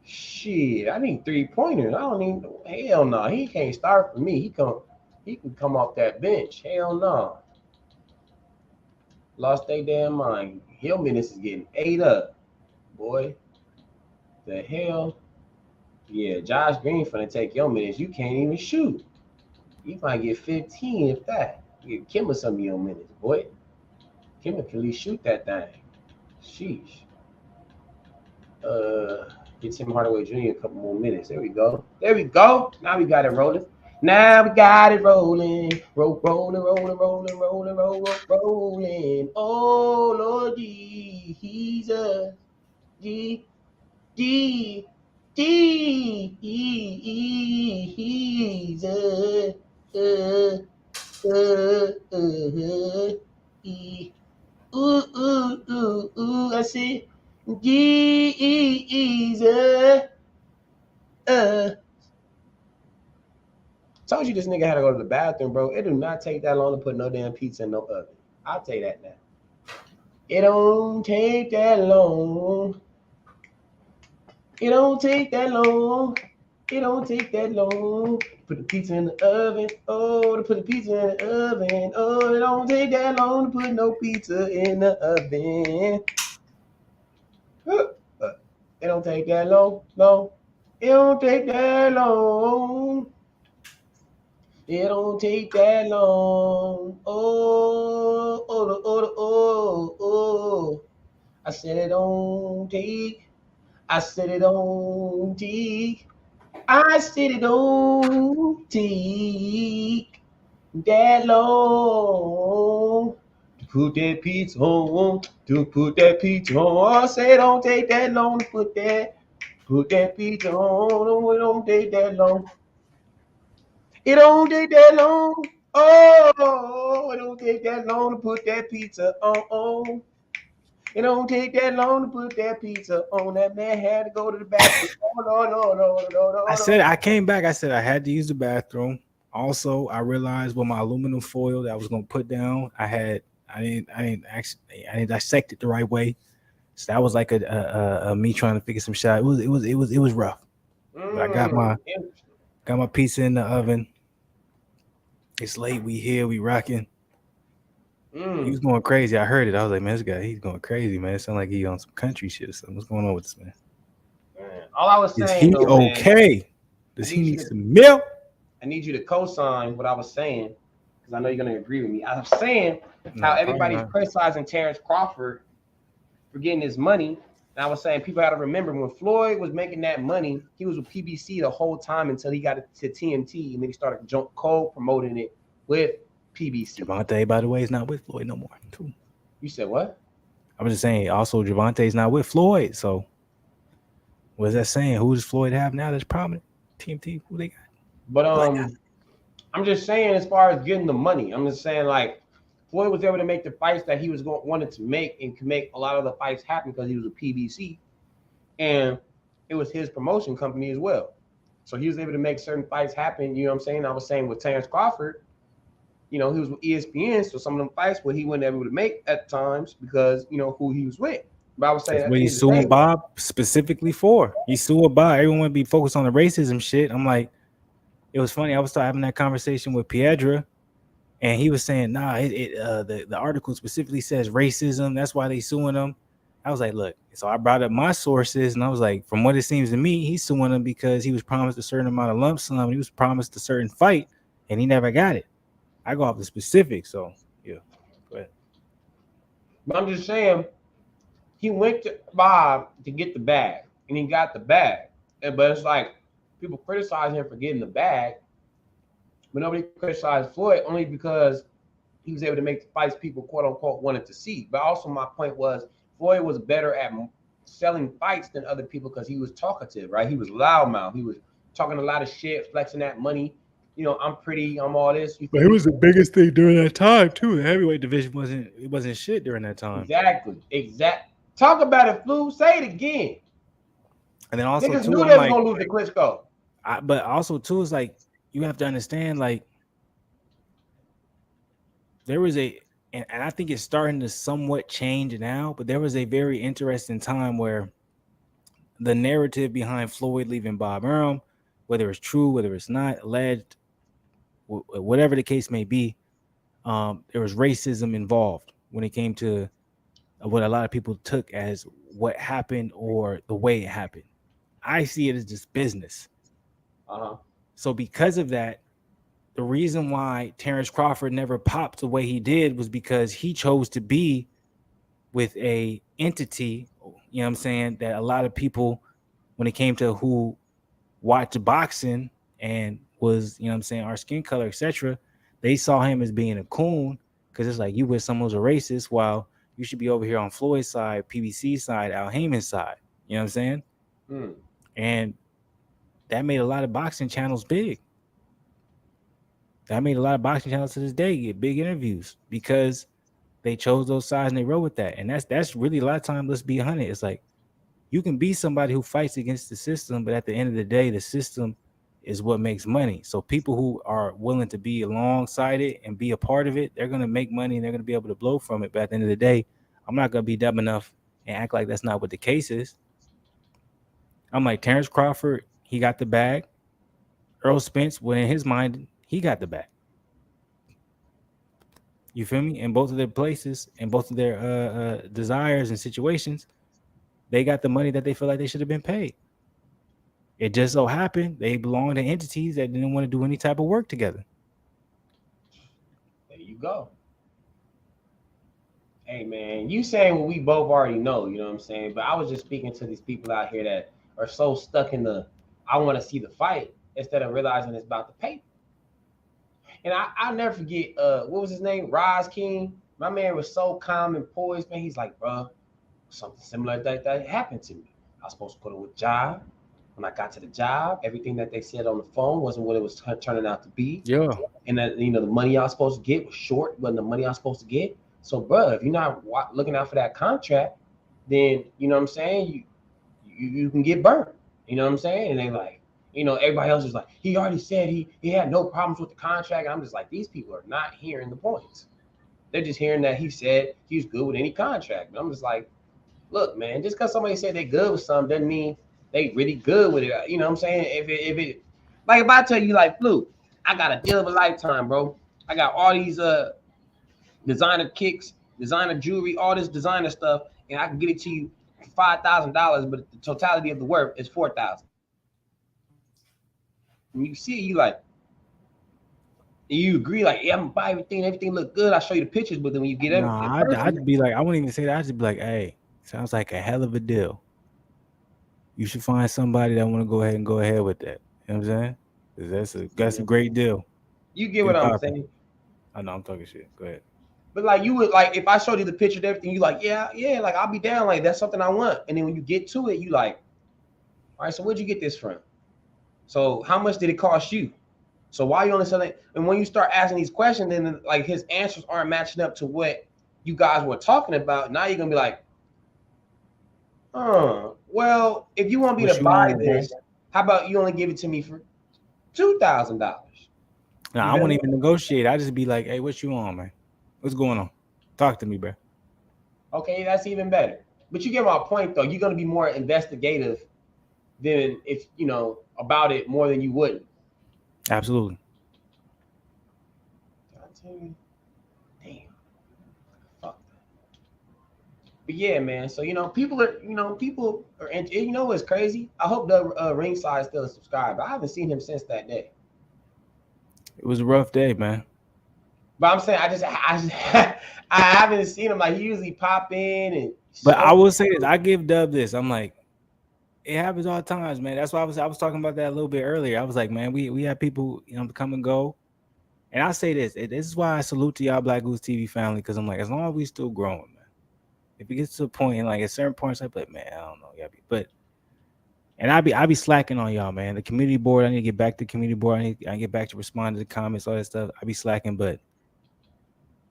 Shit. I need 3-pointers. I don't need hell no. He can't start for me. He can come off that bench. Hell no. Lost their damn mind. Hill minutes is getting ate up. Boy. The hell? Yeah, Josh Green finna take your minutes. You can't even shoot. You might get 15 if that. Give Kimmer some of your minutes, boy. Kimmer can at least shoot that thing. Sheesh. Get Tim Hardaway Jr. a couple more minutes. There we go. There we go. Now we got it rolling. Now we got it rolling. Rolling. Oh, Lord Jesus. Jesus. I see Jesus. Told you this nigga had to go to the bathroom, bro. It do not take that long to put no damn pizza in no oven. I'll tell you that now. It don't take that long. It don't take that long. It don't take that long. Put the pizza in the oven. Oh, to put the pizza in the oven. Oh, it don't take that long to put no pizza in the oven. It don't take that long. No. It don't take that long. It don't take that long. Oh. I said it don't take. I said it don't take. I said it don't take that long to put that pizza on. To put that pizza on. I said it don't take that long to put that pizza on. Oh, it don't take that long. It don't take that long. Oh, it don't take that long to put that pizza on. It don't take that long to put that pizza on. That man had to go to the bathroom. No. I said I came back. I said I had to use the bathroom. Also, I realized with my aluminum foil that I was gonna put down, I didn't dissect it the right way. So that was like a me trying to figure some shit. It was rough. But I got my pizza in the oven. It's late. We here. We rocking. He was going crazy. I heard it. I was like, man, this guy, he's going crazy, man. It sounds like he on some country shit or something. What's going on with this man? All I was Is saying, he though, okay? Man, does he need some milk? I need you to co-sign what I was saying because I know you're gonna agree with me. I was saying how everybody's criticizing Terrence Crawford for getting his money. And I was saying people got to remember when Floyd was making that money, he was with PBC the whole time until he got to TNT, and then he started co-promoting it with PBC. Javante, by the way, is not with Floyd no more. Too. You said what? I was just saying. Also, Javante's not with Floyd. So, what is that saying? Who does Floyd have now that's prominent? TNT. Who they got? But I'm just saying as far as getting the money, I'm just saying like Floyd was able to make the fights that he was wanted to make and could make a lot of the fights happen because he was a PBC, and it was his promotion company as well. So he was able to make certain fights happen. You know what I'm saying? I was saying with Terrence Crawford, you know, he was with ESPN, so some of them fights where he wasn't able to make at times because you know who he was with. But I was saying that's what he's suing Bob specifically for. He's suing Bob. Everyone would be focused on the racism shit. I'm like, it was funny. I was having that conversation with Piedra, and he was saying, nah, the article specifically says racism. That's why they suing him. I was like, look, so I brought up my sources, and I was like, from what it seems to me, he's suing him because he was promised a certain amount of lump sum, and he was promised a certain fight, and he never got it. I go off the specifics, so yeah. Go ahead. But I'm just saying, he went to Bob to get the bag, and he got the bag. But it's like people criticize him for getting the bag, but nobody criticized Floyd only because he was able to make the fights people quote unquote wanted to see. But also my point was Floyd was better at selling fights than other people because he was talkative, right? He was loudmouth. He was talking a lot of shit, flexing that money. You know, I'm pretty, I'm all this. But it was the biggest thing during that time too. The heavyweight division wasn't shit during that time. Exactly. Talk about it, Flu. Say it again. And then also niggas too, knew I'm they like, was gonna lose to Klitschko. But also too is like you have to understand, like there was and I think it's starting to somewhat change now, but there was a very interesting time where the narrative behind Floyd leaving Bob Arum, whether it's true, whether it's not, alleged, whatever the case may be, there was racism involved when it came to what a lot of people took as what happened or the way it happened. I see it as just business. So because of that, the reason why Terrence Crawford never popped the way he did was because he chose to be with a entity, you know what I'm saying, that a lot of people, when it came to who watched boxing and was, you know what I'm saying, our skin color, etc., they saw him as being a coon because it's like you with someone who's a racist while you should be over here on Floyd's side, PBC side, Al Heyman's side. You know what I'm saying? And that made a lot of boxing channels big. That made a lot of boxing channels to this day get big interviews because they chose those sides and they rode with that. And that's really a lot of time, let's be 100. It's like you can be somebody who fights against the system, but at the end of the day, the system is what makes money. So people who are willing to be alongside it and be a part of it, they're going to make money and they're going to be able to blow from it. But at the end of the day, I'm not going to be dumb enough and act like that's not what the case is. I'm like, Terrence Crawford, he got the bag. Earl Spence, well, in his mind, he got the bag. You feel me? In both of their places, in both of their desires and situations, they got the money that they feel like they should have been paid. It just so happened they belong to entities that didn't want to do any type of work together. There you go. Hey, man, you saying what we both already know, you know what I'm saying? But I was just speaking to these people out here that are so stuck in the, I want to see the fight instead of realizing it's about the paper. And I'll never forget, what was his name? Roz King. My man was so calm and poised, man. He's like, bro, something similar that happened to me. I was supposed to go to a job. When I got to the job, everything that they said on the phone wasn't what it was turning out to be. Yeah. And that, you know, the money I was supposed to get was short, wasn't the money I was supposed to get. So, bro, if you're not looking out for that contract, then, you know what I'm saying, you can get burnt. You know what I'm saying? And they like, you know, everybody else is like, he already said he had no problems with the contract. And I'm just like, these people are not hearing the points. They're just hearing that he said he's good with any contract. And I'm just like, look, man, just because somebody said they're good with something doesn't mean they really good with it. You know what I'm saying? If it like if I tell you like, Flu, I got a deal of a lifetime, bro. I got all these designer kicks, designer jewelry, all this designer stuff, and I can get it to you for $5,000, but the totality of the worth is $4,000. When you see it, you like, you agree, like, yeah, I'm gonna buy everything look good. I'll show you the pictures, but then when you get I'd be like, I wouldn't even say that. I'd just be like, hey, sounds like a hell of a deal. You should find somebody that want to go ahead with that. You know what I'm saying? That's a great deal. You get what I'm saying? I know I'm talking shit. Go ahead. But like you would like if I showed you the picture of everything, you like, yeah, like I'll be down, like that's something I want. And then when you get to it, you like, all right, so where'd you get this from? So how much did it cost you? So why you only selling? And when you start asking these questions, then like his answers aren't matching up to what you guys were talking about. Now you're gonna be like, well, if you want me to buy this, how about you only give it to me for $2,000? No, I won't even negotiate. I just be like, hey, what you on, man? What's going on? Talk to me, bro. Okay, that's even better. But you get my point, though. You're gonna be more investigative than if you know about it more than you wouldn't. Absolutely. Damn. Fuck. But yeah, man. So people are, and you know what's crazy? I hope the ringside still is subscribed. I haven't seen him since that day. It was a rough day, man. But I'm saying I haven't seen him. Like he usually pop in and. But I will say this: I give Dub this. I'm like, it happens all the times, man. That's why I was talking about that a little bit earlier. I was like, man, we have people, come and go. And I say this: this is why I salute to y'all Black Goose TV family, because I'm like, as long as we still growing, man. If it gets to a point, and like at certain points, like, but man, I don't know, but and I be slacking on y'all, man. The community board, I need to get back to the community board. I get back to respond to the comments, all that stuff. I be slacking, but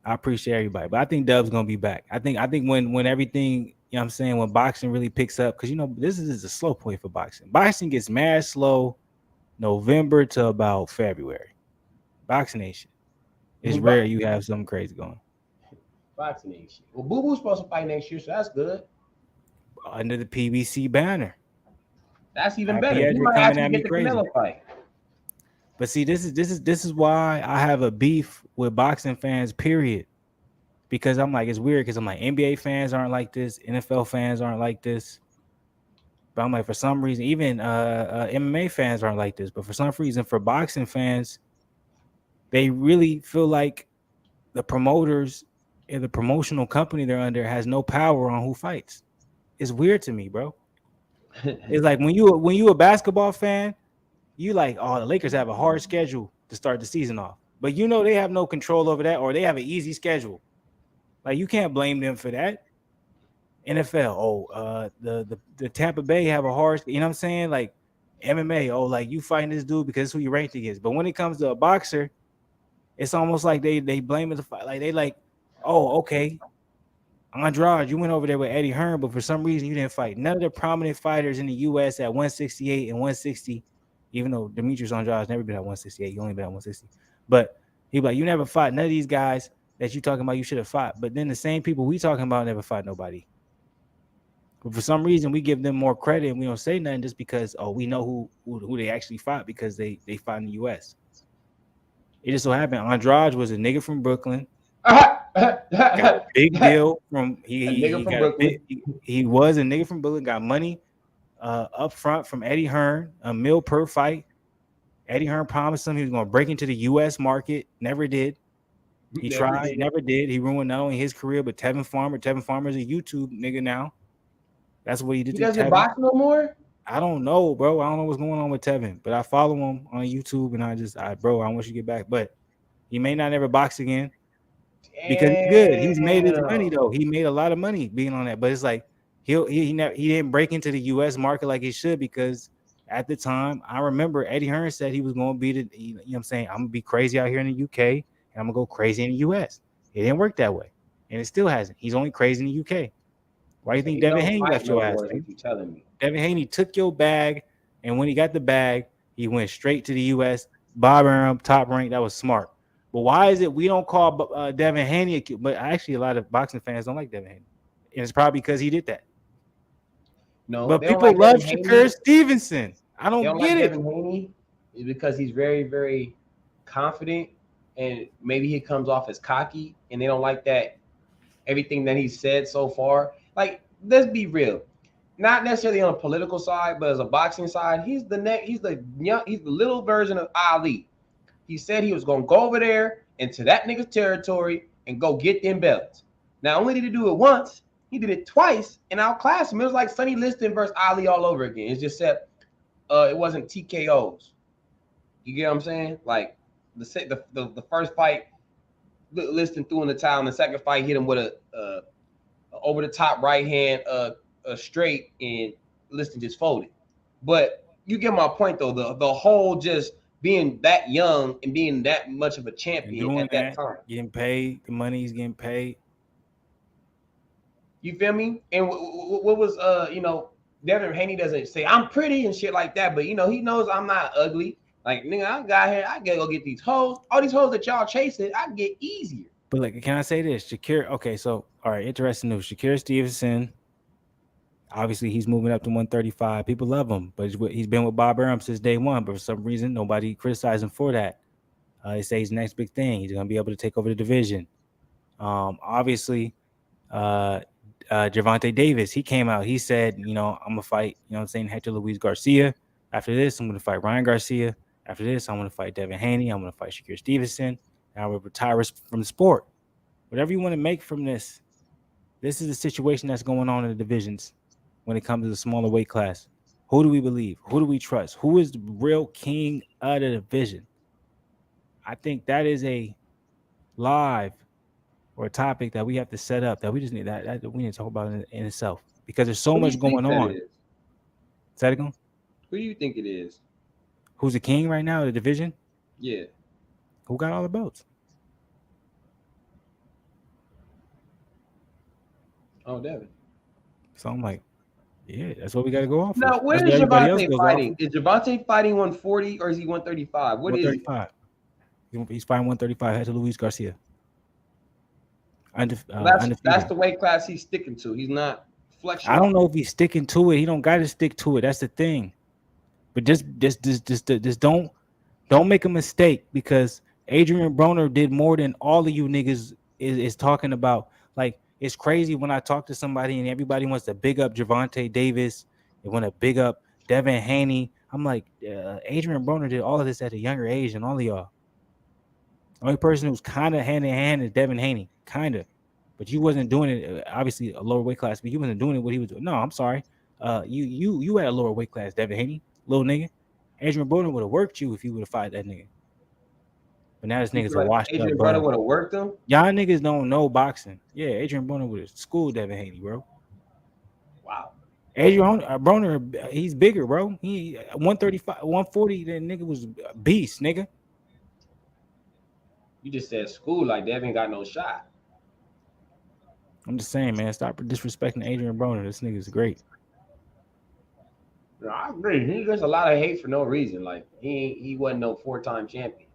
I appreciate everybody. But I think Dub's gonna be back. I think when everything, you know what I'm saying, when boxing really picks up, because this is a slow point for boxing. Boxing gets mad slow November to about February. Boxing Nation. It's rare you have something crazy going. Vaccination. Well, Boo Boo's supposed to fight next year, so that's good. Under the PBC banner. That's even Happy better. He Edric might coming actually at me get the crazy. Canelo fight. But see, this is why I have a beef with boxing fans, period. Because I'm like, it's weird because I'm like, NBA fans aren't like this, NFL fans aren't like this. But I'm like, for some reason, even MMA fans aren't like this. But for some reason, for boxing fans, they really feel like the promoters and the promotional company they're under has no power on who fights. It's weird to me, bro. It's like when you a basketball fan, you like, oh, the Lakers have a hard schedule to start the season off. But they have no control over that, or they have an easy schedule. Like, you can't blame them for that. NFL, the Tampa Bay have a hard, you know what I'm saying? Like MMA, like you fighting this dude because it's who you ranked against. But when it comes to a boxer, it's almost like they blame the fight. Like they like, oh, okay, Andrade, you went over there with Eddie Hearn, but for some reason you didn't fight none of the prominent fighters in the U.S. at 168 and 160. Even though Demetrius Andrade's never been at 168, he only been at 160. But he like, you never fought none of these guys that you talking about you should have fought. But then the same people we talking about never fought nobody. But for some reason we give them more credit and we don't say nothing just because we know who they actually fought because they fought in the U.S. It just so happened Andrade was a nigga from Brooklyn. Got a big deal from he was a nigga from Brooklyn, got money up front from Eddie Hearn, a mil per fight. Eddie Hearn promised him he was going to break into the U.S. market. Never did. He tried, never did. He ruined not only his career, but Tevin Farmer. Tevin Farmer is a YouTube nigga now. That's what he did. He doesn't box no more? I don't know, bro. I don't know what's going on with Tevin, but I follow him on YouTube, and I want you to get back. But he may not ever box again because he's good. He's made his money, though. He made a lot of money being on that. But it's like he didn't break into the U.S. market like he should because at the time, I remember Eddie Hearn said he was going to be you know what I'm saying? I'm going to be crazy out here in the UK, and I'm going to go crazy in the U.S. It didn't work that way, and it still hasn't. He's only crazy in the UK. Why do you think Devin Haney left your ass? You telling me Devin Haney took your bag, and when he got the bag, he went straight to the U.S. Bob Arum, top rank. That was smart. But why is it we don't call Devin Haney? But actually, a lot of boxing fans don't like Devin Haney, and it's probably because he did that. No, but people love Shakur Stevenson. I don't get it. Devin Haney is because he's very, very confident, and maybe he comes off as cocky, and they don't like that. Everything that he said so far, like, let's be real, not necessarily on a political side, but as a boxing side, he's the little version of Ali. He said he was gonna go over there into that nigga's territory and go get them belts. Not only did he do it once, he did it twice and outclassed him. It was like Sonny Liston versus Ali all over again. It's just that it wasn't TKOs. You get what I'm saying? Like the first fight, Liston threw in the towel, and the second fight hit him with a over the top right hand straight, and Liston just folded. But you get my point though. The whole just being that young and being that much of a champion at that time, getting paid, the money he's getting paid. You feel me? And what was Devin Haney doesn't say I'm pretty and shit like that, but he knows I'm not ugly. Like, nigga, I got here, I gotta go get these hoes. All these hoes that y'all chasing, I can get easier. But like, can I say this? Shakur, okay, so all right, interesting news. Shakur Stevenson, obviously he's moving up to 135. People love him, but he's been with Bob Arum since day one. But for some reason, nobody criticized him for that. They say he's the next big thing. He's gonna be able to take over the division. Obviously, Gervonta Davis, he came out. He said, I'm gonna fight. I'm saying, Hector Luis Garcia. After this, I'm gonna fight Ryan Garcia. After this, I'm gonna fight Devin Haney. I'm gonna fight Shakur Stevenson. And I will retire from the sport. Whatever you want to make from this is the situation that's going on in the divisions when it comes to the smaller weight class. Who do we believe? Who do we trust? Who is the real king of the division? I think that is a live or a topic that we have to set up that we just need that we need to talk about in itself because there's so Who do much you think going that on. is? Is that again? Who do you think it is? Who's the king right now? The division? Yeah. Who got all the belts? Oh, Devin. So I'm like, yeah, that's what we got to go off. Now, Of. where That's is what everybody else Javante goes fighting? off. Is Javante fighting 140 or is he 135? What is he? 135. He's fighting 135. Head to Luis Garcia. That's Undefeated. the weight class he's sticking to. He's not flexing. I don't know if he's sticking to it. He don't got to stick to it. That's the thing. But just don't make a mistake because Adrian Broner did more than all of you niggas is talking about. Like, it's crazy when I talk to somebody and everybody wants to big up Gervonta Davis. They want to big up Devin Haney. I'm like, Adrian Broner did all of this at a younger age than all of y'all. The only person who's kind of hand in hand is Devin Haney, kind of. But you wasn't doing it, obviously a lower weight class, but you wasn't doing it what he was doing. No, I'm sorry. You had a lower weight class, Devin Haney, little nigga. Adrian Broner would have worked you if you would have fought that nigga. But now this nigga's a washed Adrian up Broner bum. would have worked him. Y'all niggas don't know boxing. Yeah, Adrian Broner would have schooled Devin Haney, bro. Wow. Adrian Broner, he's bigger, bro. He 135, 140. That nigga was a beast, nigga. You just said school like Devin got no shot. I'm just saying, man. Stop disrespecting Adrian Broner. This nigga's great. No, I agree. He gets a lot of hate for no reason. Like he wasn't no 4-time champion.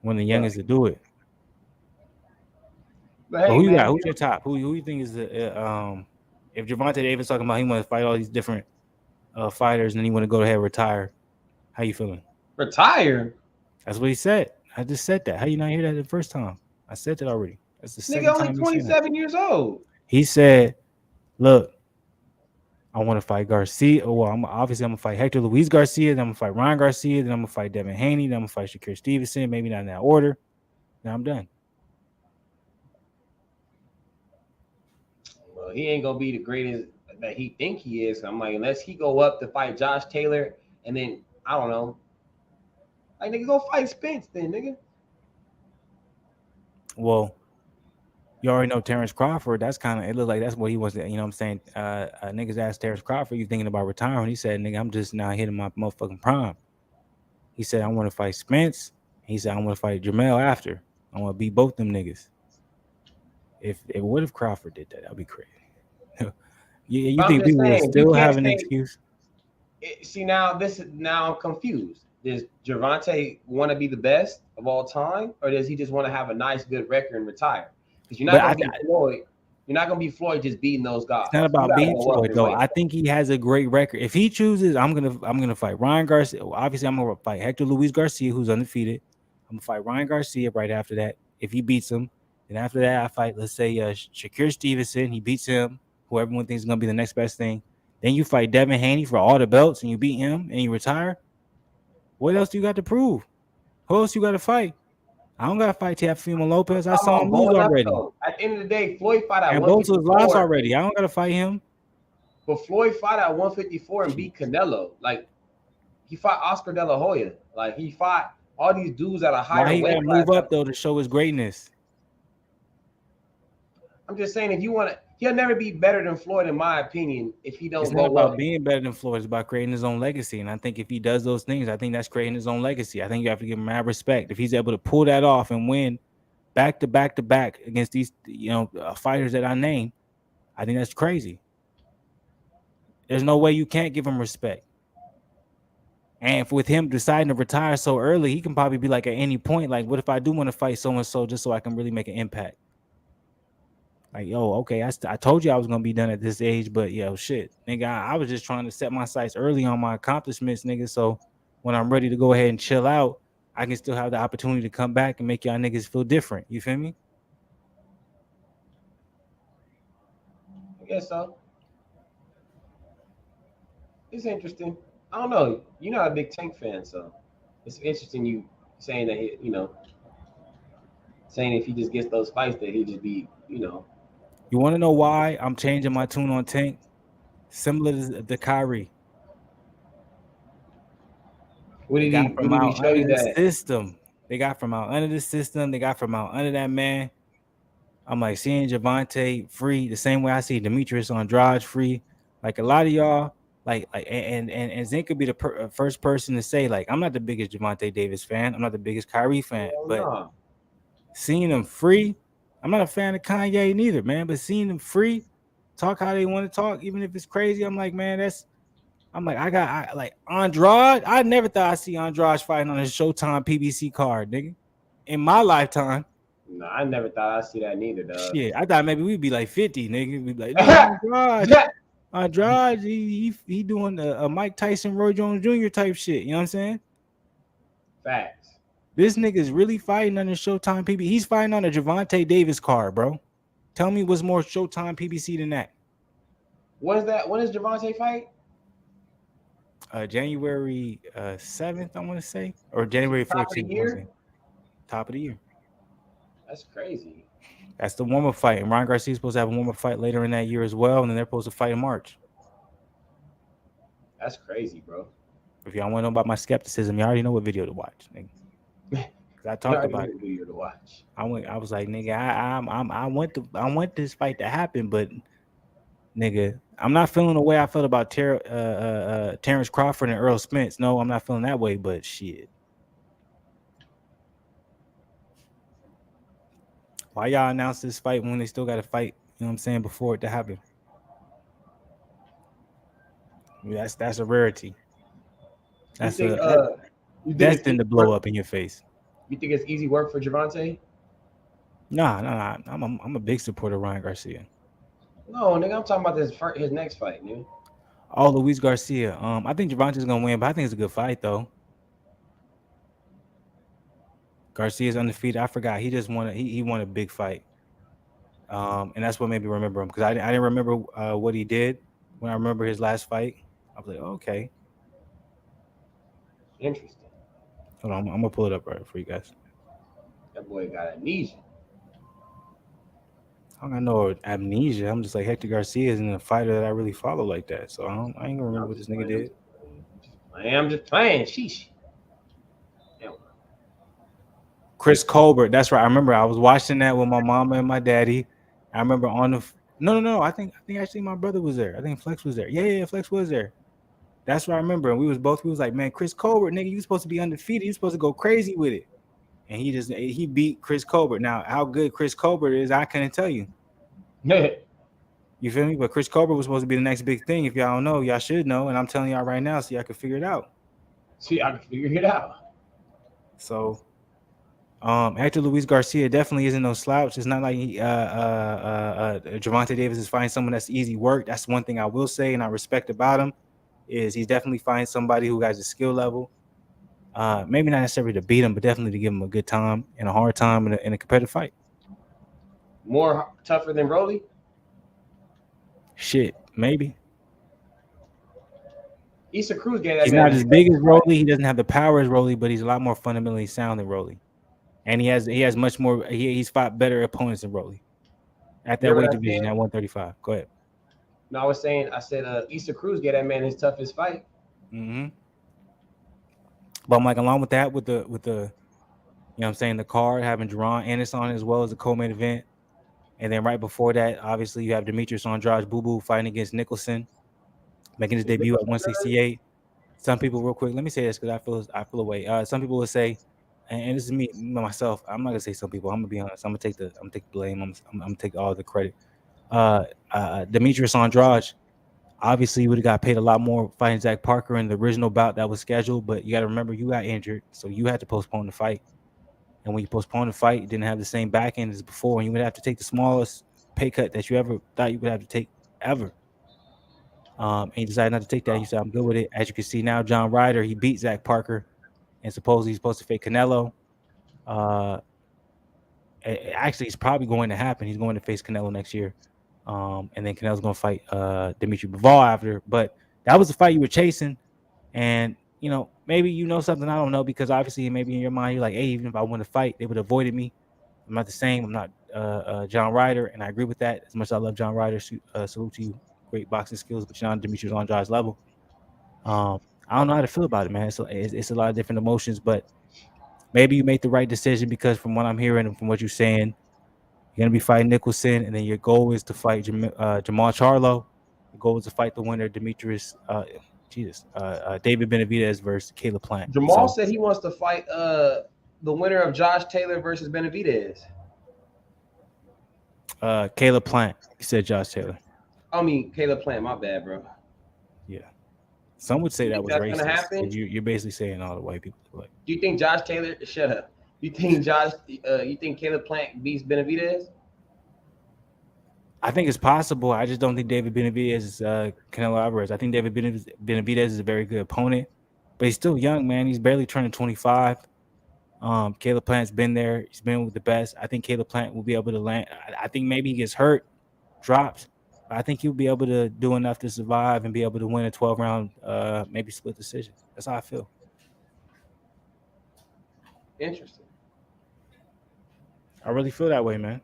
One of the youngest to do it. But hey, who you man, got? Who's your top? Who you think is the if Gervonta Davis talking about he want to fight all these different fighters and then he want to go ahead and retire? How you feeling? retire? That's what he said. I just said that. How you not hear that the first time? I said that already. That's the second Nigga only time he said that. 27 years old. He said, "Look, I want to fight Garcia. Well, I'm gonna fight Hector Luis Garcia. Then I'm gonna fight Ryan Garcia. Then I'm gonna fight Devin Haney. Then I'm gonna fight Shakur Stevenson. Maybe not in that order. Then I'm done." Well, he ain't gonna be the greatest that he think he is. I'm like, unless he go up to fight Josh Taylor, and then I don't know. Like, nigga, go fight Spence then, nigga. Well, you already know Terrence Crawford. That's kind of it. Looked like that's what he wants to. You know what I'm saying? Niggas asked Terrence Crawford, "You thinking about retiring?" He said, "Nigga, I'm just now hitting my motherfucking prime." He said, "I want to fight Spence." He said, "I want to fight Jamel after. I want to beat both them niggas." If what if Crawford did that? That'd be crazy. you I'm think just people would saying, still you can't have an say- excuse? See, now I'm confused. Does Gervonta want to be the best of all time, or does he just want to have a nice, good record and retire? Because you're not going to be Floyd. You're not going to be Floyd just beating those guys. It's not about being Floyd though. I think he has a great record. If he chooses, I'm gonna fight Ryan Garcia. Obviously, I'm gonna fight Hector Luis Garcia, who's undefeated. I'm gonna fight Ryan Garcia right after that. If he beats him, then after that, I fight, let's say, Shakur Stevenson. He beats him, who everyone thinks is gonna be the next best thing. Then you fight Devin Haney for all the belts, and you beat him, and you retire. What else do you got to prove? Who else you got to fight? I don't got to fight Teofimo Lopez. I saw him lose already. At the end of the day, Floyd fought at and both 154. lost already. I don't got to fight him. But Floyd fought at 154 and beat Canelo. Like, he fought Oscar De La Hoya. Like, he fought all these dudes at a higher weight class. Why he got to move up, though, to show his greatness? I'm just saying, if you want to, he'll never be better than Floyd, in my opinion, if he don't it's go not about up. being better than Floyd. It's about creating his own legacy. And I think if he does those things, I think that's creating his own legacy. I think you have to give him mad respect. If he's able to pull that off and win back to back to back against these, fighters that I named, I think that's crazy. There's no way you can't give him respect. And with him deciding to retire so early, he can probably be like at any point, like, what if I do want to fight so-and-so just so I can really make an impact? Like, yo, okay, I told you I was going to be done at this age, but, shit. Nigga, I was just trying to set my sights early on my accomplishments, nigga, so when I'm ready to go ahead and chill out, I can still have the opportunity to come back and make y'all niggas feel different. You feel me? I guess so. It's interesting. I don't know. You're not a big Tank fan, so it's interesting you saying that saying if he just gets those fights that he just be, You want to know why I'm changing my tune on Tank? Similar to the Kyrie. What did he show you that? System. They got from out under the system. They got from out under that man. I'm like seeing Javante free the same way I see Demetrius Andrade free. Like a lot of y'all, and Zen could be the first person to say like I'm not the biggest Javante Davis fan. I'm not the biggest Kyrie fan, Hell but no. seeing them free, I'm not a fan of Kanye neither, man. But seeing them free, talk how they want to talk, even if it's crazy, I'm like, man, that's. I'm like, like Andrade. I never thought I'd see Andrade fighting on a Showtime PBC card, nigga. In my lifetime. No, I never thought I'd see that neither, dog. Shit, I thought maybe we'd be like 50, nigga. We'd be like, nigga, Andrade, he doing a Mike Tyson, Roy Jones Jr. type shit. You know what I'm saying? Facts. This nigga's really fighting on the Showtime PBC. He's fighting on a Javante Davis card, bro. Tell me what's more Showtime PBC than that? What is that? When is Javante fight? January 7th, I want to say, or January 14th. Top of the year. That's crazy. That's the warm-up fight. And Ryan Garcia's supposed to have a warm-up fight later in that year as well, and then they're supposed to fight in March. That's crazy, bro. If y'all want to know about my skepticism, you already know what video to watch, nigga. I talked about it. Video to watch. I was like, nigga, I want this fight to happen, but nigga, I'm not feeling the way I felt about Terrence Crawford and Earl Spence. No, I'm not feeling that way, but shit. Why y'all announce this fight when they still got to fight, you know what I'm saying, before it to happen? That's a rarity. That's destined to blow up in your face. You think it's easy work for Javante? Nah. I'm a big supporter of Ryan Garcia. No, nigga, I'm talking about his next fight, nigga. Oh, Luis Garcia. I think Javante's gonna win, but I think it's a good fight though. Garcia's undefeated. I forgot. He just won. He won a big fight. And that's what made me remember him because I didn't remember what he did when I remember his last fight. I was like, oh, okay, interesting. Hold on, I'm gonna pull it up right for you guys. That boy got amnesia. I don't know amnesia. I'm just like Hector Garcia isn't a fighter that I really follow like that, so I ain't gonna remember what this nigga did. I'm just playing. Sheesh. Chris Colbert. That's right. I remember I was watching that with my mama and my daddy. I remember on the no. I think actually my brother was there. I think Flex was there. Yeah, Flex was there. That's what I remember. And we was like, man, Chris Colbert, nigga, you supposed to be undefeated. You supposed to go crazy with it. And he beat Chris Colbert. Now, how good Chris Colbert is, I couldn't tell you. You feel me? But Chris Colbert was supposed to be the next big thing. If y'all don't know, y'all should know. And I'm telling y'all right now, so y'all can figure it out. So, Hector Luis Garcia definitely isn't no slouch. It's not like Javante Davis is fighting someone that's easy work. That's one thing I will say, and I respect about him, is he's definitely finding somebody who has a skill level. Maybe not necessarily to beat him, but definitely to give him a good time and a hard time in a competitive fight. More tougher than Rolly? Shit, maybe. Issa Cruz gave that. He's not as big as Rolly. He doesn't have the power as Rolly, but he's a lot more fundamentally sound than Rolly. And he has much more. He's fought better opponents than Rolly at that weight division at 135. Go ahead. No, I said Issa Cruz gave that man his toughest fight. Mm-hmm. But I'm like, along with that, with the, you know what I'm saying, the card having Jerron Ennis on as well as the co-main event. And then right before that, obviously you have Demetrius Andrade Boo fighting against Nicholson, making his debut at 168. Some people, real quick, let me say this because I feel away. Some people will say, and this is me myself. I'm not gonna say some people. I'm gonna be honest. I'm gonna take the blame. I'm gonna take all the credit. Demetrius Andrade obviously would have got paid a lot more fighting Zach Parker in the original bout that was scheduled, but you got to remember you got injured, so you had to postpone the fight. And when you postponed the fight, you didn't have the same back end as before, and you would have to take the smallest pay cut that you ever thought you would have to take ever. And you decided not to take that. You said, I'm good with it. As you can see now, John Ryder, he beat Zach Parker, and supposedly he's supposed to fight Canelo. Actually, it's probably going to happen. He's going to face Canelo next year. And then Canelo's going to fight Dimitri Bivol after. But that was the fight you were chasing. And, you know, maybe you know something I don't know, because obviously maybe in your mind you're like, hey, even if I win a fight, they would have avoided me. I'm not the same. I'm not John Ryder, and I agree with that. As much as I love John Ryder, salute to you. Great boxing skills, but you're not Demetrius Andrade's level. I don't know how to feel about it, man. It's a lot of different emotions, but maybe you made the right decision, because from what I'm hearing and from what you're saying, You're gonna be fighting Nicholson, and then your goal is to fight Jamal Charlo. Your goal is to fight the winner, David Benavidez versus Caleb Plant. Jamal said he wants to fight the winner of Josh Taylor versus Benavidez. Caleb Plant. He said Josh Taylor. I mean, Caleb Plant. My bad, bro. Yeah. Some would say You that think was that's racist. gonna happen? You're basically saying all the white people look like. Do you think Josh Taylor? Shut up. You think you think Caleb Plant beats Benavidez? I think it's possible. I just don't think David Benavidez is Canelo Alvarez. I think David Benavidez is a very good opponent, but he's still young, man. He's barely turning 25. Caleb Plant's been there. He's been with the best. I think Caleb Plant will be able to land. I think maybe he gets hurt, drops. But I think he'll be able to do enough to survive and be able to win a 12-round, maybe split decision. That's how I feel. Interesting. I really feel that way, man.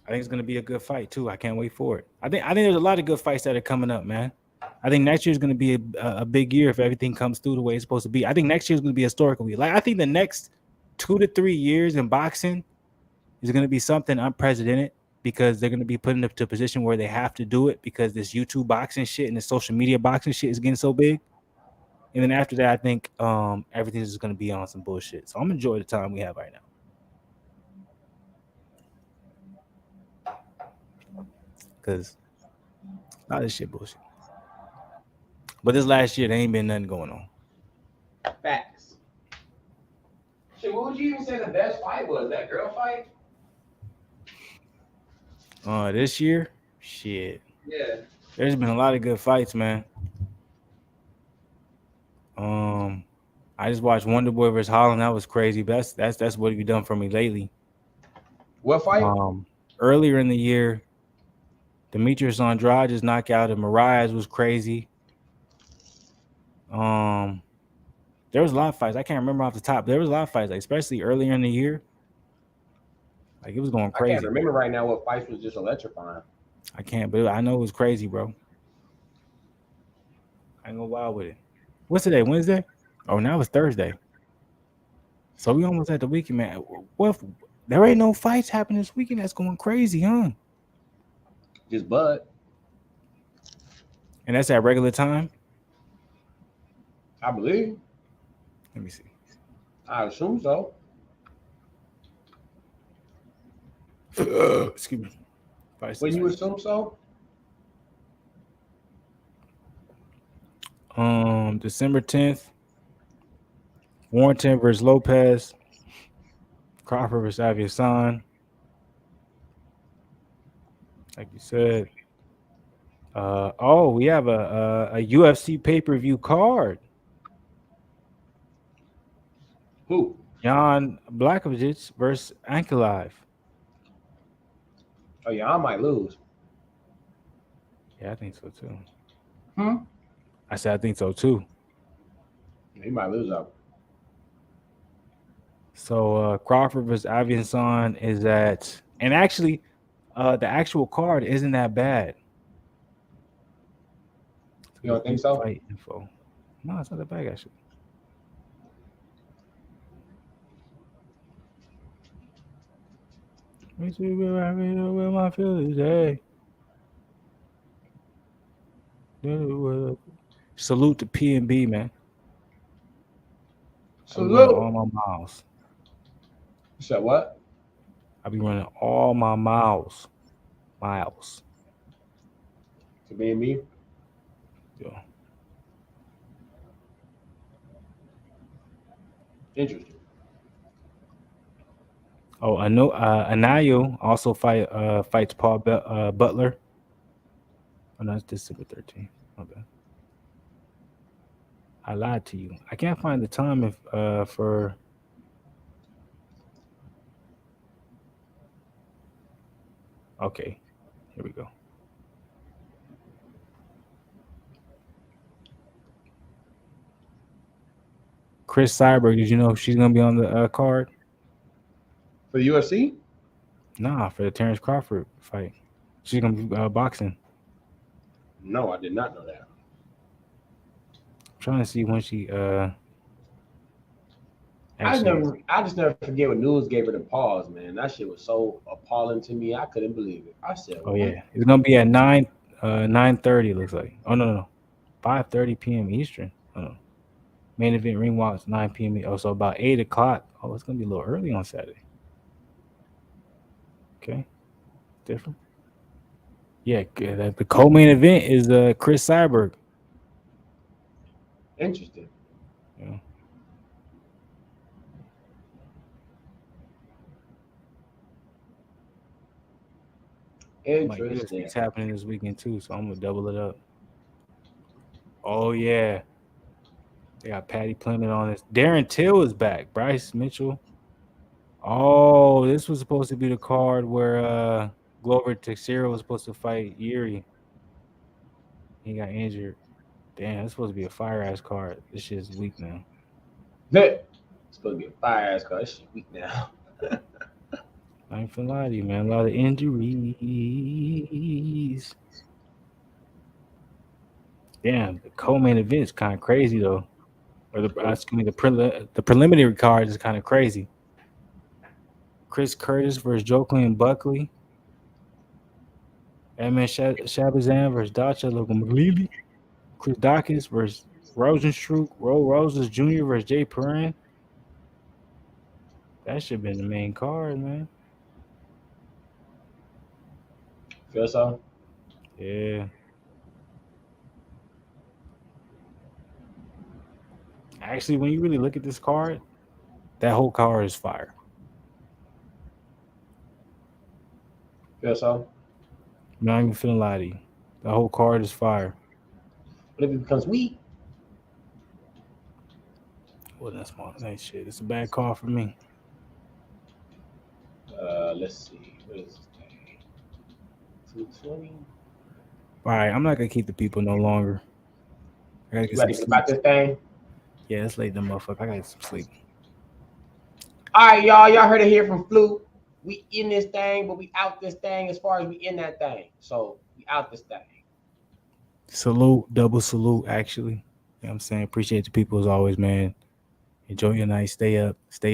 I think it's gonna be a good fight too. I can't wait for it. I think there's a lot of good fights that are coming up, man. I think next year is gonna be a big year if everything comes through the way it's supposed to be. I think next year is gonna be a historical year. Like I think the next 2 to 3 years in boxing is gonna be something unprecedented because they're gonna be put into a position where they have to do it because this YouTube boxing shit and the social media boxing shit is getting so big. And then after that, I think everything's just gonna be on some bullshit. So I'm enjoying the time we have right now. Because a lot of this shit bullshit. But this last year, there ain't been nothing going on. Facts. Shit, what would you even say the best fight was? That girl fight? This year, shit. Yeah. There's been a lot of good fights, man. I just watched Wonder Boy versus Holland. That was crazy. That's what you've done for me lately. What fight? Earlier in the year, Demetrius Andrade's knockout of Mariah's was crazy. There was a lot of fights. I can't remember off the top. There was a lot of fights, like, especially earlier in the year. Like, it was going crazy. I can't remember right now what fights was just electrifying. I can't, but I know it was crazy, bro. I ain't gonna wild with it. What's today? Wednesday? Oh, now it's Thursday. So we almost at the weekend, man. What? There ain't no fights happening this weekend. That's going crazy, huh? Just Bud. And that's at regular time? I believe. Let me see. I assume so. Excuse me. When you assume so? December 10th. Warrington versus Lopez. Crawford versus Aviasan. Like you said. We have a UFC pay-per-view card. Who? Jan Blachowicz versus Ankalaev. Oh yeah, I might lose. Yeah, I think so too. I said I think so too. He might lose out. So Crawford versus Aviasan is at, and actually, the actual card isn't that bad. You don't think so? Fight info. No, it's not that bad actually. Let me see where my feelings. Hey. Salute to P&B, man. Salute. All my miles. You said what? I be running all my miles. To be me? Yeah. Interesting. Oh, I know. Anayo also fights Paul Butler. Oh, no, it's December 13th. Okay. I lied to you. I can't find the time for. Okay, here we go. Chris Cyborg, did you know she's gonna be on the card? For the UFC? Nah, for the Terrence Crawford fight. She's gonna be boxing. No, I did not know that. I'm trying to see when she. And Actually, I just never forget when News gave her the pause, man. That shit was so appalling to me. I couldn't believe it. I said, oh what? yeah, it's gonna be at 9:30. It looks like. Oh no, 5:30 p.m. Eastern. Oh, no. Main event ring walks 9 p.m. Oh, so about 8 o'clock. Oh, it's gonna be a little early on Saturday. Okay, different. Yeah, the co-main event is Chris Cyborg. Interesting. Yeah. My Interesting. UFC's happening this weekend too, so I'm gonna double it up. Oh yeah, they got Patty Plymouth on this. Darren Till is back. Bryce Mitchell. Oh, this was supposed to be the card where Glover Teixeira was supposed to fight Yuri. He got injured. Damn, it's supposed to be a fire ass card. This shit's weak now. That it's supposed to be a fire ass car. This shit weak now. I ain't finna lie to you, man. A lot of injuries. Damn, the co-main event is kind of crazy though. Or the preliminary card is kind of crazy. Chris Curtis versus Joaquin Buckley. Edmund Shabazan versus Dacha Logomalili. Chris Dawkins versus Rosenstruck. Ro Roses Jr. versus Jay Perrin. That should have been the main card, man. Feel so? Yeah. Actually, when you really look at this card, that whole card is fire. Feel so? I'm not even feeling lie to you. The whole card is fire. What if it becomes weak? Well, that's my nice shit. It's a bad call for me. Let's see. What is this thing? 220. All right, I'm not gonna keep the people no longer. I gotta You get ready some to about sleep. this thing? Yeah, it's late, the motherfucker. I gotta get some sleep. All right, y'all. Y'all heard it here from Fluke. We in this thing, but we out this thing as far as we in that thing. So we out this thing. Salute, double salute, actually. You know what I'm saying? Appreciate the people as always, man. Enjoy your night. Stay up. Stay